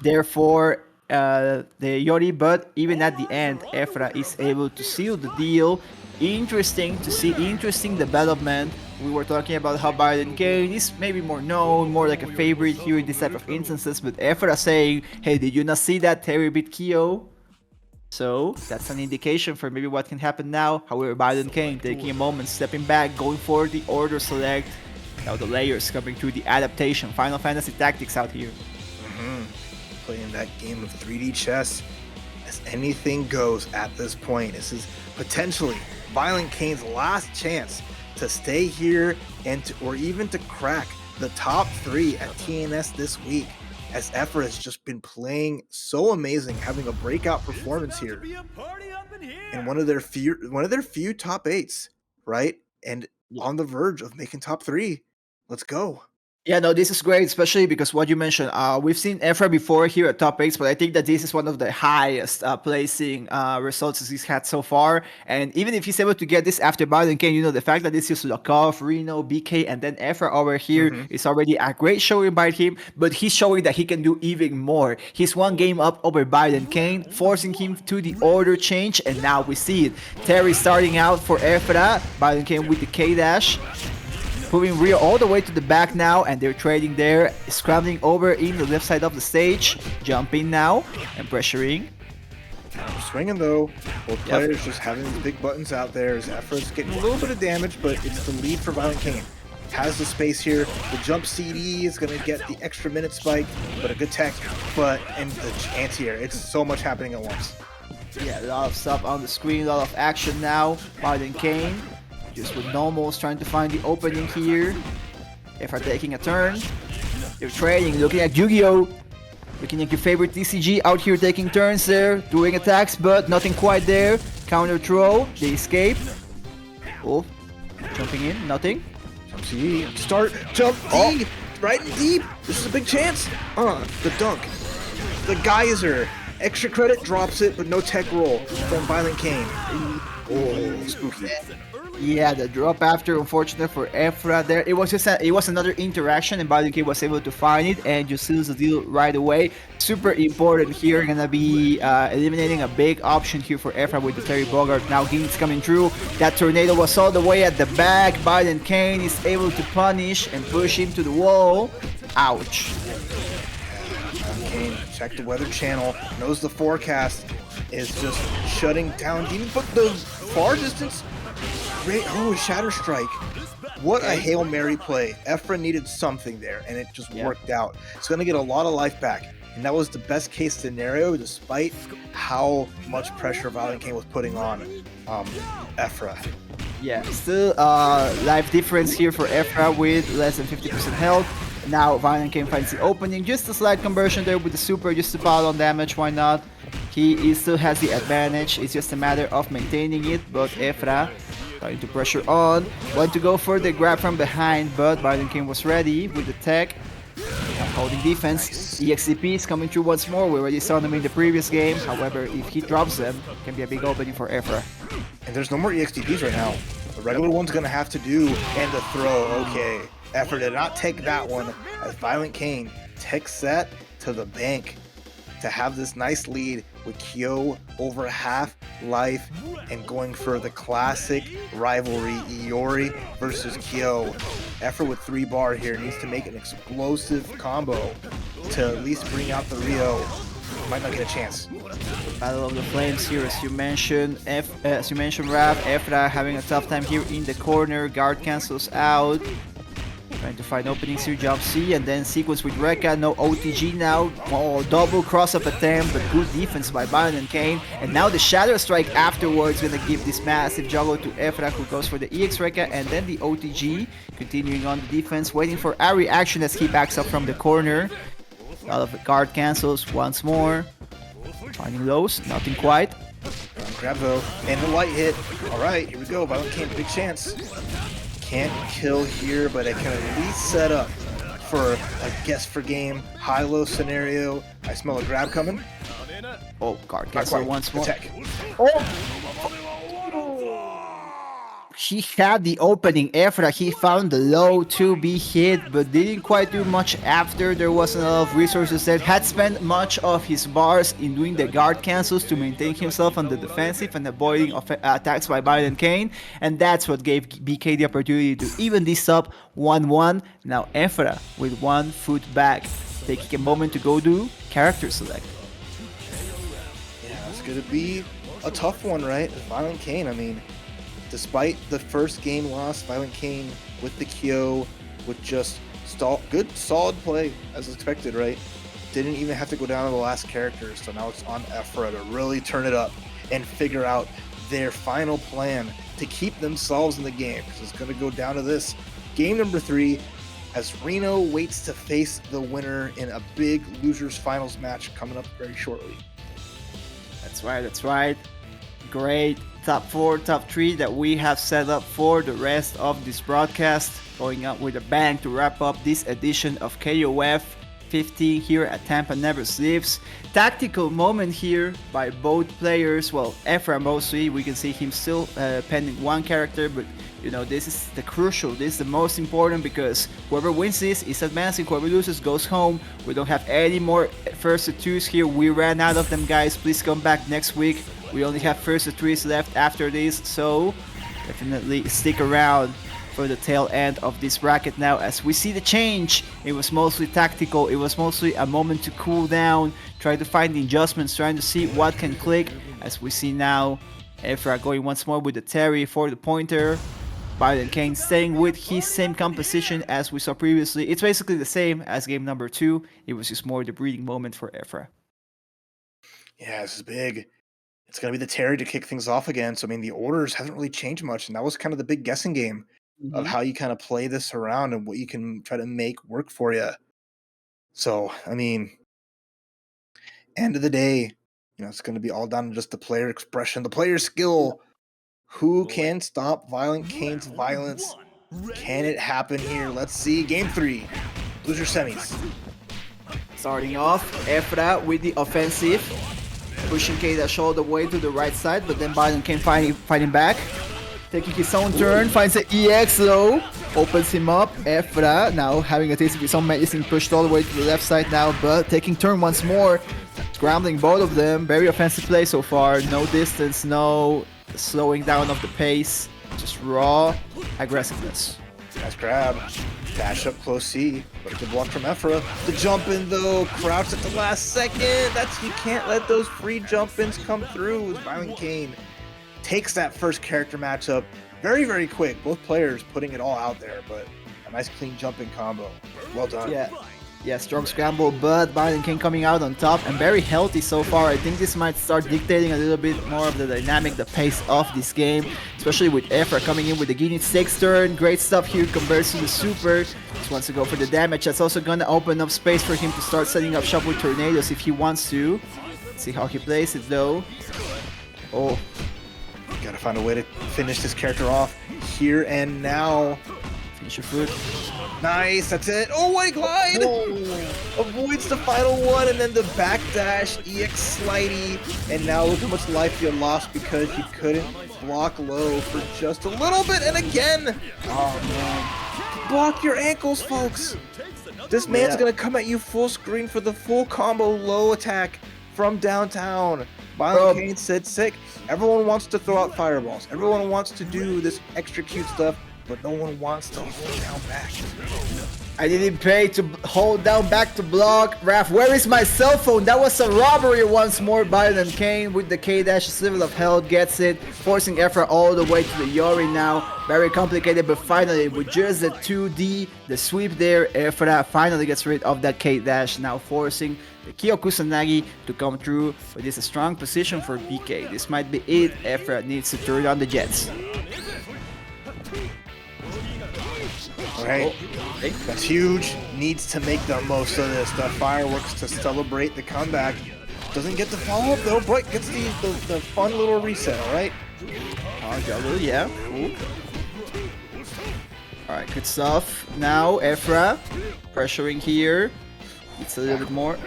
there for the Yori, but even at the end, Efra is able to seal the deal. Interesting to see, interesting development. We were talking about how ViolentKain is maybe more known, more like a favorite here in this type of instances, but Efra saying, hey, did you not see that Terry beat Kyo? So that's an indication for maybe what can happen now. However, ViolentKain taking a moment, stepping back, going for the order select. Now the layers coming through the adaptation, Final Fantasy Tactics out here. Playing that game of 3D chess as anything goes at this point. This is potentially ViolentKain's last chance to stay here and or even to crack the top 3 at TNS this week, as Efra has just been playing so amazing, having a breakout performance here in one of their few top 8s, right? And on the verge of making top 3. Let's go. Yeah, no, this is great, especially because what you mentioned, we've seen Efra before here at top 8s, but I think that this is one of the highest placing results he's had so far. And even if he's able to get this after ViolentKain, you know, the fact that this is Lokof, RINO, BK, and then Efra over here is already a great showing by him, but he's showing that he can do even more. He's one game up over ViolentKain, forcing him to the order change, and now we see it. Terry starting out for Efra, ViolentKain with the K-Dash. Moving Rio all the way to the back now, and they're trading there, scrambling over in the left side of the stage, jumping now and pressuring. Swinging though, both players just having these big buttons out there. As Efra's getting a little bit of damage, but it's the lead for ViolentKain. Has the space here. The jump CD is going to get the extra minute spike, but a good tech. But in the anti-air, it's so much happening at once. Yeah, a lot of stuff on the screen, a lot of action now. ViolentKain just with normals trying to find the opening here. Efra taking a turn. They're trading, looking at Yu-Gi-Oh! Looking at your favorite TCG out here taking turns there, doing attacks, but nothing quite there. Counter throw, they escape. Oh, jumping in, nothing. Jump CD, start, jump D, right in deep. This is a big chance. The dunk, the geyser. Extra credit, drops it, but no tech roll from ViolentKain. Oh, spooky. Yeah, the drop after, unfortunate for Efra there. It was just another interaction, and ViolentKain was able to find it and just seals the deal right away. Super important here, gonna be eliminating a big option here for Efra with the Terry Bogard. Now Geese coming through. That tornado was all the way at the back. ViolentKain is able to punish and push him to the wall. Ouch. Kane, check the weather channel, knows the forecast is just shutting down. Didn't put the far distance. Great, Shatter Strike. What a Hail Mary play. Efra needed something there, and it just worked out. It's going to get a lot of life back, and that was the best case scenario despite how much pressure ViolentKain was putting on Efra. Yeah, still life difference here for Efra with less than 50% health. Now ViolentKain finds the opening, just a slight conversion there with the super, just to pile on damage, why not? He still has the advantage, it's just a matter of maintaining it, but Efra trying to pressure on, want to go for the grab from behind, but ViolentKain was ready with the tech, holding defense. EXCP is coming through once more, we already saw them in the previous game, however if he drops them, it can be a big opening for Efra. And there's no more EXTPs right now. The regular one's gonna have to do, and the throw, okay. Efra did not take that one, as ViolentKain takes that to the bank to have this nice lead with Kyo over half life and going for the classic rivalry Iori versus Kyo. Efra with 3 bar here needs to make an explosive combo to at least bring out the Rio. Might not get a chance. Battle of the Flames here, as you mentioned, Raph. Efra having a tough time here in the corner. Guard cancels out. Trying to find openings here, jump C, and then sequence with Rekka, no OTG now. Oh, double cross-up attempt, but good defense by ViolentKain. And now the Shadow Strike afterwards gonna give this massive juggle to Efra, who goes for the EX Rekka, and then the OTG. Continuing on the defense, waiting for a reaction as he backs up from the corner. A lot of guard cancels once more. Finding lows, nothing quite. Grab though, and the light hit. Alright, here we go, ViolentKain, big chance. Can't kill here, but it can at least set up for a guess for game high-low scenario. I smell a grab coming. Oh, guard cancel once more. Attack. He had the opening, Efra, he found the low to be hit, but didn't quite do much after. There wasn't enough resources there. Had spent much of his bars in doing the guard cancels to maintain himself on the defensive and avoiding attacks by ViolentKain, and that's what gave BK the opportunity to even this up 1-1. Now Efra with 1 foot back, taking a moment to go do character select. Yeah, it's gonna be a tough one, right? ViolentKain, I mean, despite the first game loss, ViolentKain with the Kyo with just good, solid play as expected, right? Didn't even have to go down to the last character, so now it's on Efra to really turn it up and figure out their final plan to keep themselves in the game, because it's going to go down to this. Game number 3, as RINO waits to face the winner in a big losers finals match coming up very shortly. That's right. Great top 4, top 3 that we have set up for the rest of this broadcast. Going out with a bang to wrap up this edition of KOFXV here at Tampa Never Sleeps. Tactical moment here by both players. Well, Efra mostly. We can see him still pending one character, but you know, this is the crucial, this is the most important, because whoever wins this is advancing, whoever loses goes home. We don't have any more first to twos here. We ran out of them, guys. Please come back next week. We only have first to threes left after this, so definitely stick around for the tail end of this bracket now as we see the change. It was mostly tactical, it was mostly a moment to cool down, try to find the adjustments, trying to see what can click. As we see now, Efra going once more with the Terry for the pointer. ViolentKain staying with his same composition as we saw previously. It's basically the same as game number 2. It was just more the breathing moment for Efra. Yeah, this is big. It's going to be the Terry to kick things off again. So, I mean, the orders haven't really changed much, and that was kind of the big guessing game of how you kind of play this around and what you can try to make work for you. So, I mean, end of the day, you know, it's going to be all down to just the player expression, the player skill. Who can stop ViolentKain's violence? Can it happen here? Let's see. Game 3, loser semis. Starting off, Efra with the offensive, pushing K-Dash all the way to the right side, but then ViolentKain fighting back. Taking his own turn, finds the EX low, opens him up. Efra now having a taste of his own medicine, pushed all the way to the left side now, but taking turn once more, scrambling both of them. Very offensive play so far, no distance, no slowing down of the pace, just raw aggressiveness. Nice grab, dash up close C, but a good block from Efra. The jump in though, crouched at the last second. You can't let those free jump ins come through. ViolentKain takes that first character matchup very, very quick. Both players putting it all out there, but a nice clean jumping combo. Well done. Yeah, strong scramble, but ViolentKain coming out on top and very healthy so far. I think this might start dictating a little bit more of the dynamic, the pace of this game, especially with Efra coming in with the Goenitz 6 turn. Great stuff here compared to the super. Just wants to go for the damage. That's also gonna open up space for him to start setting up shop with tornadoes if he wants to. See how he plays it though. Oh. Gotta find a way to finish this character off here and now. Finish your foot. Nice, that's it. Oh, what a glide! Oh. Avoids the final one, and then the backdash, EX slidey, and now look how much life you lost because you couldn't block low for just a little bit, and again! Oh man. Block your ankles, folks! This man's gonna come at you full screen for the full combo low attack from downtown. ViolentKain said sick. Everyone wants to throw out fireballs. Everyone wants to do this extra cute stuff, but no one wants to hold down back. I didn't pay to hold down back to block. Raph, where is my cell phone? That was a robbery once more. ViolentKain with the K-Dash, Sliver of Hell gets it, forcing Efra all the way to the Yuri now. Very complicated, but finally with just the 2D, the sweep there, Efra finally gets rid of that K-Dash, now forcing the Kusanagi to come through. But this is a strong position for BK. This might be it. Efra needs to turn on the jets. Alright, that's huge. Needs to make the most of this. The fireworks to celebrate the comeback. Doesn't get the follow-up though, but gets the fun little reset, alright? Yeah, cool. Alright, good stuff. Now, Efra pressuring here. It's a little bit more.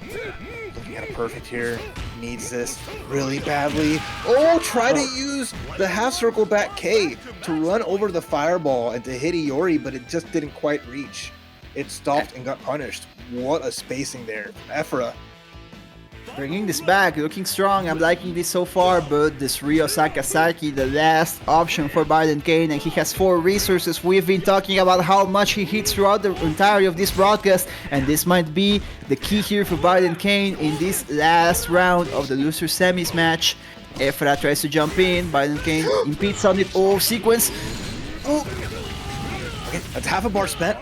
Looking at a perfect here. Needs this really badly. Oh, try to use the half circle back K to run over the fireball and to hit Iori, but it just didn't quite reach. It stopped and got punished. What a spacing there from Efra. Bringing this back, looking strong. I'm liking this so far, but this Ryo Sakazaki, the last option for ViolentKain, and he has 4 resources. We've been talking about how much he hits throughout the entirety of this broadcast, and this might be the key here for ViolentKain in this last round of the loser semis match. Efra tries to jump in, ViolentKain impedes on it. Oh, sequence. Oh. Okay, that's half a bar spent.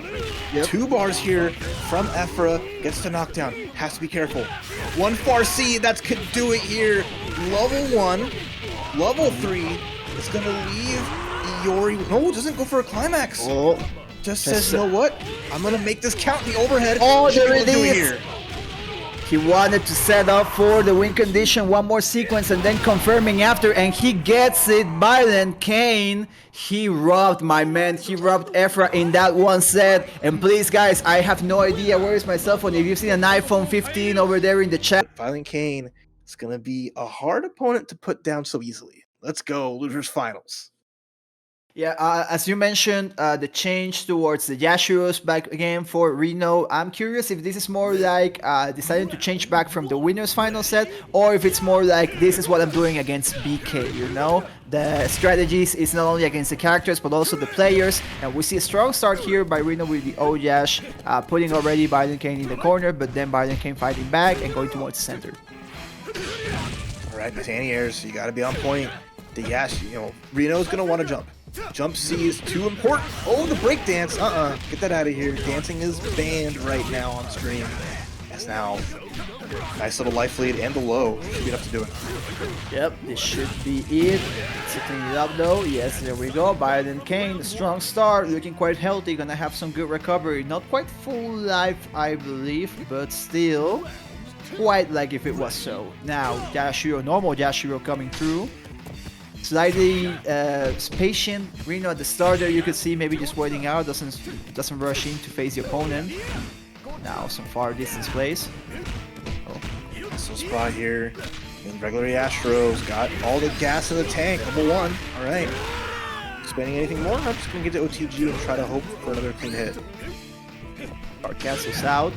2 bars here from Efra. Gets the knockdown. Has to be careful. 1 far C. That could do it here. Level 1. Level 3. It's going to leave Iori. No, doesn't go for a climax. Oh, Just says, you know what? I'm going to make this count. The overhead. Oh, Should be there able to it do is. here. he wanted to set up for the win condition, one more sequence, and then confirming after, and he gets it. ViolentKain, he robbed my man. He robbed Efra in that one set. And please, guys, I have no idea where is my cell phone. If you've seen an iPhone 15 over there in the chat. ViolentKain is going to be a hard opponent to put down so easily. Let's go, losers finals. Yeah, as you mentioned, the change towards the Yashiros back again for RINO. I'm curious if this is more like deciding to change back from the winners final set, or if it's more like this is what I'm doing against BK, you know? The strategies is not only against the characters, but also the players. And we see a strong start here by RINO with the O.Yash, putting already ViolentKain in the corner, but then ViolentKain fighting back and going towards the center. All right, Miss Annie-Airs, you got to be on point. The Yash, you know, RINO's going to want to jump. Jump C is too important. Oh, the breakdance. Get that out of here. Dancing is banned right now on stream. As now, nice little life lead and the low. Should be enough to do it. Yep, this should be it. To clean it up though. Yes, there we go. ViolentKain, strong start, looking quite healthy. Gonna have some good recovery. Not quite full life, I believe, but still quite like if it was so. Now, Yashiro, normal Yashiro coming through. Slightly patient. RINO at the start there, you could see maybe just waiting out, doesn't rush in to face the opponent. Now some far distance plays. Oh. So spot here. And regular Yashiro's got all the gas in the tank. Level 1. All right. Spending anything more? I'm just gonna get to OTG and try to hope for another clean hit. Guard cancels out.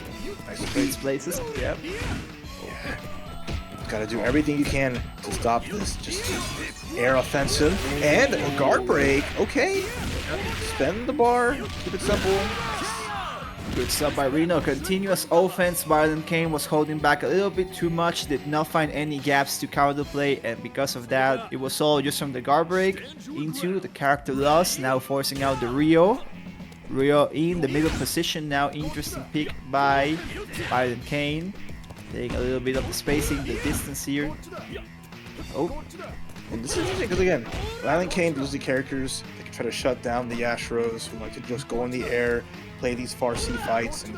Nice Trades places. Yep. Gotta do everything you can to stop this just air offensive. And a guard break. Okay. Spend the bar. Keep it simple. Good sub by RINO. Continuous offense. ViolentKain was holding back a little bit too much. Did not find any gaps to counter play. And because of that, it was all just from the guard break into the character loss. Now forcing out the Rio. Rio in the middle position now. Interesting pick by ViolentKain. Taking a little bit of the spacing, the distance here. Oh. And this is interesting because again, ViolentKain loses the characters. They can try to shut down the Yashiros who like to just go in the air, play these far C fights, and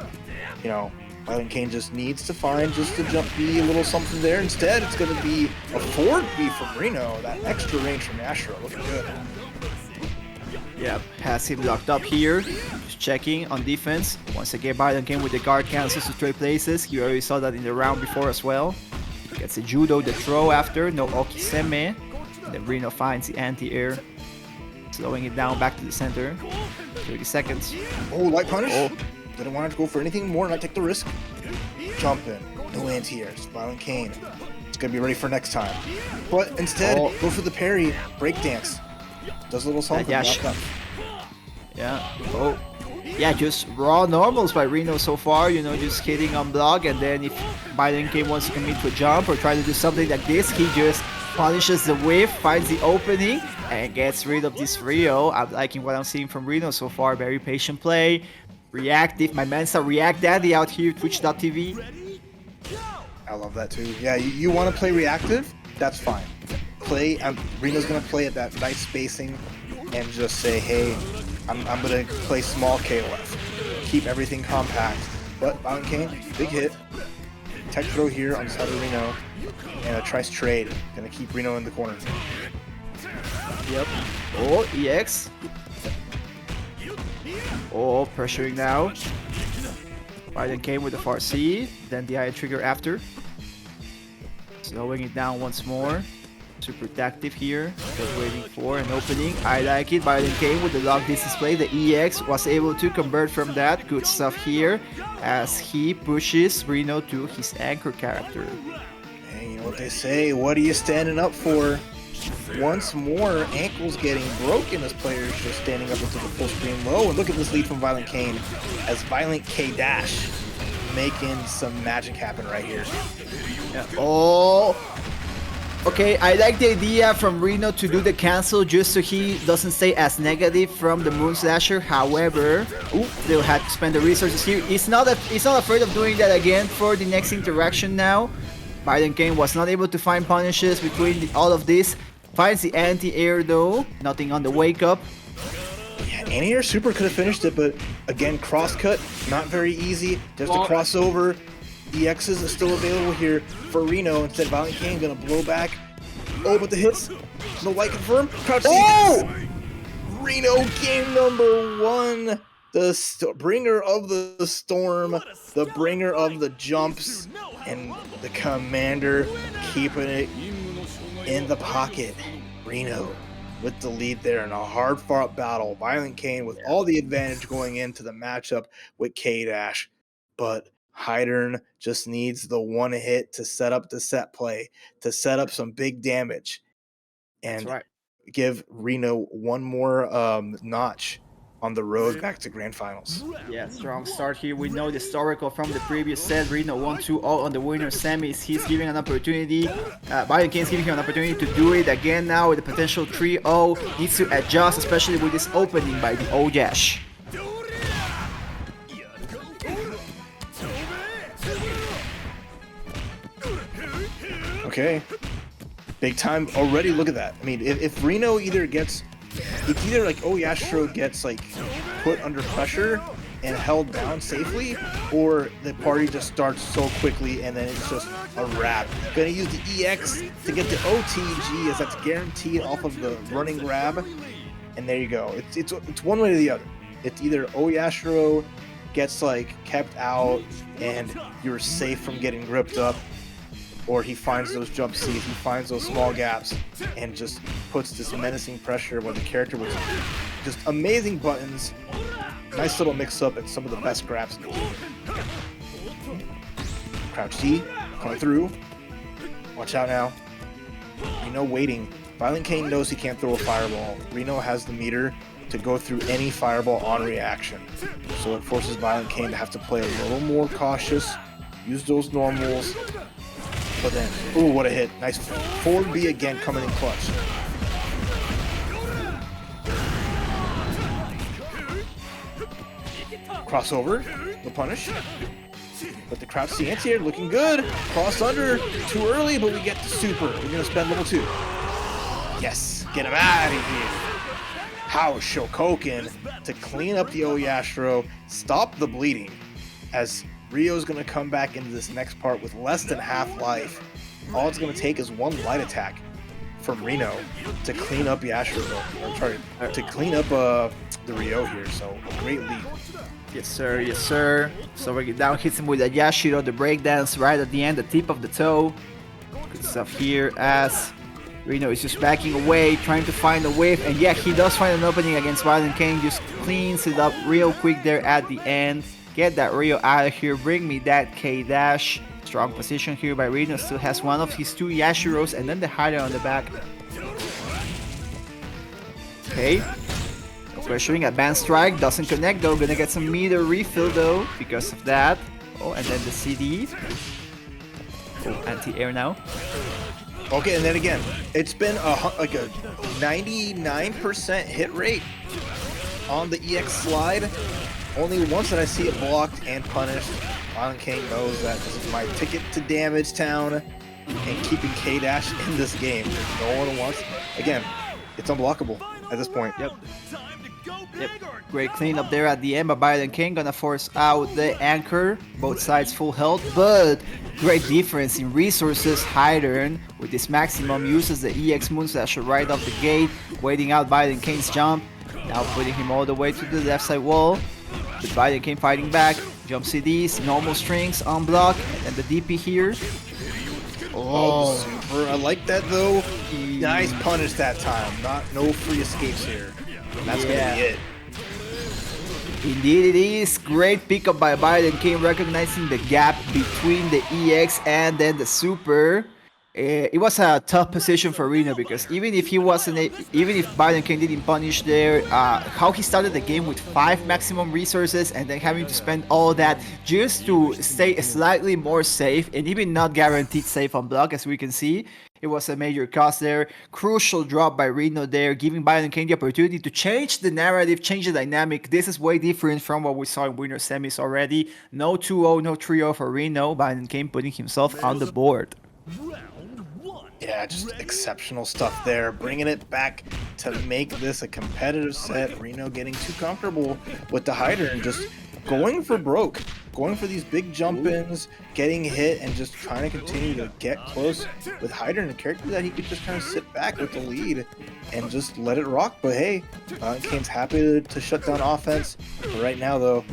you know, ViolentKain just needs to find just a jump B, a little something there. Instead, it's going to be a forward B from RINO. That extra range from Yashiro looking good. Yeah, has him locked up here. Just checking on defense. Once again, ViolentKain with the guard cancels to trade places. You already saw that in the round before as well. Gets a judo, the throw after, no okiseme. Then RINO finds the anti-air. Slowing it down back to the center. 30 seconds. Oh, light punish. Oh. Didn't want to go for anything more, not take the risk. Jump in. No anti-airs. ViolentKain. It's going to be ready for next time. But instead, go for the parry. Breakdance. Does a little something. Yeah. Oh. Yeah, just raw normals by RINO so far, you know, just hitting on block, and then if ViolentKain wants to commit to a jump or try to do something like this, he just punishes the whiff, finds the opening, and gets rid of this Rio. I'm liking what I'm seeing from RINO so far. Very patient play, reactive. My man's a React Daddy out here, Twitch.tv. I love that too. Yeah, you want to play reactive? That's fine. Play. RINO's gonna play at that nice spacing, and just say, hey, I'm gonna play small KOF. Keep everything compact. But ViolentKain, big hit. Tech throw here on the side of RINO, and a trice trade. Gonna keep RINO in the corner. Yep. Oh, EX. Oh, pressuring now. ViolentKain with the far C, then the eye trigger after. Slowing it down once more. Super active here. Just waiting for an opening. I like it. ViolentKain with the long distance play. The EX was able to convert from that. Good stuff here as he pushes RINO to his anchor character. Hey, you know what they say? What are you standing up for? Once more, ankles getting broken as players just standing up into the full screen low. And look at this lead from ViolentKain as ViolentK Dash making some magic happen right here. Yeah. Oh! Okay, I like the idea from RINO to do the cancel just so he doesn't stay as negative from the Moon Slasher. However, they'll have to spend the resources here. He's not afraid of doing that again for the next interaction now. ViolentKain was not able to find punishes between all of this. Finds the anti-air though. Nothing on the wake up. Yeah, anti-air super could have finished it, but again, cross-cut, not very easy. Just a crossover. EXs are still available here for RINO. Instead, ViolentKain gonna blow back. Oh, but the hits. No light confirm. Crouch. Oh! RINO game number 1. The bringer of the storm, the bringer of the jumps, and the commander keeping it in the pocket. RINO with the lead there in a hard-fought battle. ViolentKain with all the advantage going into the matchup with K-Dash, but Heidern just needs the one hit to set up the set play, to set up some big damage, and give RINO one more notch on the road back to grand finals. Yeah, strong start here. We know the historical from the previous set. RINO 1-2 all on the winner semis. He's giving an opportunity. ViolentKain's giving him an opportunity to do it again now with the potential 3-0. Needs to adjust, especially with this opening by the O.Yash. Okay, big time already. Look at that. I mean, if RINO either gets, it's either like O.Yashiro gets like put under pressure and held down safely, or the party just starts so quickly and then it's just a wrap. Gonna use the EX to get the OTG as that's guaranteed off of the running grab, and there you go. It's one way or the other. It's either O.Yashiro gets like kept out and you're safe from getting gripped up, or he finds those jump seats, he finds those small gaps, and just puts this menacing pressure where the character was just amazing buttons, nice little mix-up, and some of the best grabs in the game. Crouch D, coming through. Watch out now. RINO waiting. ViolentKain knows he can't throw a fireball. RINO has the meter to go through any fireball on reaction. So it forces ViolentKain to have to play a little more cautious, use those normals. But then, ooh, what a hit. Nice forward B again coming in clutch. Crossover, the punish. But the crouch C anti-air looking good. Cross under, too early, but we get the super. We're going to spend level 2. Yes, get him out of here. How is Shokoken to clean up the O.Yashiro, stop the bleeding, as Rio's going to come back into this next part with less than half life. All it's going to take is one light attack from RINO to clean up Yashiro, or sorry, to clean up the Rio here. So a great lead. Yes sir, yes sir. So we down hits him with a Yashiro, the breakdance right at the end, the tip of the toe. Good stuff here as RINO is just backing away, trying to find a whiff, and yeah, he does find an opening against ViolentKain, just cleans it up real quick there at the end. Get that Rio out of here, bring me that K-Dash. Strong position here by RINO, still has one of his 2 Yashiros and then the Heidern on the back. Okay. Pressuring, advanced strike, doesn't connect though, gonna get some meter refill though because of that. Oh, and then the CD. Oh, anti-air now. Okay, and then again, it's been like a 99% hit rate on the EX slide. Only once did I see it blocked and punished. ViolentKain knows that this is my ticket to Damage Town and keeping K-Dash in this game. No one wants. Again, it's unblockable at this point. Yep. Great cleanup there at the end by ViolentKain, gonna force out the anchor. Both sides full health, but great difference in resources. Heidern with this maximum uses the EX Moonslasher right off the gate, waiting out ViolentKain's jump. Now putting him all the way to the left side wall. But ViolentKain fighting back. Jump CDs, normal strings, unblock, and the DP here. Oh, super. I like that though. Nice punish that time. No free escapes here. That's gonna be it. Indeed it is. Great pickup by ViolentKain, recognizing the gap between the EX and then the super. It was a tough position for RINO because even if ViolentKain didn't punish there, how he started the game with 5 maximum resources and then having to spend all that just to stay slightly more safe and even not guaranteed safe on block, as we can see. It was a major cost there. Crucial drop by RINO there, giving ViolentKain the opportunity to change the narrative, change the dynamic. This is way different from what we saw in winner semis already. No 2-0, no 3-0 for RINO. ViolentKain putting himself on the board. Round one. Yeah, just exceptional stuff there. Bringing it back to make this a competitive set. RINO getting too comfortable with the Heidern and just going for broke. Going for these big jump-ins, getting hit, and just trying to continue to get close with Heidern, a character that he could just kind of sit back with the lead and just let it rock. But hey, ViolentKain's happy to shut down offense. But right now, though,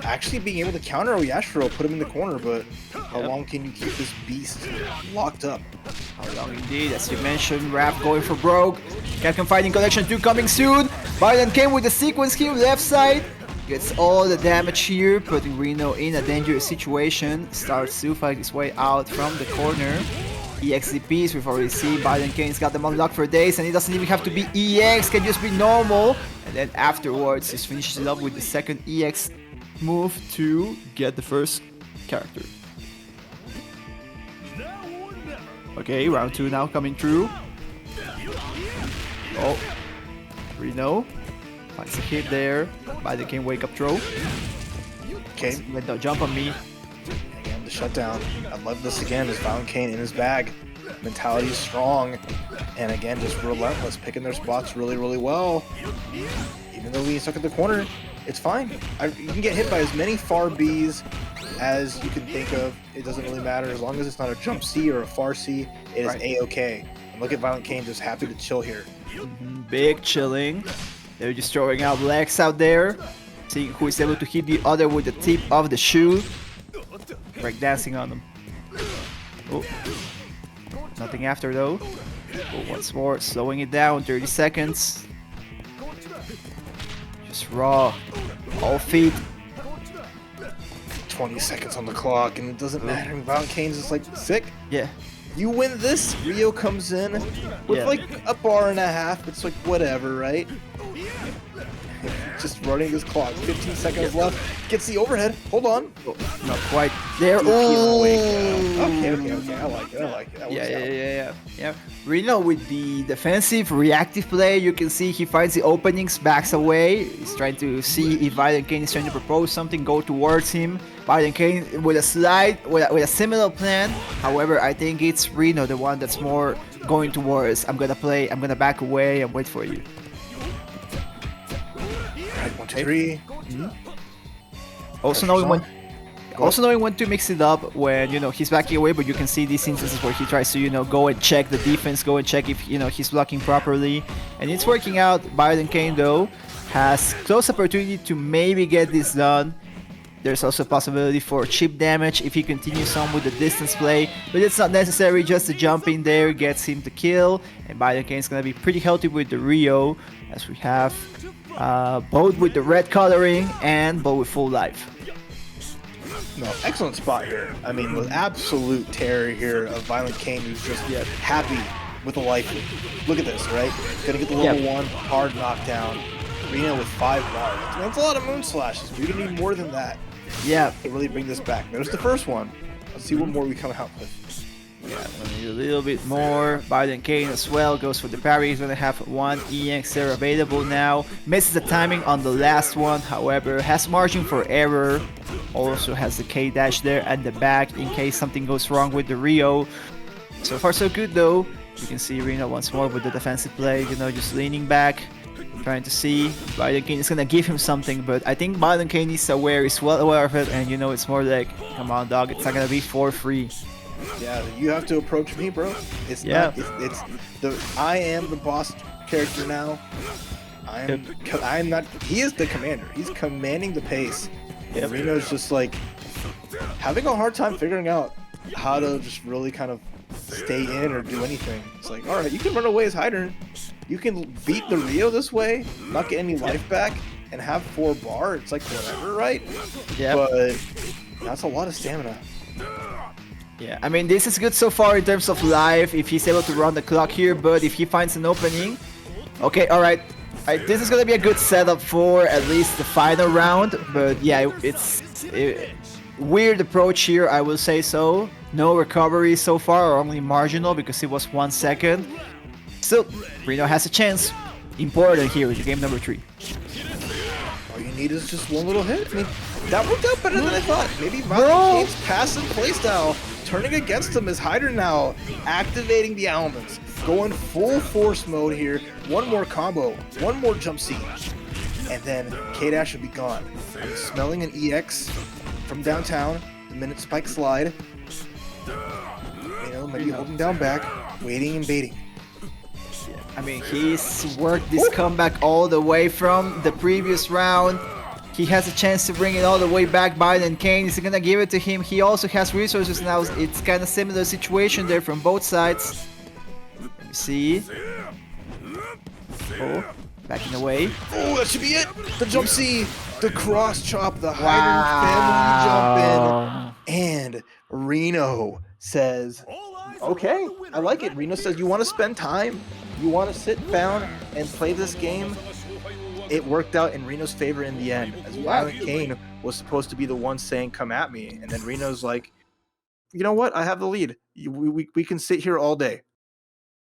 actually being able to counter O.Yashiro, put him in the corner, but how long can you keep this beast locked up? How long indeed, as you mentioned, Rap going for broke. Capcom Fighting Collection 2 coming soon. ViolentKain with the sequence kill left side. Gets all the damage here, putting RINO in a dangerous situation. Starts to fight his way out from the corner. EXDPs, we've already seen ViolentKain's got them unlocked for days, and it doesn't even have to be EX, can just be normal. And then afterwards, just finishes it up with the second EX move to get the first character. Okay, round 2 now coming through. Oh, RINO finds a hit there. ViolentKain wake up throw. Okay. Let the jump on me. Again, the shutdown. I love this again. Is ViolentKain in his bag. Mentality is strong. And again, just relentless, picking their spots really, really well. Even though he's stuck in the corner, it's fine. You can get hit by as many far Bs as you can think of. It doesn't really matter. As long as it's not a jump C or a far C, it is A-okay. And look at ViolentKain just happy to chill here. Big chilling. They're just throwing out legs out there. Seeing who is able to hit the other with the tip of the shoe. Break dancing on them. Oh. Nothing after though. Oh, once more, slowing it down, 30 seconds. Just raw. All feet. 20 seconds on the clock, and it doesn't matter. ViolentKain's just like, sick. Yeah. You win this, Rio comes in with like a bar and a half. It's like whatever, right? Just running this clock. 15 seconds left. Gets the overhead. Hold on. Oh, not quite there. Oh. Oh. Okay. I like it. That works out. Yeah. RINO with the defensive, reactive play, you can see he finds the openings, backs away. He's trying to see if ViolentKain is trying to propose something, go towards him. ViolentKain with a slide, with a similar plan. However, I think it's RINO, the one that's more going towards, I'm gonna back away and wait for you. Right, 1, 2, 3. Also knowing when to mix it up when, he's backing away, but you can see these instances where he tries to, go and check the defense, go and check if, he's blocking properly. And it's working out. ViolentKain, though, has close opportunity to maybe get this done. There's also a possibility for chip damage if he continues on with the distance play, but it's not necessary. Just the jump in there gets him the kill, and ViolentKain is going to be pretty healthy with the Rio, as we have both with the red coloring and both with full life. No, excellent spot here. I mean, with absolute terror here of ViolentKain, who's just happy with the life. Look at this, right? Gonna get the level 1 hard knockdown. RINO with 5 bars. That's a lot of moon slashes. We're gonna need more than that. Yeah, To really bring this back. There's the first one. Let's see what more we come out with. yeah, we need a little bit more. ViolentKain as well goes for the parry. He's gonna have 1 EX there available now. Misses the timing on the last one, however, has margin for error. Also has the K dash there at the back in case something goes wrong with the Rio. So far so good though. You can see RINO once more with the defensive play, just leaning back, trying to see ViolentKain is gonna give him something, but I think ViolentKain is aware, is well aware of it, and it's more like, come on dog, it's not gonna be for free. Yeah, you have to approach me, bro. It's not. It's the. I am the boss character now. I'm not. He is the commander. He's commanding the pace. And RINO's just like having a hard time figuring out how to just really kind of stay in or do anything. It's like, all right, you can run away as Heidern. You can beat the Rio this way, not get any life back, and have 4 bar. It's like whatever, right? Yeah. But that's a lot of stamina. Yeah, I mean, this is good so far in terms of life, if he's able to run the clock here, but if he finds an opening... Okay, alright. This is gonna be a good setup for at least the final round, but yeah, it's a weird approach here, I will say so. No recovery so far, or only marginal because it was 1 second. Still, RINO has a chance. Important here in game number 3. All you need is just one little hit. I mean, that worked out better than I thought. Maybe ViolentKain's passive playstyle turning against him as Heidern now activating the elements. Going full force mode here. One more combo, one more jump seat, and then K-Dash should be gone. I'm smelling an EX from downtown. The minute spike slide. Maybe holding down back, waiting and baiting. I mean, he's worked this comeback all the way from the previous round. He has a chance to bring it all the way back. ViolentKain is gonna give it to him. He also has resources now. It's kind of similar situation there from both sides. Let me see. Oh, backing away. Oh, that should be it. The jump C, the cross chop, the Heidern family jump in, and RINO says, "Okay, I like it." RINO says, "You want to spend time? You want to sit down and play this game?" It worked out in RINO's favor in the end, as ViolentKain was supposed to be the one saying, "Come at me," and then RINO's like, "You know what? I have the lead. We can sit here all day."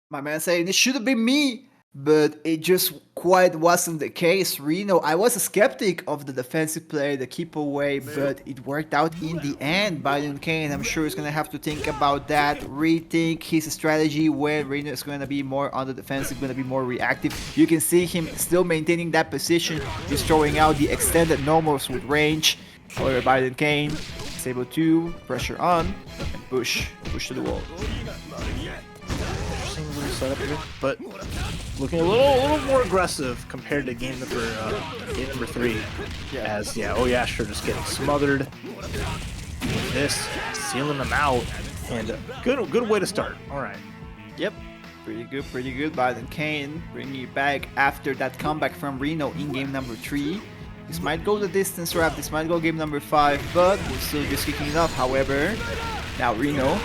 My man saying it should have been me, but it just quite wasn't the case. RINO, I was a skeptic of the defensive play, the keep away, but it worked out in the end. ViolentKain, I'm sure, is going to have to think about that, rethink his strategy when RINO is going to be more on the defensive, going to be more reactive. You can see him still maintaining that position, just throwing out the extended normals with range. However, ViolentKain is able to pressure on and push to the wall. Setup here, but looking a little more aggressive compared to game number 3. As O.Yashiro just getting smothered with this, sealing them out, and good way to start. All right. Yep, pretty good. ViolentKain bringing it back after that comeback from RINO in game number 3. This might go the distance wrap. This might go game number 5, but we're still just kicking it off. However, now RINO.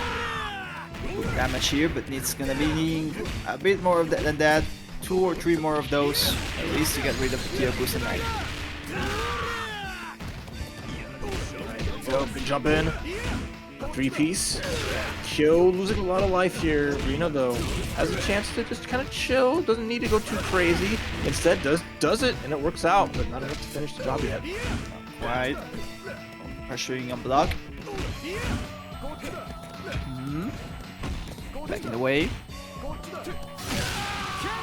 Damage here, but it's gonna be needing a bit more of that than that. 2 or 3 more of those, at least to get rid of the tier boost tonight. Go, good jump in. 3-piece. Kyo losing a lot of life here. RINO though has a chance to just kind of chill. Doesn't need to go too crazy. Instead does it, and it works out, but not enough to finish the job yet. Right. Pressuring on block. Back in the way.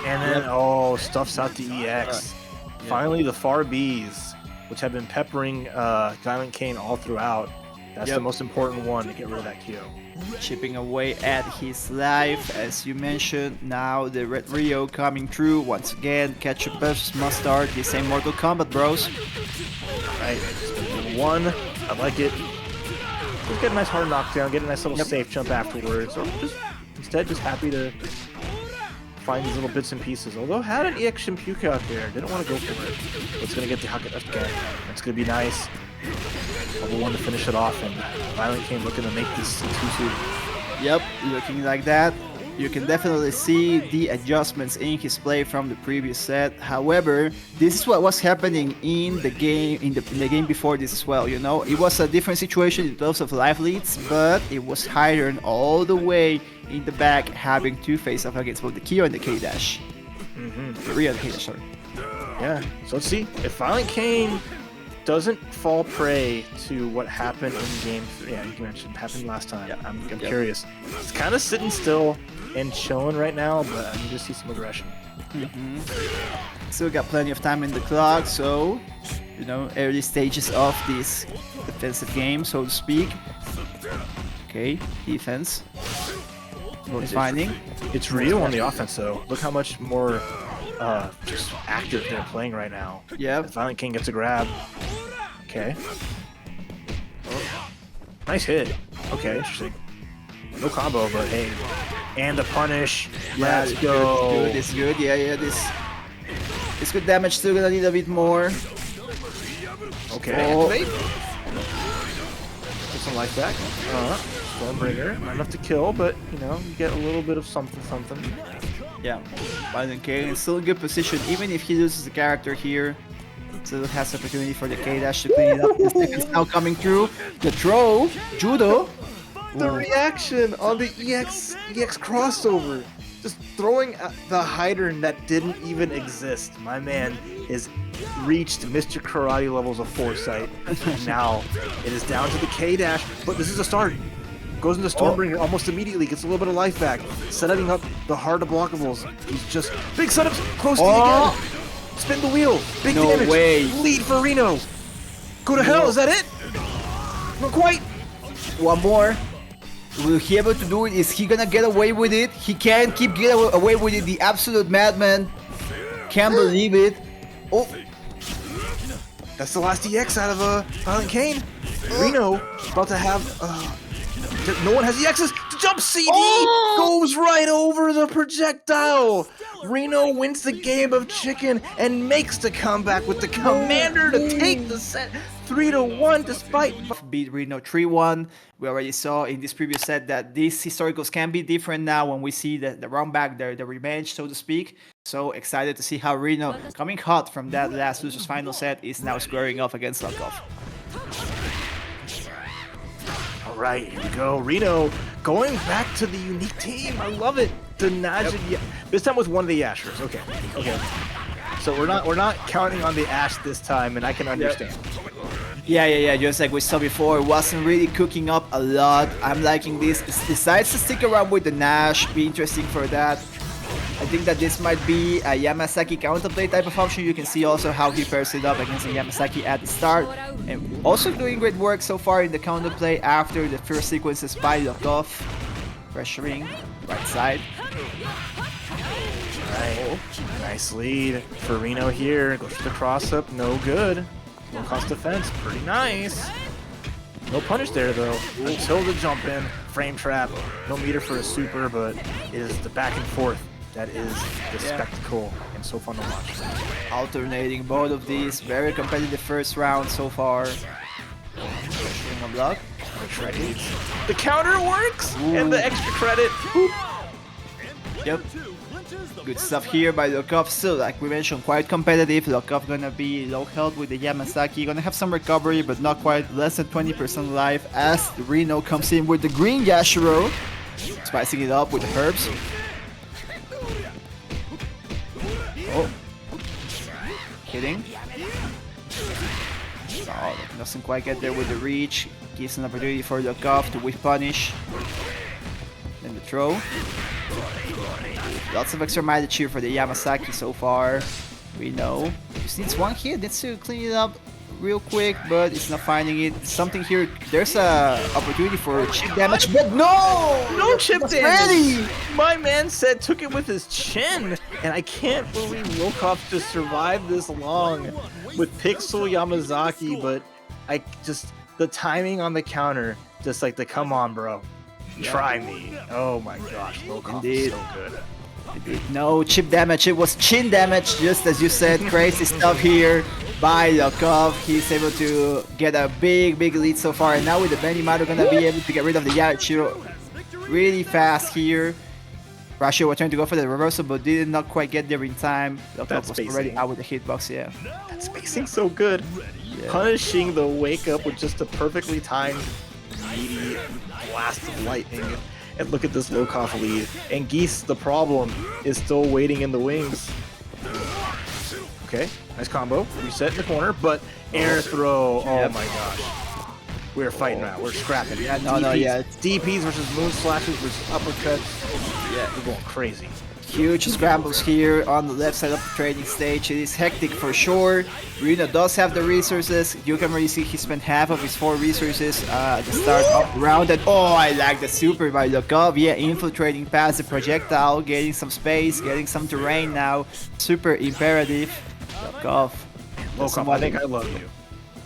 And then, stuffs out the EX. Finally, the far Bs, which have been peppering ViolentKain all throughout. That's the most important one to get rid of that Q. Chipping away at his life, as you mentioned. Now the Red Rio coming through once again. Ketchup versus mustard. This ain't Mortal Kombat, bros. Alright, one. I like it. Just get a nice hard knockdown, get a nice little safe jump afterwards. Or just happy to find these little bits and pieces. Although had an EX Shun'Ei out there, didn't want to go for it. But it's gonna get the Hakat again. It's gonna be nice. Level 1 to finish it off, and ViolentKain looking to make this 2-2. Yep, looking like that. You can definitely see the adjustments in his play from the previous set. However, this is what was happening in the game in the game before this as well. You know, it was a different situation in terms of life leads, but it was Heidern all the way in the back, having to face off against both the Kyo and the K-Dash. The Rio and the K-Dash, sorry. Yeah, so let's see if ViolentKain doesn't fall prey to what happened in game 3. Yeah, you mentioned happened last time. Yeah. I'm curious. It's kind of sitting still and chilling right now, but I need to see some aggression. Still got plenty of time in the clock, so you know, early stages of this defensive game, so to speak. Okay, defense. Finding. It's Rio on the offense though. Look how much more just active they're playing right now. Yeah. ViolentKain gets a grab. Okay. Nice hit. Okay, interesting. No combo, but hey. And the punish. Let's go. This is good. Yeah. This good damage. Still gonna need a bit more. Okay. Activate. Get some life back. Stormbringer. Not enough to kill, but you know, you get a little bit of something. Yeah. ViolentKain is still in good position, even if he loses the character here. Still has opportunity for the K-Dash to clean it up. The seconds now coming through. The throw. Judo. The reaction on the EX crossover. Just throwing the Heidern that didn't even exist. My man has reached Mr. Karate levels of foresight. And now it is down to the K-dash, but this is a start. Goes into Stormbringer almost immediately, gets a little bit of life back. Setting up the hard to blockables. He's just big setups, close to the again. Spin the wheel, big damage. No way. Lead for RINO. Go to hell, is that it? Not quite. One more. Will he able to do it? Is he gonna get away with it? He can't keep getting away with it. The absolute madman. Can't believe it. Oh, That's the last EX out of ViolentKain. RINO about to have. No one has EXs. The jump CD goes right over the projectile. RINO wins the game of chicken and makes the comeback with the commander to take the set 3-1 despite. beat RINO 3-1. We already saw in this previous set that these historicals can be different now when we see the run back, the revenge, so to speak. So excited to see how RINO, coming hot from that last losers final set, is now squaring off against Lokof. Alright, here we go. RINO going back to the unique team. I love it. The Najid, this time with one of the Ashers. Okay. So we're not counting on the Ash this time, and I can understand. Yeah. Just like we saw before, it wasn't really cooking up a lot. I'm liking this. It decides to stick around with the Nash. Be interesting for that. I think that this might be a Yamazaki counterplay type of option. You can see also how he pairs it up against the Yamazaki at the start. And also doing great work so far in the counterplay after the first sequences by Lokof. Pressuring right side. Alright, nice lead for RINO here. Goes for the cross up, no good. Low cost defense, pretty nice. No punish there though, until the jump in. Frame trap, no meter for a super, but it is the back and forth that is the spectacle and so fun to watch. Alternating both of these. Very competitive first round so far. Pressuring a block. The counter works, and the extra credit. Boop. Yep. Good stuff here by Lokof. Still, like we mentioned, quite competitive. Lokof gonna be low health with the Yamazaki. Gonna have some recovery, but not quite. Less than 20% life as RINO comes in with the green Yashiro. Spicing it up with the herbs. Oh. Hitting. Oh, doesn't quite get there with the reach. Gives an opportunity for Lokof to whiff punish. Then the throw. Lots of extra mileage here for the Yamazaki so far. RINO just needs one hit, needs to clean it up real quick, but it's not finding it. Something here, there's a opportunity for chip damage, but no chip damage. Ready. My man said took it with his chin, and I can't believe Lokof just survived this long with Pixel Yamazaki, but the timing on the counter, just like the come on bro, try me. Oh my gosh, Lokof is so good. No chip damage, it was chin damage, just as you said. Crazy stuff here by Lokof. He's able to get a big lead so far, and now with the Benimaru gonna be able to get rid of the Yashiro really fast here. Rashio was trying to go for the reversal, but did not quite get there in time. Lokof was already out with the hitbox, yeah. That spacing so good. Yeah. Punishing the wake up with just a perfectly timed meaty blast of lightning. And look at this Lokof lead. And Geese, the problem, is still waiting in the wings. Okay, nice combo. Reset in the corner, but air throw. Oh my gosh. We're fighting now. We're scrapping. Yeah, no. DPs versus moon slashes versus uppercuts. Yeah, we're going crazy. Huge scrambles here on the left side of the training stage. It is hectic for sure. RINO does have the resources. You can really see he spent half of his 4 resources at the start of the round. And oh, I like the super by Lokof. Yeah, infiltrating past the projectile, getting some space, getting some terrain now. Super imperative. Lokof, I think I love you.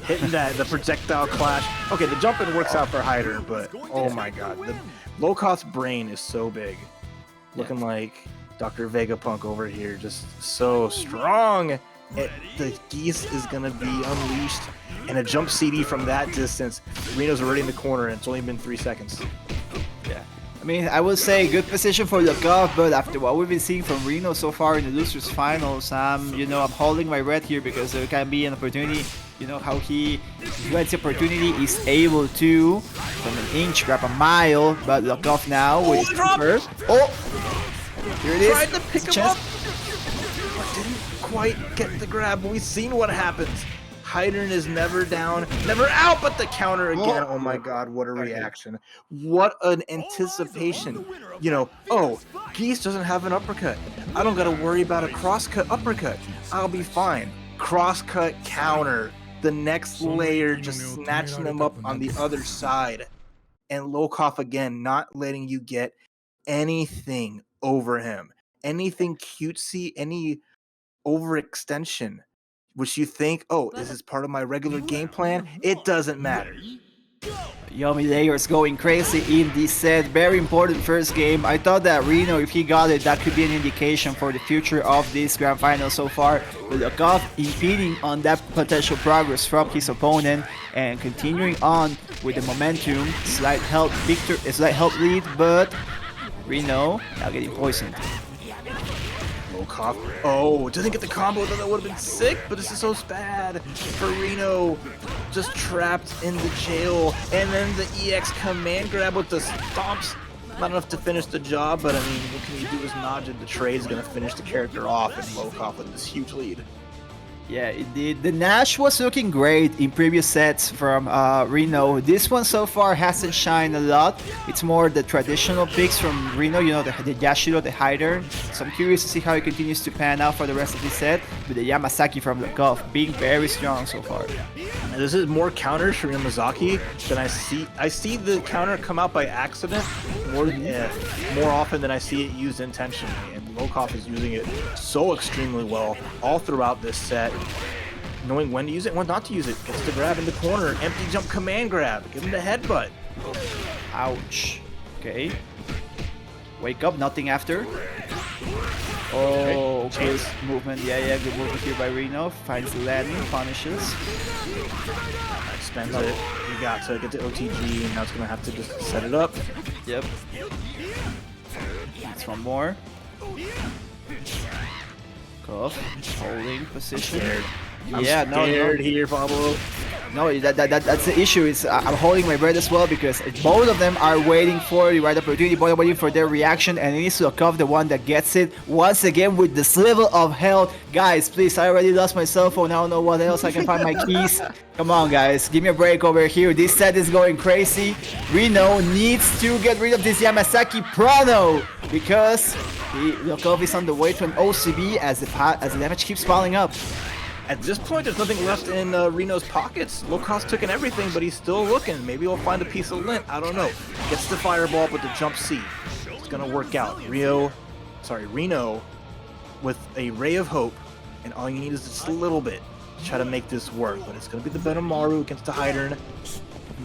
Hitting the projectile clash. Okay, the jump in works out for Heidern, but oh my god. The Lokof's brain is so big. Looking like Dr. Vegapunk over here, just so strong. The Geese is gonna be unleashed, and a jump CD from that distance. RINO's already in the corner, and it's only been 3 seconds. Yeah, I mean, I would say good position for Lokof, but after what we've been seeing from RINO so far in the losers finals, you know, I'm holding my breath here because there can be an opportunity. You know how he gets the opportunity, is able to from an inch grab a mile, but Lokof now with his super. Oh, here it is. Tried to pick him up, but didn't quite get the grab. We've seen what happens. Heidern is never down, never out, but the counter again. Oh my god, what a reaction. What an anticipation. You know, oh, Geese doesn't have an uppercut. I don't gotta worry about a cross-cut uppercut. I'll be fine. Cross-cut counter. The next layer, just snatching him up on the other side. And Lokof again, not letting you get anything over him. Anything cutesy, any overextension. Which you think, oh, this is part of my regular game plan? It doesn't matter. Yummy layers going crazy in this set. Very important first game. I thought that RINO, if he got it, that could be an indication for the future of this grand final so far. But Lokof impeding on that potential progress from his opponent and continuing on with the momentum. Slight help lead, but RINO now getting poisoned. Lokof, oh, doesn't get the combo, though that would have been sick, but this is so bad for RINO. Just trapped in the jail, and then the EX command grab with the stomps. Not enough to finish the job, but I mean, what can you do as Najid? The trade is going to finish the character off, and Lokof with this huge lead. Yeah, it did. The Nash was looking great in previous sets from RINO. This one so far hasn't shined a lot. It's more the traditional picks from RINO, you know, the O.Yashiro, the Heidern. So I'm curious to see how it continues to pan out for the rest of this set, with the Yamazaki from Lokof being very strong so far. And this is more counters from Yamazaki than I see. I see the counter come out by accident more often than I see it used intentionally. And Lokof is using it so extremely well all throughout this set. Knowing when to use it and when not to use it. Gets the grab in the corner. Empty jump command grab. Give him the headbutt. Ouch. Okay. Wake up, nothing after. Oh, okay. Movement. Yeah, good movement here by RINO. Finds the landing, punishes. Spends it. You got to get to OTG, and now it's going to have to just set it up. Yep. That's one more. Cuff, holding position. I'm scared here, Pablo. No, that's the issue. Is I'm holding my breath as well because both of them are waiting for the right opportunity, both are waiting for their reaction, and it is Lokof the one that gets it once again with this level of health. Guys, please, I already lost my cell phone. I don't know what else I can find my keys. Come on, guys, give me a break over here. This set is going crazy. RINO needs to get rid of this Yamazaki Prano because Lokof is on the way to an OCB as the damage keeps piling up. At this point, there's nothing left in RINO's pockets. Lokof's taking everything, but he's still looking. Maybe he'll find a piece of lint. I don't know. Gets the fireball, but the jump C. It's gonna work out. RINO with a ray of hope, and all you need is just a little bit to try to make this work. But it's gonna be the Benimaru against the Heidern.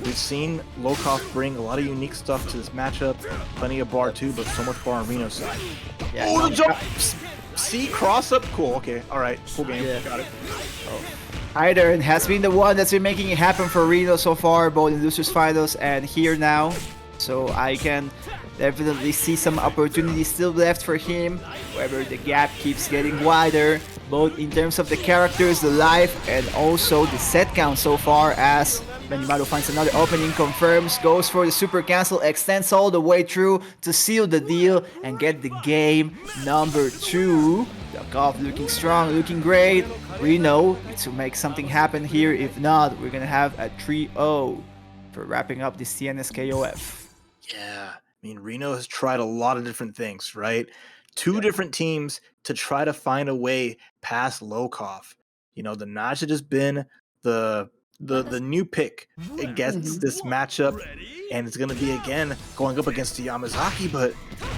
We've seen Lokof bring a lot of unique stuff to this matchup. Plenty of bar too, but so much bar on RINO's side. Yeah, oh, the jump! C cross up, cool. Okay, all right, full game. Yeah. Got it. Heidern has been the one that's been making it happen for RINO so far, both in losers finals and here now. So I can definitely see some opportunities still left for him. However, the gap keeps getting wider, both in terms of the characters, the life, and also the set count so far. As Benimaru finds another opening, confirms, goes for the super cancel, extends all the way through to seal the deal and get the game number 2. Lokof looking strong, looking great. RINO needs to make something happen here. If not, we're gonna have a 3-0 for wrapping up this TNS KOF. Yeah, I mean, RINO has tried a lot of different things, right? Two different teams to try to find a way past Lokof. You know, the Najid has been the new pick against this matchup, and it's going to be again going up against the Yamazaki. But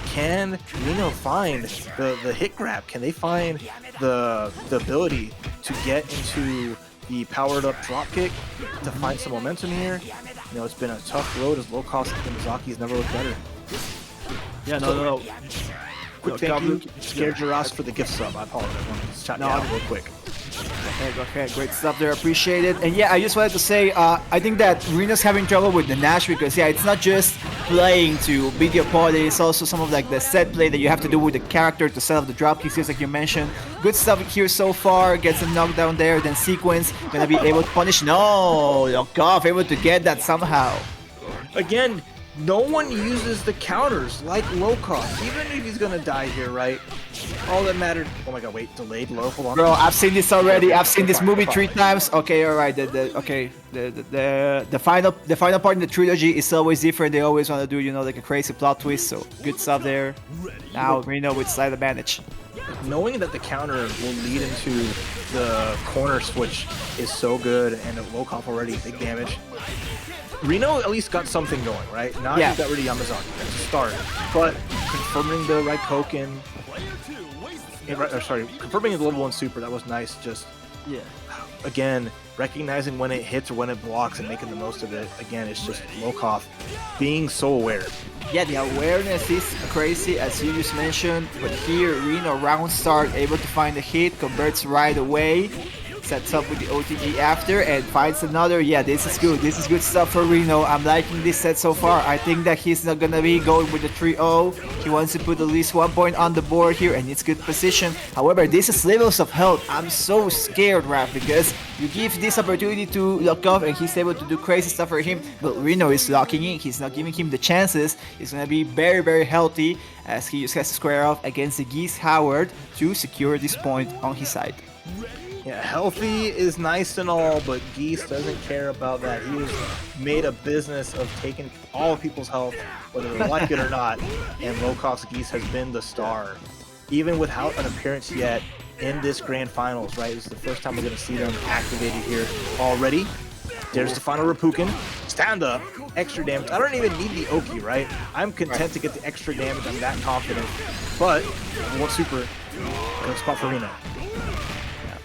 can RINO find the hit grab? Can they find the ability to get into the powered up dropkick to find some momentum here? You know, it's been a tough road as Lokof's Yamazaki's never looked better. Yeah, no. Quick thank you. Scared your ass for the gift sub. I apologize. I wanted to chat down real quick. Okay, great stuff there, appreciate it. And yeah, I just wanted to say, I think that RINO's having trouble with the Nash because yeah, it's not just playing to beat the opponent, it's also some of like the set play that you have to do with the character to set up the drop kicks, just like you mentioned. Good stuff here so far, gets a knockdown there, then Sequence gonna be able to punish. No, Lokof able to get that somehow. Again, no one uses the counters like Lokof, even if he's gonna die here, right? All that mattered. Oh my god, wait, delayed low. Hold on. Bro, I've seen this already. I've seen this movie 3 times. Okay, all right. The final part in the trilogy is always different. They always want to do, you know, like a crazy plot twist. So good stuff there. Now RINO with slight advantage. Knowing that the counter will lead into the corner switch is so good, and Lokof already big damage. RINO at least got something going, right? Now he's got rid of Yamazaki. That's a start. But confirming the right Koken. Confirming the level 1 super, that was nice. Just, again, recognizing when it hits or when it blocks and making the most of it. Again, it's just Lokof being so aware. Yeah, the awareness is crazy, as you just mentioned. But here, RINO round start, able to find the hit, converts right away. Sets up with the OTG after and finds another. Yeah, this is good. This is good stuff for RINO. I'm liking this set so far. I think that he's not gonna be going with the 3-0. He wants to put at least 1 point on the board here, and it's good position. However, this is levels of health. I'm so scared, Raph, because you give this opportunity to Lokof and he's able to do crazy stuff for him, but RINO is locking in. He's not giving him the chances. He's gonna be very, very healthy as he just has to square off against the Geese Howard to secure this point on his side. Yeah, healthy is nice and all, but Geese doesn't care about that. He has made a business of taking all of people's health, whether they like it or not, and Lokof's Geese has been the star. Even without an appearance yet in this grand finals, right? This is the first time we're going to see them activated here already. There's the final Reppuken. Stand up, extra damage. I don't even need the Oki, right? I'm content to get the extra damage. I'm that confident. But, what super? Good spot for RINO.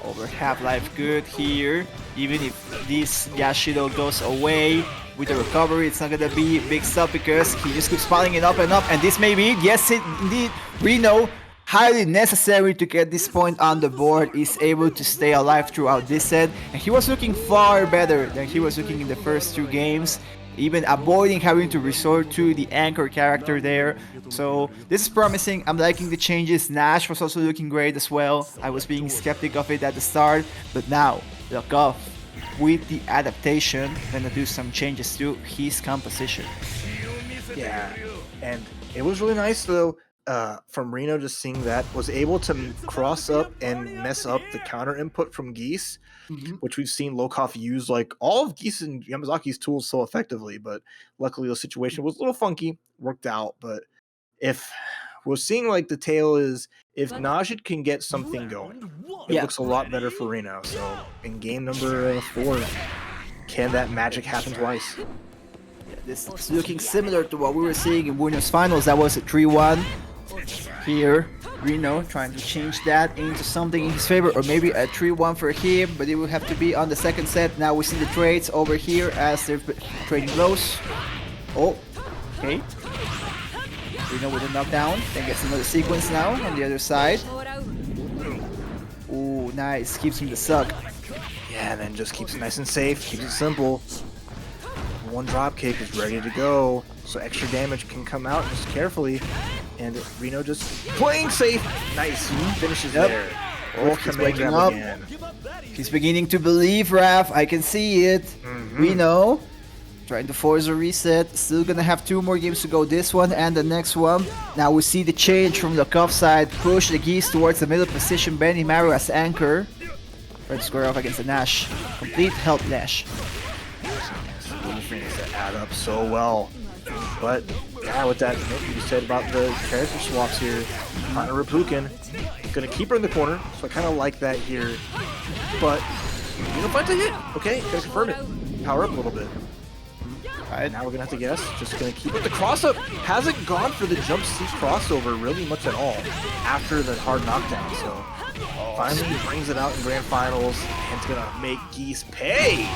Over half-life good here. Even if this Yashiro goes away with the recovery, it's not gonna be big stuff because he just keeps piling it up and up. And this may be it. Yes, indeed, RINO, highly necessary to get this point on the board, is able to stay alive throughout this set. And he was looking far better than he was looking in the first 2 games. Even avoiding having to resort to the anchor character there. So this is promising. I'm liking the changes. Nash was also looking great as well. I was being skeptic of it at the start, but now Lokof with the adaptation gonna do some changes to his composition. Yeah, and it was really nice though from RINO just seeing that, was able to cross up and mess up the counter input from Geese. Which we've seen Lokof use like all of Geese and Yamazaki's tools so effectively, but luckily the situation was a little funky, worked out. But if we're seeing like the tale is if Najid can get something going, it looks a lot better for RINO. So in game number 4, can that magic happen twice? Yeah, this is looking similar to what we were seeing in Winners Finals. That was a 3-1. Here, RINO trying to change that into something in his favor, or maybe a 3-1 for him, but it will have to be on the second set. Now we see the trades over here as they're trading blows. Oh, okay. RINO with a knockdown, then gets another sequence now on the other side. Ooh, nice, keeps him the suck. Yeah, and then just keeps it nice and safe, keeps it simple. 1 drop kick is ready to go, so extra damage can come out just carefully. And RINO just playing safe. Nice. Finishes there. Oh, he's waking up. Again. He's beginning to believe, Raph. I can see it. RINO trying to force a reset. Still gonna have 2 more games to go. This one and the next one. Now we see the change from the Lokof's side. Push the Geese towards the middle position. Benimaru as anchor. Trying to square off against the Nash. Complete health Nash. Things that add up so well. But yeah, with that you said about the character swaps here, on a Reppuken, gonna keep her in the corner, so I kind of like that here. But RINO finds a hit. Okay, gotta confirm it. Power up a little bit. Alright, now we're gonna have to guess. Just gonna keep it. The cross up hasn't gone for the jump seat crossover really much at all after the hard knockdown. So finally brings it out in grand finals, and it's gonna make Geese pay.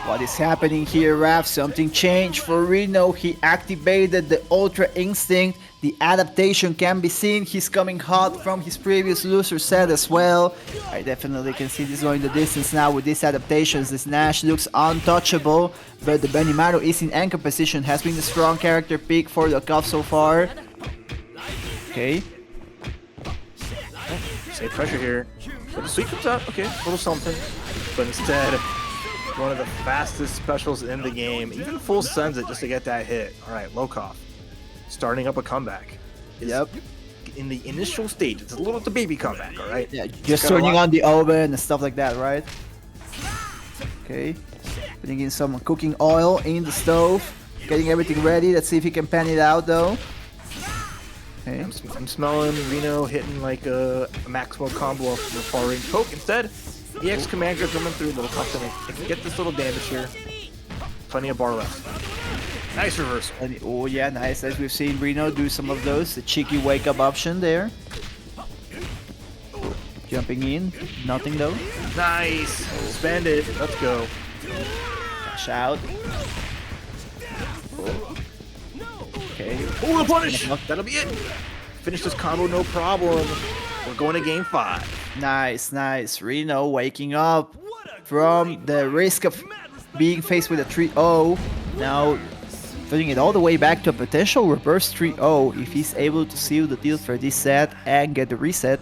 What is happening here, Raph? Something changed for Reno. He activated the Ultra Instinct. The adaptation can be seen. He's coming hot from his previous loser set as well. I definitely can see this going the distance now with these adaptations. This Nash looks untouchable, but the Benimaru is in anchor position. Has been the strong character pick for Lokof so far. Okay. Save pressure here. But the sweep comes out. Okay, a little something. But instead, one of the fastest specials in the game. Even full sends it just to get that hit. All right, Lokof starting up a comeback. Yep. In the initial stage, it's a little the baby comeback. All right. Yeah, just turning on the oven and stuff like that, right? Okay. Putting in some cooking oil in the stove. Getting everything ready. Let's see if he can pan it out though. Okay. I'm smelling Reno hitting like a maximal combo off the far range poke. Instead, EX Commander coming through. Lokof gonna get this little damage here. Plenty of bar left. Nice reversal. And, oh yeah, nice. As we've seen Reno do some of those. The cheeky wake up option there. Jumping in. Nothing though. Nice. Spend it. Let's go. Dash out. Okay. Oh, the punish! That'll be it. Finish this combo, no problem. We're going to game 5. Nice, nice. Reno waking up from the risk of being faced with a 3-0. Now putting it all the way back to a potential reverse 3-0 if he's able to seal the deal for this set and get the reset.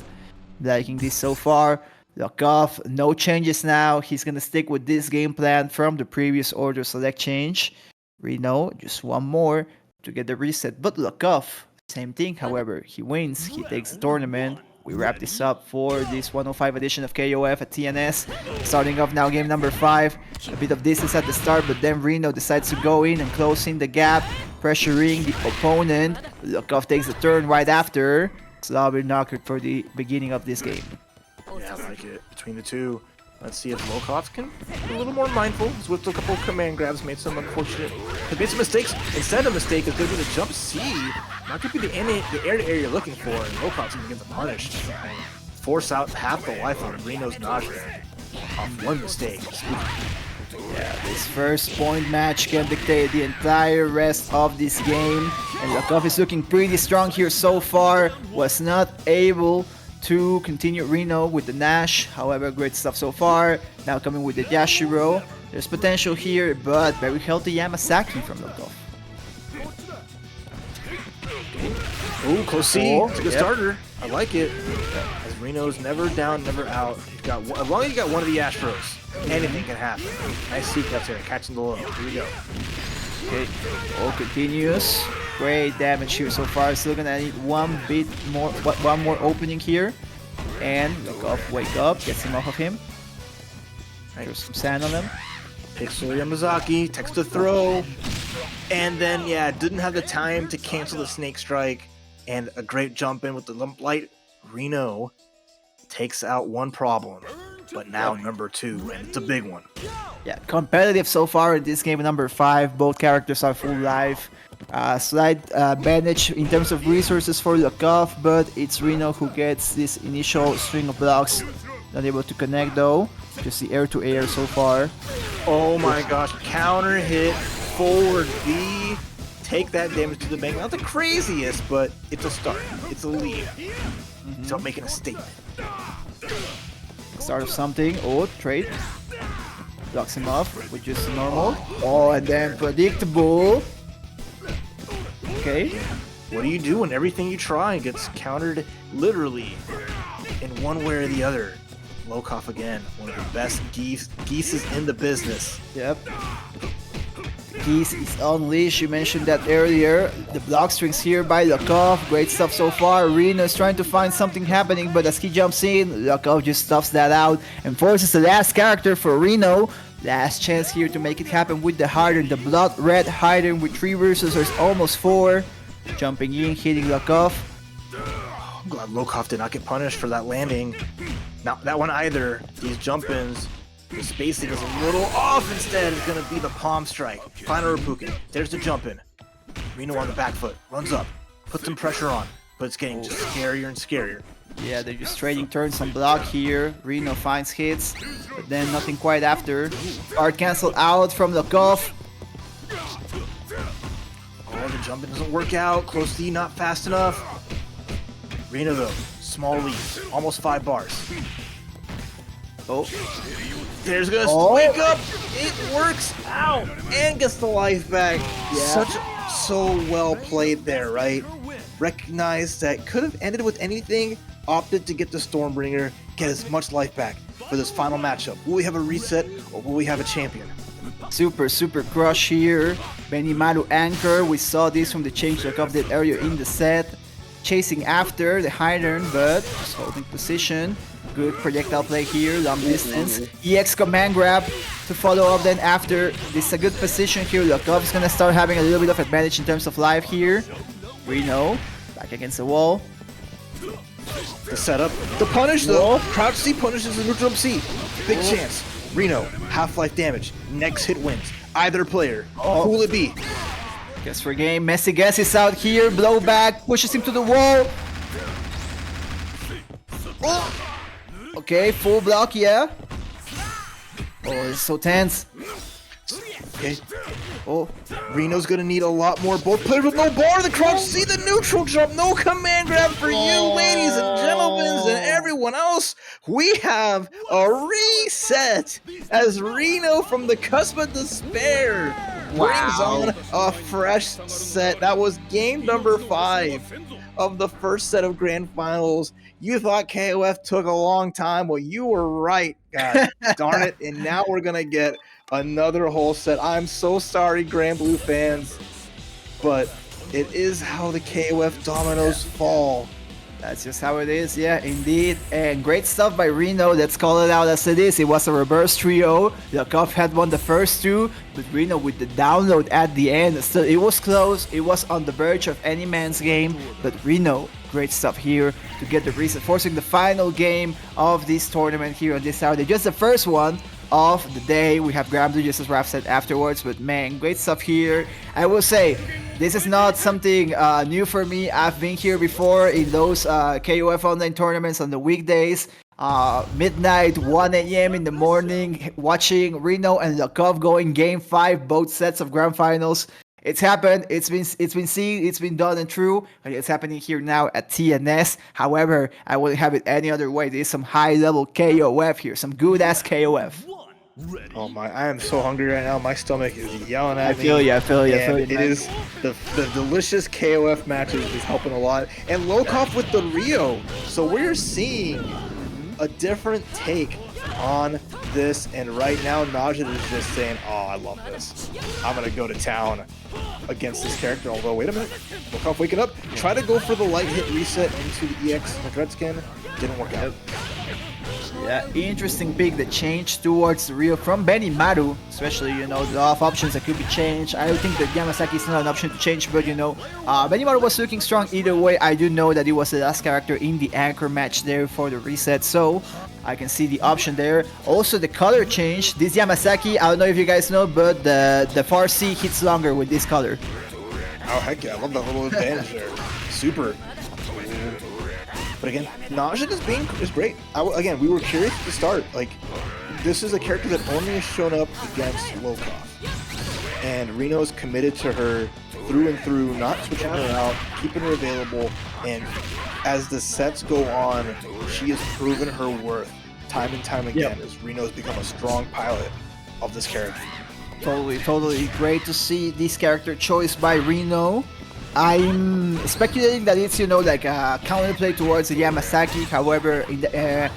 Liking this so far. Lokof, no changes now. He's gonna stick with this game plan from the previous order select change. Reno, just one more to get the reset. But Lokof, same thing, however, he wins, he takes the tournament. We wrap this up for this 105 edition of KOF at TNS. Starting off now game number 5. A bit of distance at the start, but then Reno decides to go in and close in the gap, pressuring the opponent. Lokof takes the turn right after. Slobber knocker for the beginning of this game. Yeah, I like it. Between the two. Let's see if Lokof can be a little more mindful. He's whipped a couple of command grabs, made some unfortunate, made some mistakes. Instead, of mistake is going to be the jump C. Not going to be the air-to-air you're looking for, and Lokof's going to get the punish. Force out half the life on Reno's nausea off one mistake. Yeah, this first point match can dictate the entire rest of this game. And Lokof is looking pretty strong here so far. Was not able to continue Reno with the Nash. However, great stuff so far. Now coming with the O.Yashiro. There's potential here, but very healthy Yamazaki from Lokof. Ooh, close C. It's a good starter. I like it. As Reno's never down, never out. He's got as long as you got one of the Astros, anything can happen. Nice sequence here, catching the low. Here we go. Okay, all continues. Great damage here so far. Still gonna need one more opening here. And Lokof wake up, gets him off of him. There's some sand on him. Pixel Yamazaki, text to throw. And then, yeah, didn't have the time to cancel the snake strike. And a great jump in with the limp light. Reno takes out one problem. But now number 2, and it's a big one. Yeah, competitive so far in this game number 5. Both characters are full life. Slight advantage in terms of resources for Lokof, but it's Reno who gets this initial string of blocks. Not able to connect though. Just the air-to-air so far. Oh my gosh, counter hit, forward B. Take that damage to the bank. Not the craziest, but it's a start. It's a lead. It's not making a statement. Start of something. Oh, trade. Blocks him off with just normal. Oh, and then predictable. Okay. What do you do when everything you try gets countered literally in one way or the other? Lokof again, one of the best Geeses in the business. Yep. Geese is unleashed. You mentioned that earlier. The block strings here by Lokof. Great stuff so far. Reno is trying to find something happening, but as he jumps in, Lokof just stuffs that out and forces the last character for Reno. Last chance here to make it happen with the Heidern. The blood red Heidern with 3 versus there's almost 4. Jumping in, hitting Lokof. I'm glad Lokof did not get punished for that landing. Not that one either. These jump-ins, the spacing is a little off. Instead, it's going to be the palm strike. Final Repuken. There's the jump-in. Reno on the back foot. Runs up. Puts some pressure on. But it's getting just scarier and scarier. Yeah, they're just trading turns on block here. RINO finds hits, but then nothing quite after. Guard cancel out from Lokof. Oh, the jumping doesn't work out. Close D, not fast enough. RINO though, small lead, almost 5 bars. Oh, There's gonna wake up. It works out and gets the life back. Yeah. So well played there, right? Recognized that could have ended with anything. Opted to get the Stormbringer, get as much life back for this final matchup. Will we have a reset or will we have a champion? super crush here. Benimaru anchor. We saw this from the change look of that area in the set. Chasing after the Heidern, but just holding position. Good projectile play here, long distance. EX command grab to follow up then after. This is a good position here. Lokof is gonna start having a little bit of advantage in terms of life here. RINO back against the wall. The setup, the punish though. Crouch C punishes the neutral C. Big chance. RINO, half-life damage. Next hit wins. Either player. Who will it be? Guess for game. Messy guess is out here. Blowback pushes him to the wall. Okay, full block, yeah. Oh, it's so tense. Okay. Oh, RINO's gonna need a lot more. Both players with no bar. The crouch C, the neutral jump. No command grab for you, ladies and gentlemen, and everyone else. We have a reset as RINO from the cusp of despair brings on a fresh set. That was game number 5 of the first set of grand finals. You thought KOF took a long time. Well, you were right, guys. Darn it. And now we're going to get another whole set. I'm so sorry, Grand Blue fans, but it is how the KOF dominoes fall. that's just how it is. Yeah, indeed. And great stuff by RINO. Let's call it out as it is. It was a reverse trio. Lokof had won the first 2, but RINO with the download at the end. Still, it was close. It was on the verge of any man's game, but RINO, great stuff here to get the reset, forcing the final game of this tournament here on this Saturday. Just the first one of the day. We have Grand Blue, just as Raph said afterwards, but man, great stuff here. I will say, this is not something new for me. I've been here before in those KOF online tournaments on the weekdays. Midnight, 1 a.m. in the morning, watching RINO and Lokof going game 5, both sets of grand finals. It's happened, it's been seen, it's been done and true, and it's happening here now at TNS. However, I wouldn't have it any other way. There's some high-level KOF here, some good-ass KOF. Oh my, I am so hungry right now. My stomach is yelling at me. I feel you. It is the delicious KOF matches is helping a lot. And Lokof with the Rio. So we're seeing a different take on this, and right now Najid is just saying, oh, I love this. I'm gonna go to town against this character. Although, wait a minute, Lokof waking up, try to go for the light hit reset into the EX Madrid skin, didn't work out. Yeah, interesting pick, the change towards the Rio from Benimaru, especially, you know, the off options that could be changed. I don't think that Yamazaki is not an option to change, but you know, Benimaru was looking strong either way. I do know that he was the last character in the anchor match there for the reset, so I can see the option there. Also, the color change. This Yamazaki, I don't know if you guys know, but the far C hits longer with this color. Oh, heck yeah, I love that little advantage there. Super. But again, Najid is great. Again, we were curious at the start. Like, this is a character that only has shown up against Lokof. And RINO is committed to her through and through, not switching her out, keeping her available. And as the sets go on, she has proven her worth time and time again as RINO has become a strong pilot of this character. Totally great to see this character choice by RINO. I'm speculating that it's, you know, like a counterplay towards the Yamazaki. However, in the,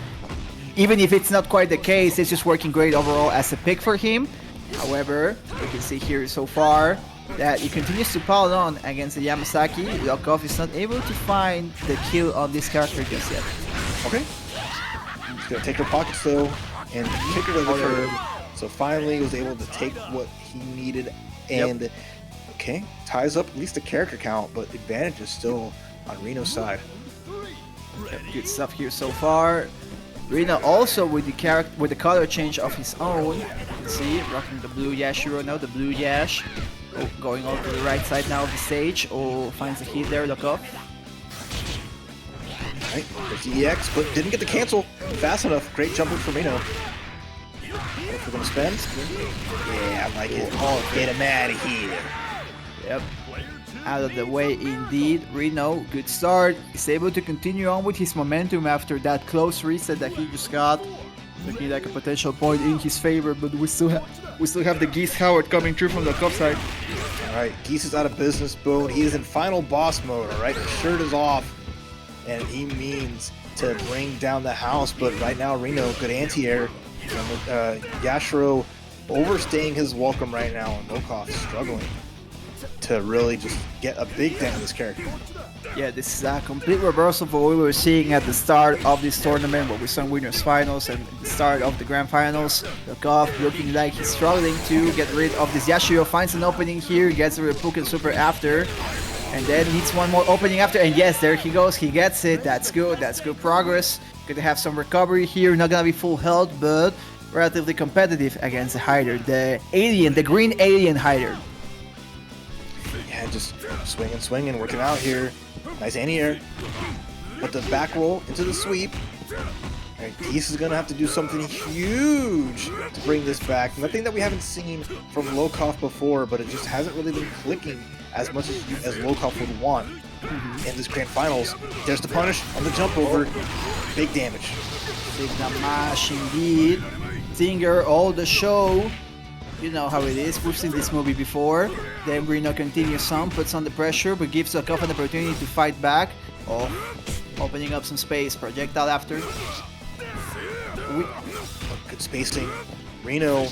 even if it's not quite the case, it's just working great overall as a pick for him. However, you can see here so far that he continues to pile on against the Yamazaki. Lokof is not able to find the kill on this character just yet. Okay. He's going to take her pockets though and kick her to the curb. So finally he was able to take what he needed and okay, ties up at least the character count, but the advantage is still on RINO's side. Good stuff here so far. RINO also with the color change of his own. You can see rocking the blue Yashiro now, the blue Yash. Oh, going over to the right side now of the stage. Oh, finds a hit there, Lokof. Right, there's the EX, but didn't get the cancel fast enough. Great jumping from RINO. If we're gonna spend, yeah, I like it. Oh, get him out of here. Yep. Out of the way indeed. RINO, good start. He's able to continue on with his momentum after that close reset that he just got. Looking like a potential point in his favor, but we still have the Geese Howard coming through from the Lokof side. Alright, Geese is out of business mode. He is in final boss mode, alright? His shirt is off. And he means to bring down the house, but right now RINO, good anti-air. Yashiro overstaying his welcome right now, and Lokof struggling to really just get a big thing on this character. Yeah, this is a complete reversal of what we were seeing at the start of this tournament, what we saw in Winners Finals and the start of the Grand Finals. Lokof looking like he's struggling to get rid of this. Yashiro finds an opening here, gets the Reppuken Super after, and then needs one more opening after, and yes, there he goes, he gets it. That's good progress. Gonna have some recovery here, not gonna be full health, but relatively competitive against the Heidern, the alien, the green alien Heidern. Yeah, just swinging, working out here. Nice anti-air. Put the back roll into the sweep. Right, Geese is gonna have to do something huge to bring this back. Nothing that we haven't seen from Lokof before, but it just hasn't really been clicking as much as Lokof would want in this Grand Finals. There's the punish on the jump over. Big damage. Big damage indeed. Singer, all the show. You know how it is. We've seen this movie before. Then RINO continues on, puts on the pressure, but gives Lokof an opportunity to fight back. Oh, opening up some space. Projectile after. Good spacing. RINO,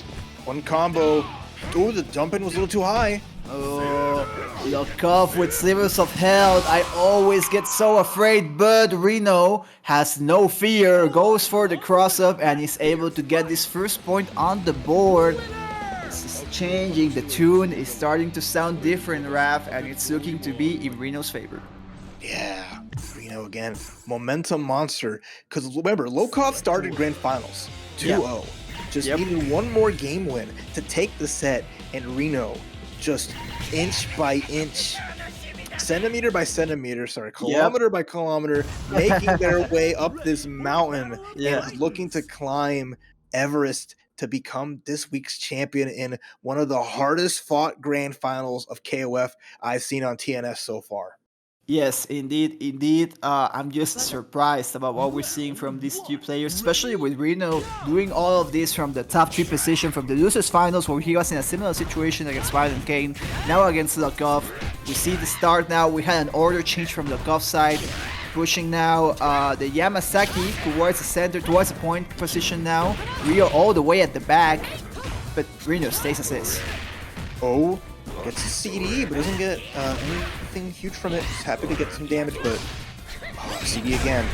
one combo. Ooh, the jump in was a little too high. Oh, Lokof with slivers of health. I always get so afraid, but RINO has no fear. Goes for the cross-up and is able to get this first point on the board. This is changing. The tune is starting to sound different, Raph, and it's looking to be in RINO's favor. Yeah, RINO again. Momentum monster. Because remember, Lokof started Grand Finals 2-0. Just needed one more game win to take the set, and RINO just inch by inch, centimeter by centimeter, kilometer by kilometer, making their way up this mountain and looking to climb Everest to become this week's champion in one of the hardest fought Grand Finals of KOF I've seen on TNS so far. Yes, indeed. I'm just surprised about what we're seeing from these two players, especially with RINO doing all of this from the top 3 position from the losers finals, where he was in a similar situation against ViolentKain, now against Lokof. We see the start now. We had an order change from Lokof side, pushing now the Yamazaki towards the center, towards the point position now. RIO all the way at the back, but RINO stays as is. Oh. Gets a CD, but doesn't get anything huge from it. Just happy to get some damage, but CD again.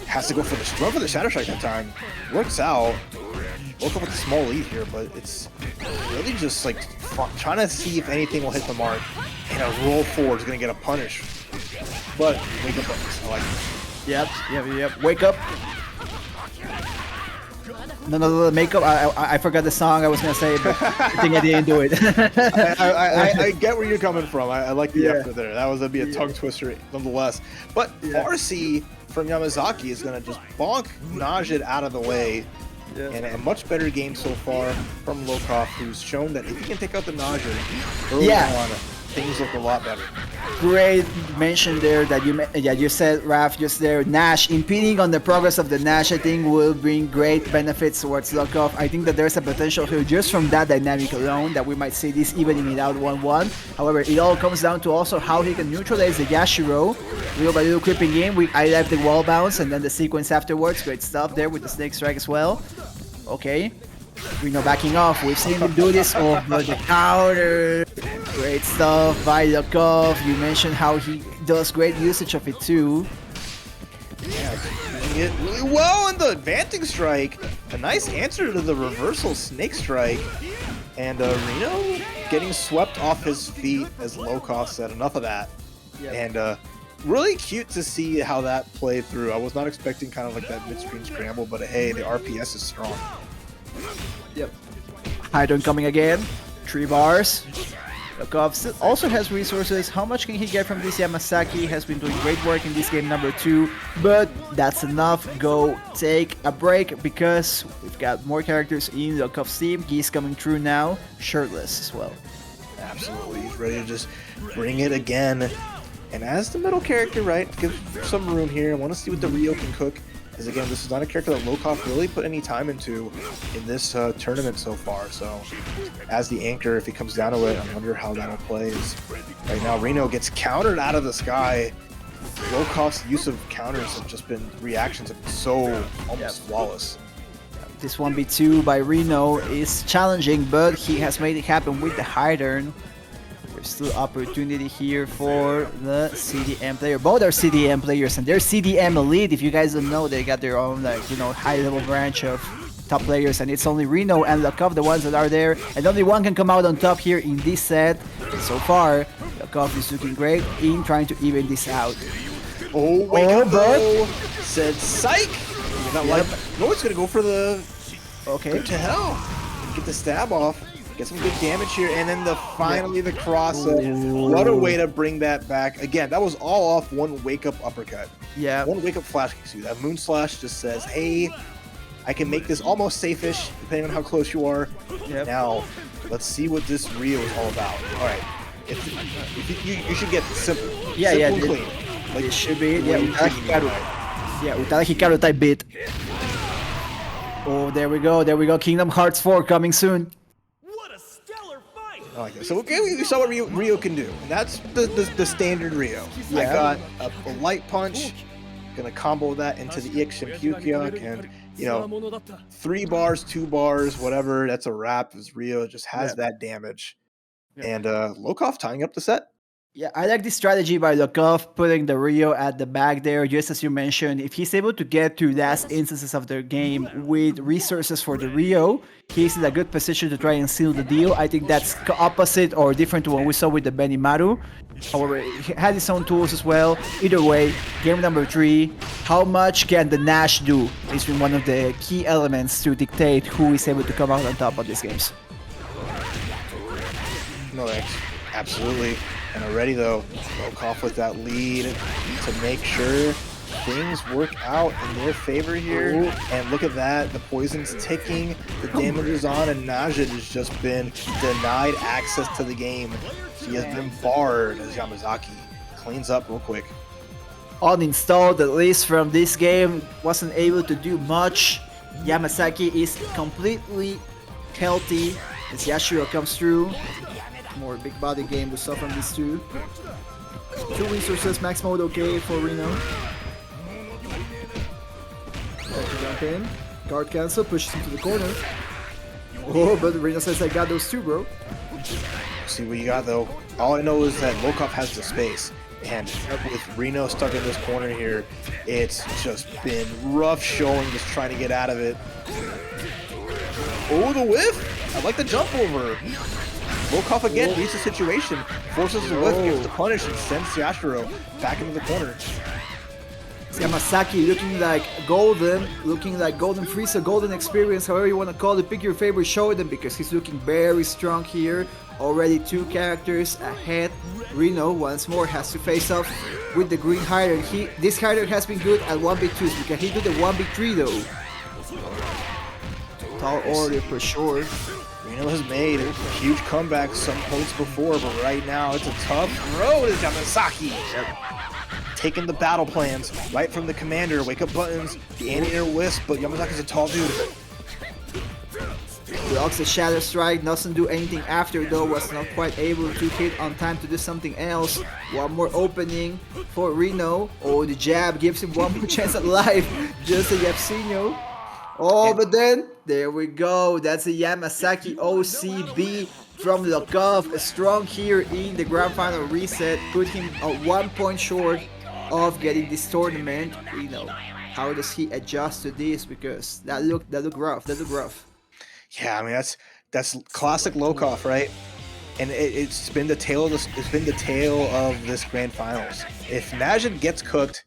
Has to go for the Shadow Strike that time. Works out. Woke up with a small lead here, but it's really just like trying to see if anything will hit the mark. And a roll forward is going to get a punish. But wake up bonus. I like it. Yep. Wake up. No, makeup. I forgot the song I was gonna say, but I think I didn't do it. I get where you're coming from. I like the effort there. That was gonna be a tongue twister nonetheless. But Farsi from Yamazaki is gonna just bonk Najid out of the way. And a much better game so far from Lokof, who's shown that if he can take out the Najid early on, things look a lot better. Great mention there that you said, Raph, just there. Nash impeding on the progress of the Nash, I think, will bring great benefits towards Lokof. I think that there's a potential here just from that dynamic alone that we might see this evening it out 1-1. However, it all comes down to also how he can neutralize the Yashiro. Little by little creeping in. I left the wall bounce and then the sequence afterwards. Great stuff there with the snake strike as well. Okay. RINO backing off. We've seen him do this over the counter. Great stuff by Lokof. You mentioned how he does great usage of it too. Yeah, doing it really well in the advancing strike. A nice answer to the reversal snake strike. And RINO getting swept off his feet, as Lokof said. Enough of that. Yep. And really cute to see how that played through. I was not expecting kind of like that mid-screen scramble, but hey, the RPS is strong. Yep. Heidern coming again. 3 bars. Lokof also has resources. How much can he get from this Yamazaki? Has been doing great work in this game number 2, but that's enough. Go take a break because we've got more characters in Lokof's team. Geese coming through now, shirtless as well. Absolutely, he's ready to just bring it again. And as the middle character, right, give some room here. I want to see what the Rio can cook. Because again, this is not a character that Lokof really put any time into in this tournament so far. So as the anchor, if he comes down to it, I wonder how that'll play. Right now, RINO gets countered out of the sky. Lokof's use of counters have just been, reactions have been so almost flawless. This 1v2 by RINO is challenging, but he has made it happen with the Heidern. There's still opportunity here for the CDM player. Both are CDM players, and they're CDM elite. If you guys don't know, they got their own, like, you know, high-level branch of top players, and it's only RINO and Lokof, the ones that are there, and only one can come out on top here in this set. And so far, Lokof is looking great in trying to even this out. Oh, wake up, bro! Said psych! No, it's gonna go for the... Okay. Go to hell! Get the stab off. Get some good damage here, and then finally the cross. What a way to bring that back. Again, that was all off one wake-up uppercut. Yeah. One wake-up flash kicks you. That moon slash just says, hey, I can make this almost safe-ish, depending on how close you are. Yep. Now, let's see what this Rio is all about. All right. If you should get simple. Yeah, simple yeah. and clean. Like, it should be. Yeah, Utada Hikaru type beat. Oh, there we go. There we go. Kingdom Hearts 4 coming soon. What a stellar fight! I like that. So okay, we saw what Rio can do. And that's the standard Rio. Yeah. I got a light punch, gonna combo that into the EX Shun'Ei, and you know, 3 bars, 2 bars, whatever. That's a wrap. As Rio just has that damage, and Lokof tying up the set. Yeah, I like this strategy by Lokof, putting the Rio at the back there, just as you mentioned. If he's able to get to last instances of their game with resources for the Rio, he's in a good position to try and seal the deal. I think that's opposite or different to what we saw with the Benimaru. However, he had his own tools as well. Either way, game number 3, how much can the Nash do? It's been one of the key elements to dictate who is able to come out on top of these games. No, absolutely. And already though, Lokof with that lead to make sure things work out in their favor here. Ooh. And look at that, the poison's ticking, the damage is on, and Najid has just been denied access to the game. She has been barred as Yamazaki cleans up real quick. Uninstalled, at least from this game, wasn't able to do much. Yamazaki is completely healthy as O.Yashiro comes through. More big body game we saw from these two. 2 resources, max mode okay for RINO. Jump in. Guard cancel, pushes him to the corner. Oh, but RINO says I got those 2, bro. See what you got though. All I know is that Lokof has the space. And with RINO stuck in this corner here, it's just been rough showing, just trying to get out of it. Oh, the whiff! I like the jump over. Lokof again reads the situation, forces the whiff, gives the punish, and sends O.Yashiro back into the corner. Yamazaki looking like golden Frieza, golden experience, however you want to call it. Pick your favorite Shonen because he's looking very strong here. Already 2 characters ahead. RINO once more has to face off with the green Heidern. This Heidern has been good at 1v2s because he did the 1v3 though. Tall order for sure. RINO has made a huge comeback some points before, but right now it's a tough road as Yamazaki. Taking the battle plans right from the commander, wake up buttons, the anti-air wisp, but Yamazaki's a tall dude. Blocks the Shadow Strike, doesn't do anything after though, was not quite able to hit on time to do something else. One more opening for RINO. Oh, the jab gives him one more chance at life, just a Yapsinho. Oh, but then, there we go. That's a Yamazaki OCB from Lokof. Strong here in the grand final reset. Put him 1 point short of getting this tournament. How does he adjust to this? Because that looked rough. Yeah, I mean that's classic Lokof, right? And it's been the tale of this grand finals. If Najid gets cooked,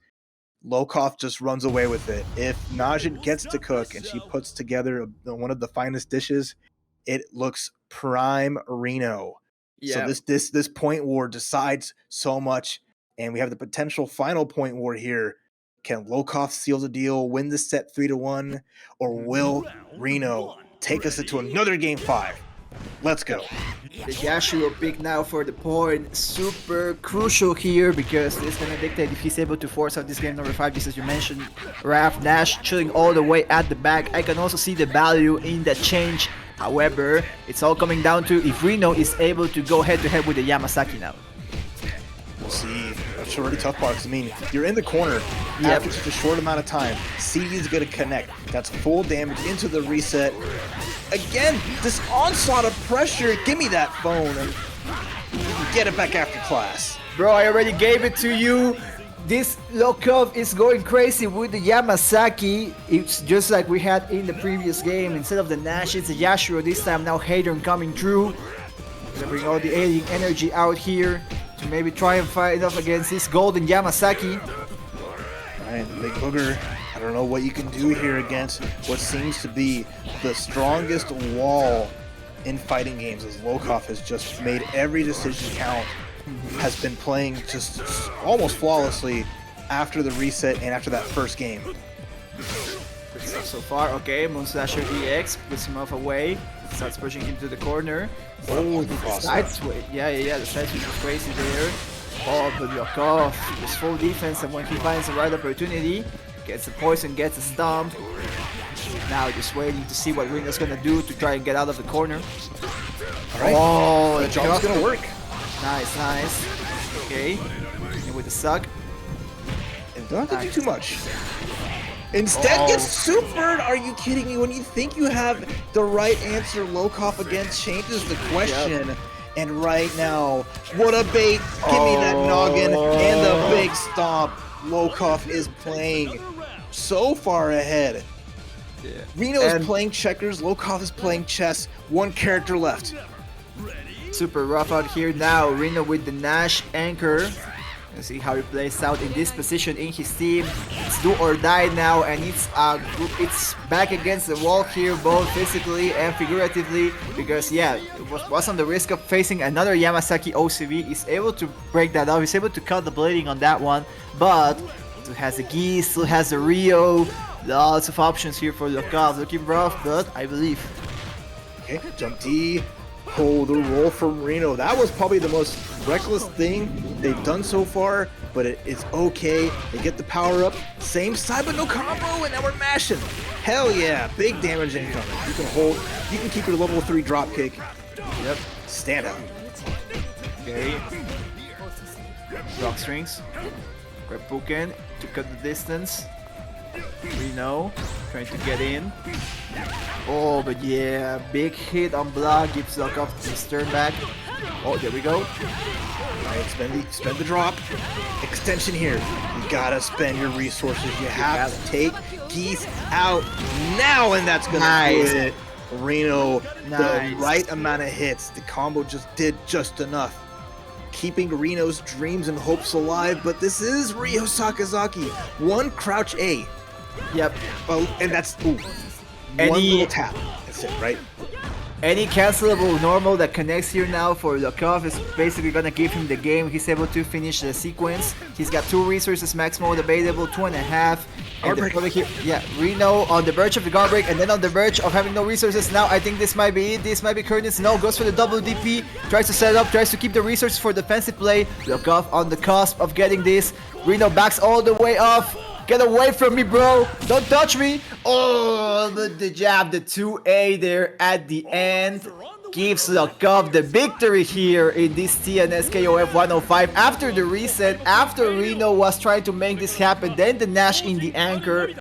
Lokof just runs away with it. If Najid gets to cook and she puts together one of the finest dishes, it looks prime RINO. Yeah. So this point war decides so much, and we have the potential final point war here. Can Lokof seal the deal, win the set 3-1, or will RINO take us into another game 5? Let's go. The Yashiro pick now for the point, super crucial here because it's gonna dictate if he's able to force out this game number 5, just as you mentioned. Raph, Nash chilling all the way at the back. I can also see the value in that change. However, it's all coming down to if RINO is able to go head to head with the Yamazaki now. We'll see. That's a really tough part. 'Cause, I mean, you're in the corner Yep. after such a short amount of time. CD is going to connect. That's full damage into the reset. Again, this onslaught of pressure. Give me that phone and you can get it back after class. Bro, I already gave it to you. This Lokof is going crazy with the Yamazaki. It's just like we had in the previous game. Instead of the Nash, it's a Yashiro this time. Now Heidern coming through. Gonna bring all the alien energy out here to maybe try and fight off against this golden Yamazaki. Alright, Big Booger. I don't know what you can do here against what seems to be the strongest wall in fighting games, as Lokof has just made every decision count. Has been playing just almost flawlessly after the reset and after that first game. Good stuff so far. Okay, Moonslasher EX puts him off away. Starts pushing him to the corner. Oh, the cross. Side switch. Yeah. The side switch was crazy there. Oh, but Lokof is full defense, and when he finds the right opportunity, gets a poison, gets a stomp. Now just waiting to see what RINO's gonna do to try and get out of the corner. Alright, Oh, the job's gonna work. Nice. Okay, and with the suck. And don't have to do too much. Instead gets supered! Are you kidding me? When you think you have the right answer, Lokof again changes the question. Yep. And right now, what a bait! Give me that noggin and the big stomp. Lokof is playing so far ahead. Yeah. RINO And- is playing checkers, Lokof is playing chess. One character left. Super rough out here now. RINO with the Nash anchor. Let's see how he plays out in this position in his team. It's do or die now, and it's back against the wall here, both physically and figuratively. Because yeah, it was on the risk of facing another Yamazaki OCV. He's able to break that out. He's able to cut the blading on that one, but still has the Geese, still has the Rio. Lots of options here for Lokof. Looking rough, but I believe. Okay, jump D. Oh, the roll from RINO. That was probably the most reckless thing they've done so far, but it's okay. They get the power up. Same side, but no combo, and now we're mashing. Hell yeah, big damage incoming. You can hold, you can keep your level 3 drop kick. Yep. Stand out. Okay. Rock strings. Grab bookend to cut the distance. RINO trying to get in. Oh, but yeah, big hit on block gives Lokof his turn back. Oh, there we go. Alright, spend the drop. Extension here. You gotta spend your resources. You have to take Geese out now, and that's gonna do it. RINO, the right amount of hits. The combo just did just enough. Keeping RINO's dreams and hopes alive, but this is Ryo Sakazaki. One crouch A. Yep. Oh, and that's one little tap. That's it, right? Any cancelable normal that connects here now for Lokof is basically gonna give him the game. He's able to finish the sequence. He's got 2 resources max mode available, 2.5. And the probably here, yeah, RINO on the verge of the guard break, and then on the verge of having no resources. Now I think this might be it. This might be Goenitz. No, goes for the double DP. Tries to set up, tries to keep the resources for defensive play. Lokof on the cusp of getting this. RINO backs all the way off. Get away from me, bro! Don't touch me! Oh, the jab, the 2A there at the end gives Lokof the victory here in this TNS KOF 105 after the reset, after RINO was trying to make this happen, then the Nash in the anchor.